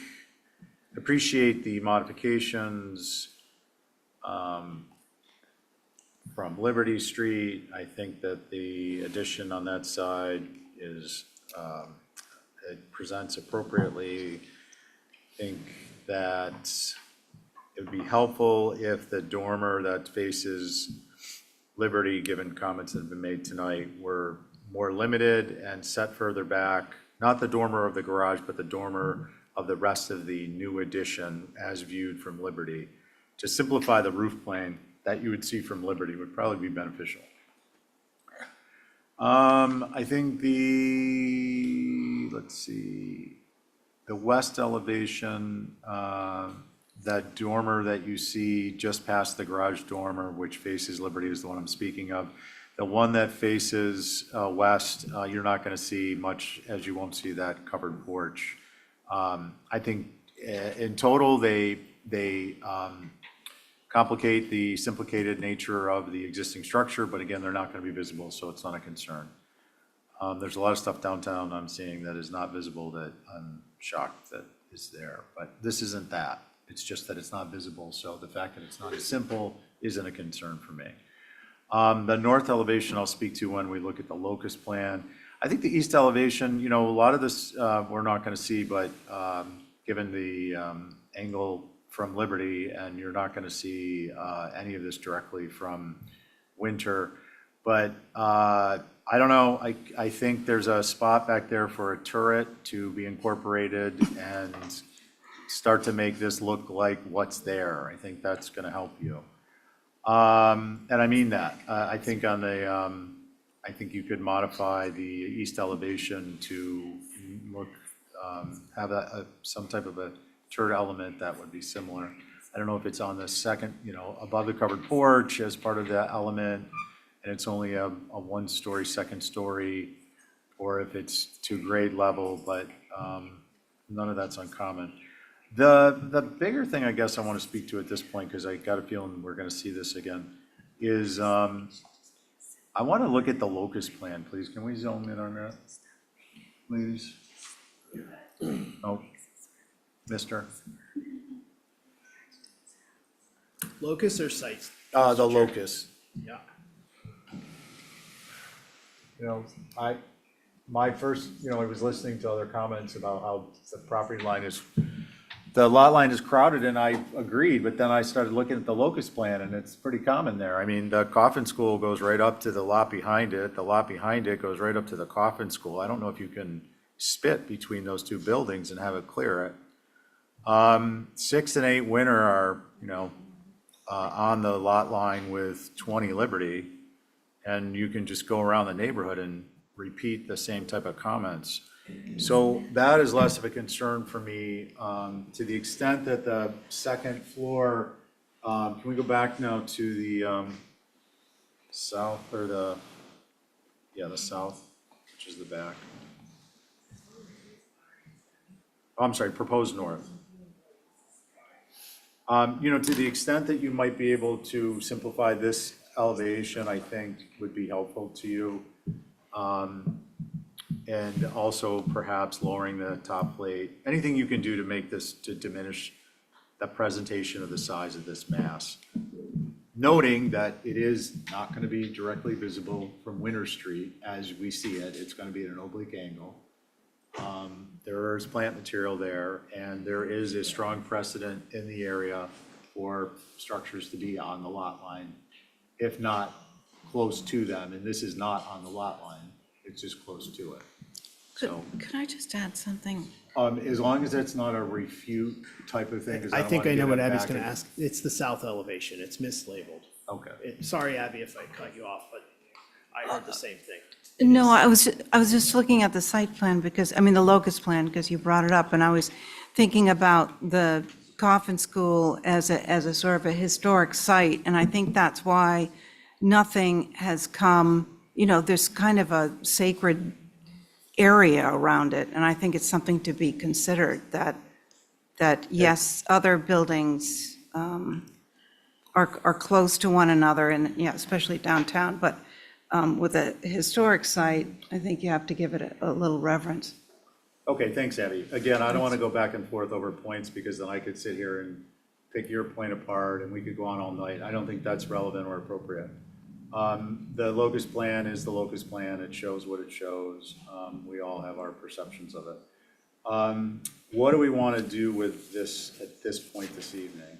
appreciate the modifications from Liberty Street. I think that the addition on that side is, it presents appropriately. I think that it would be helpful if the dormer that faces Liberty, given comments that have been made tonight, were more limited and set further back. Not the dormer of the garage, but the dormer of the rest of the new addition as viewed from Liberty. To simplify the roof plane that you would see from Liberty would probably be beneficial. I think let's see, the west elevation, that dormer that you see just past the garage dormer, which faces Liberty, is the one I'm speaking of. The one that faces west, you're not going to see much, as you won't see that covered porch. I think in total, they complicate the simplicated nature of the existing structure, but again, they're not going to be visible, so it's not a concern. There's a lot of stuff downtown I'm seeing that is not visible that I'm shocked that is there, but this isn't that. It's just that it's not visible, so the fact that it's not as simple isn't a concern for me. The north elevation I'll speak to when we look at the locust plan. I think the east elevation, you know, a lot of this we're not going to see, but given the angle from Liberty, and you're not going to see any of this directly from Winter. But I don't know, I think there's a spot back there for a turret to be incorporated and start to make this look like what's there. I think that's going to help you. And I mean that. I think on the, I think you could modify the east elevation to look, have some type of a turret element that would be similar. I don't know if it's on the second, you know, above the covered porch as part of that element, and it's only a one-story, second story, or if it's to grade level, but none of that's uncommon. The bigger thing I guess I want to speak to at this point, because I got a feeling we're going to see this again, is I want to look at the locust plan, please. Can we zoom in on that, please? Oh, mister? Locust or sites? The locust. Yeah. You know, my first, you know, I was listening to other comments about how the property line is, the lot line is crowded, and I agreed, but then I started looking at the locust plan, and it's pretty common there. I mean, the coffin school goes right up to the lot behind it. The lot behind it goes right up to the coffin school. I don't know if you can spit between those two buildings and have it clear it. 6 and 8 Winter are, you know, on the lot line with 20 Liberty, and you can just go around the neighborhood and repeat the same type of comments. So that is less of a concern for me, to the extent that the second floor, can we go back now to the south, or the south, which is the back. Oh, I'm sorry, proposed north. You know, to the extent that you might be able to simplify this elevation, I think would be helpful to you. And also perhaps lowering the top plate. Anything you can do to make this, to diminish the presentation of the size of this mass. Noting that it is not going to be directly visible from Winter Street as we see it. It's going to be at an oblique angle. There is plant material there, and there is a strong precedent in the area for structures to be on the lot line, if not close to them, and this is not on the lot line, it's just close to it. So, Could I just add something? as long as it's not a refute type of thing, 'cause I don't think wanna I know get what it Abby's back going to in- ask. It's the south elevation. It's mislabeled. Okay. Sorry, Abby, if I cut you off, but I heard the same thing. No, I was just looking at the site plan because, I mean, the locust plan, because you brought it up, and I was thinking about the coffin school as a sort of a historic site, and I think that's why nothing has come, you know, there's kind of a sacred area around it, and I think it's something to be considered, that yes, other buildings are close to one another, and, yeah, especially downtown, but with a historic site, I think you have to give it a little reverence. Okay, thanks, Abby. Again, I don't want to go back and forth over points because then I could sit here and pick your point apart and we could go on all night. I don't think that's relevant or appropriate. The locus plan is the locus plan. It shows what it shows. We all have our perceptions of it. What do we want to do with this at this point this evening?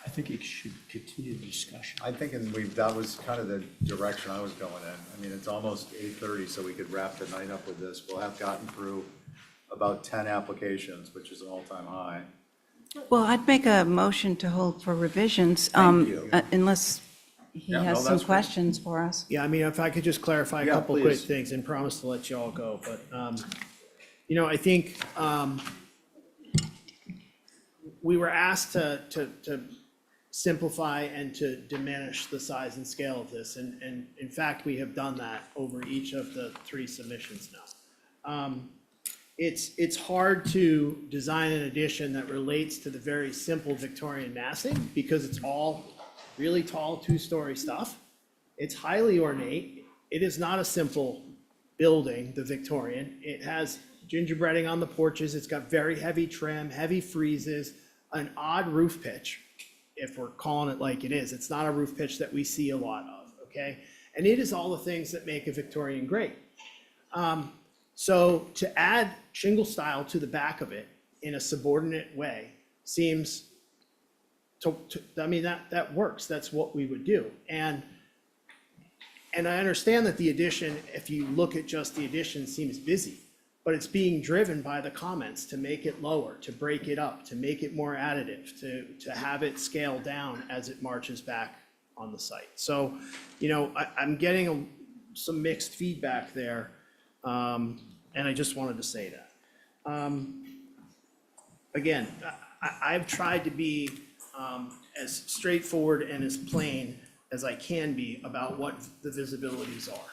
I think it should continue the discussion. I think that was kind of the direction I was going in. I mean, it's almost 8:30, so we could wrap the night up with this. We'll have gotten through about 10 applications, which is an all-time high. Well, I'd make a motion to hold for revisions, Thank you. Unless he Yeah, no, has some that's great. questions for us. Yeah, I mean, if I could just clarify a Yeah, couple quick please. things and promise to let you all go, but, I think we were asked to simplify and to diminish the size and scale of this, and in fact, we have done that over each of the 3 submissions now. It's hard to design an addition that relates to the very simple Victorian massing because it's all really tall 2-story stuff. It's highly ornate. It is not a simple building, the Victorian. It has gingerbreading on the porches. It's got very heavy trim, heavy friezes, an odd roof pitch, if we're calling it like it is. It's not a roof pitch that we see a lot of, okay? And it is all the things that make a Victorian great. So to add shingle style to the back of it in a subordinate way seems I mean, that works. That's what we would do. And I understand that the addition, if you look at just the addition, seems busy, but it's being driven by the comments to make it lower, to break it up, to make it more additive, to have it scale down as it marches back on the site. So, I'm getting some mixed feedback there, and I just wanted to say that. Again, I've tried to be as straightforward and as plain as I can be about what the visibilities are.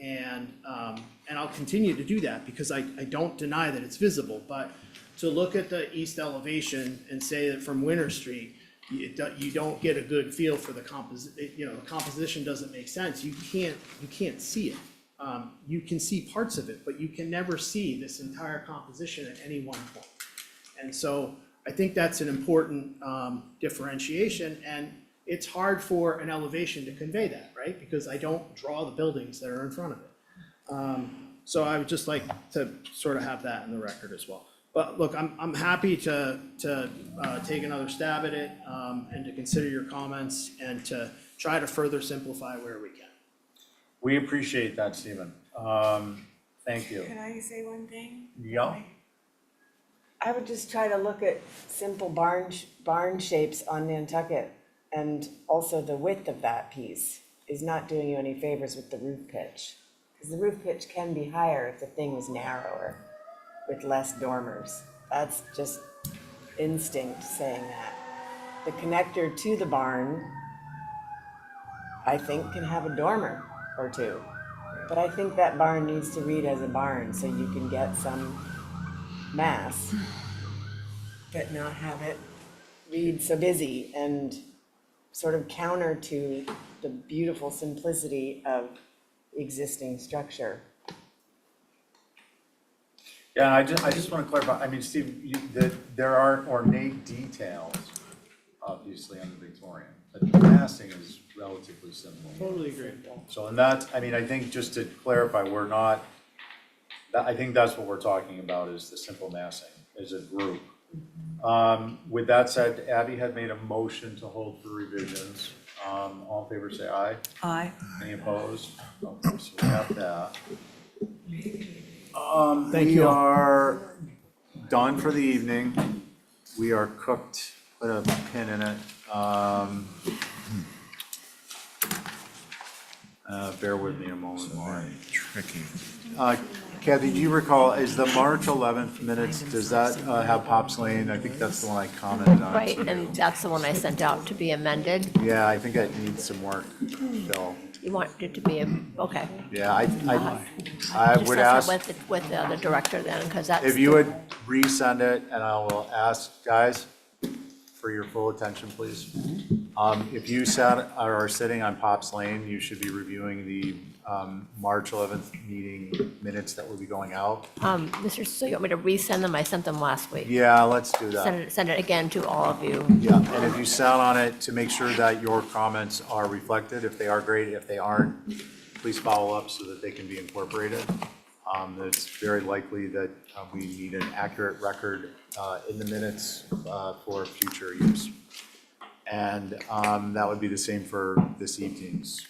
And I'll continue to do that because I don't deny that it's visible, but to look at the east elevation and say that from Winter Street, you don't get a good feel for the composition doesn't make sense. You can't see it. You can see parts of it, but you can never see this entire composition at any one point. And so I think that's an important differentiation, and it's hard for an elevation to convey that, right? Because I don't draw the buildings that are in front of it. So I would just like to sort of have that in the record as well. But look, I'm happy to take another stab at it and to consider your comments and to try to further simplify where we can. We appreciate that, Stephen. Thank you. Can I say one thing? Yeah. I would just try to look at simple barn shapes on Nantucket, and also the width of that piece is not doing you any favors with the roof pitch. Because the roof pitch can be higher if the thing was narrower with less dormers. That's just instinct saying that. The connector to the barn, I think, can have a dormer or 2. But I think that barn needs to read as a barn so you can get some mass, but not have it read so busy and sort of counter to the beautiful simplicity of the existing structure. Yeah, I just want to clarify, I mean, Steve, there are ornate details, obviously, on the Victorian, but the massing is relatively simple. Totally agree. So, and that's, I mean, I think just to clarify, I think that's what we're talking about is the simple massing as a group. With that said, Abby had made a motion to hold for revisions. All in favor, say aye. Aye. Any opposed? Okay, so we have that. Thank We you all. are done for the evening. We are cooked, put a pin in it. Bear with me a moment more. Tricky. Kathy, do you recall, is the March 11th minutes, does that have Pops Lane? I think that's the one I commented on. Right, and that's the one I sent out to be amended. Yeah, I think that needs some work, Bill. You want it to be, okay. Yeah, I Discuss would that ask, with the other director then, because that's. if you the- would resend it, and I will ask, guys, for your full attention, please. If you are sitting on Pops Lane, you should be reviewing the March 11th meeting minutes that will be going out. So you want me to resend them? I sent them last week. Yeah, let's do that. Send it again to all of you. Yeah, and if you sat on it, to make sure that your comments are reflected. If they are, great. If they aren't, please follow up so that they can be incorporated. It's very likely that we need an accurate record in the minutes for future use. And that would be the same for this evening's.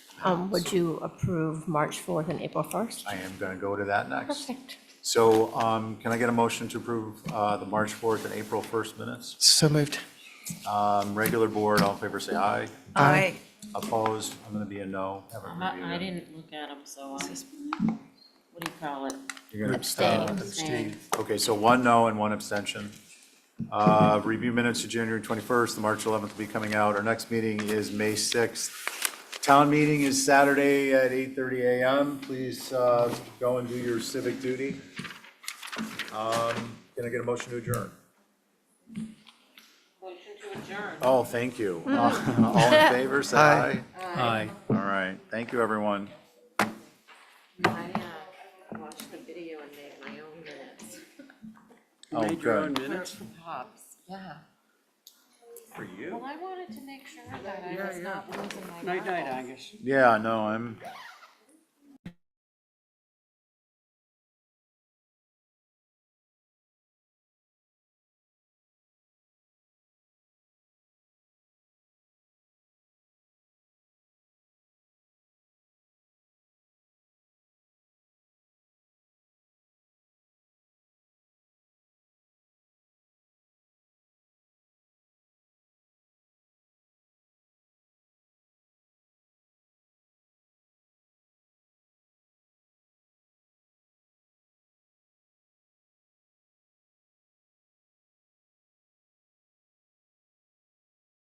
Would you approve March 4th and April 1st? I am going to go to that next. Perfect. So can I get a motion to approve the March 4th and April 1st minutes? So moved. Regular board, all in favor, say aye. Aye. Opposed? I'm going to be a no. Haven't reviewed I it. didn't look at them, so, what do you call it? You're gonna Abstain. abstain. Okay, so 1 no and 1 abstention. Review minutes of January 21st, the March 11th will be coming out. Our next meeting is May 6th. Town meeting is Saturday at 8:30 a.m. Please go and do your civic duty. Can I get a motion to adjourn? Motion to adjourn. Oh, thank you. All in favor, say aye. Aye. All right, thank you, everyone. I watched the video and made my own minutes. Oh, Made your own good. minutes? For Pops, yeah. For you? Well, I wanted to make sure that I was not losing my Night, night, marbles. Angus. Yeah, no, I'm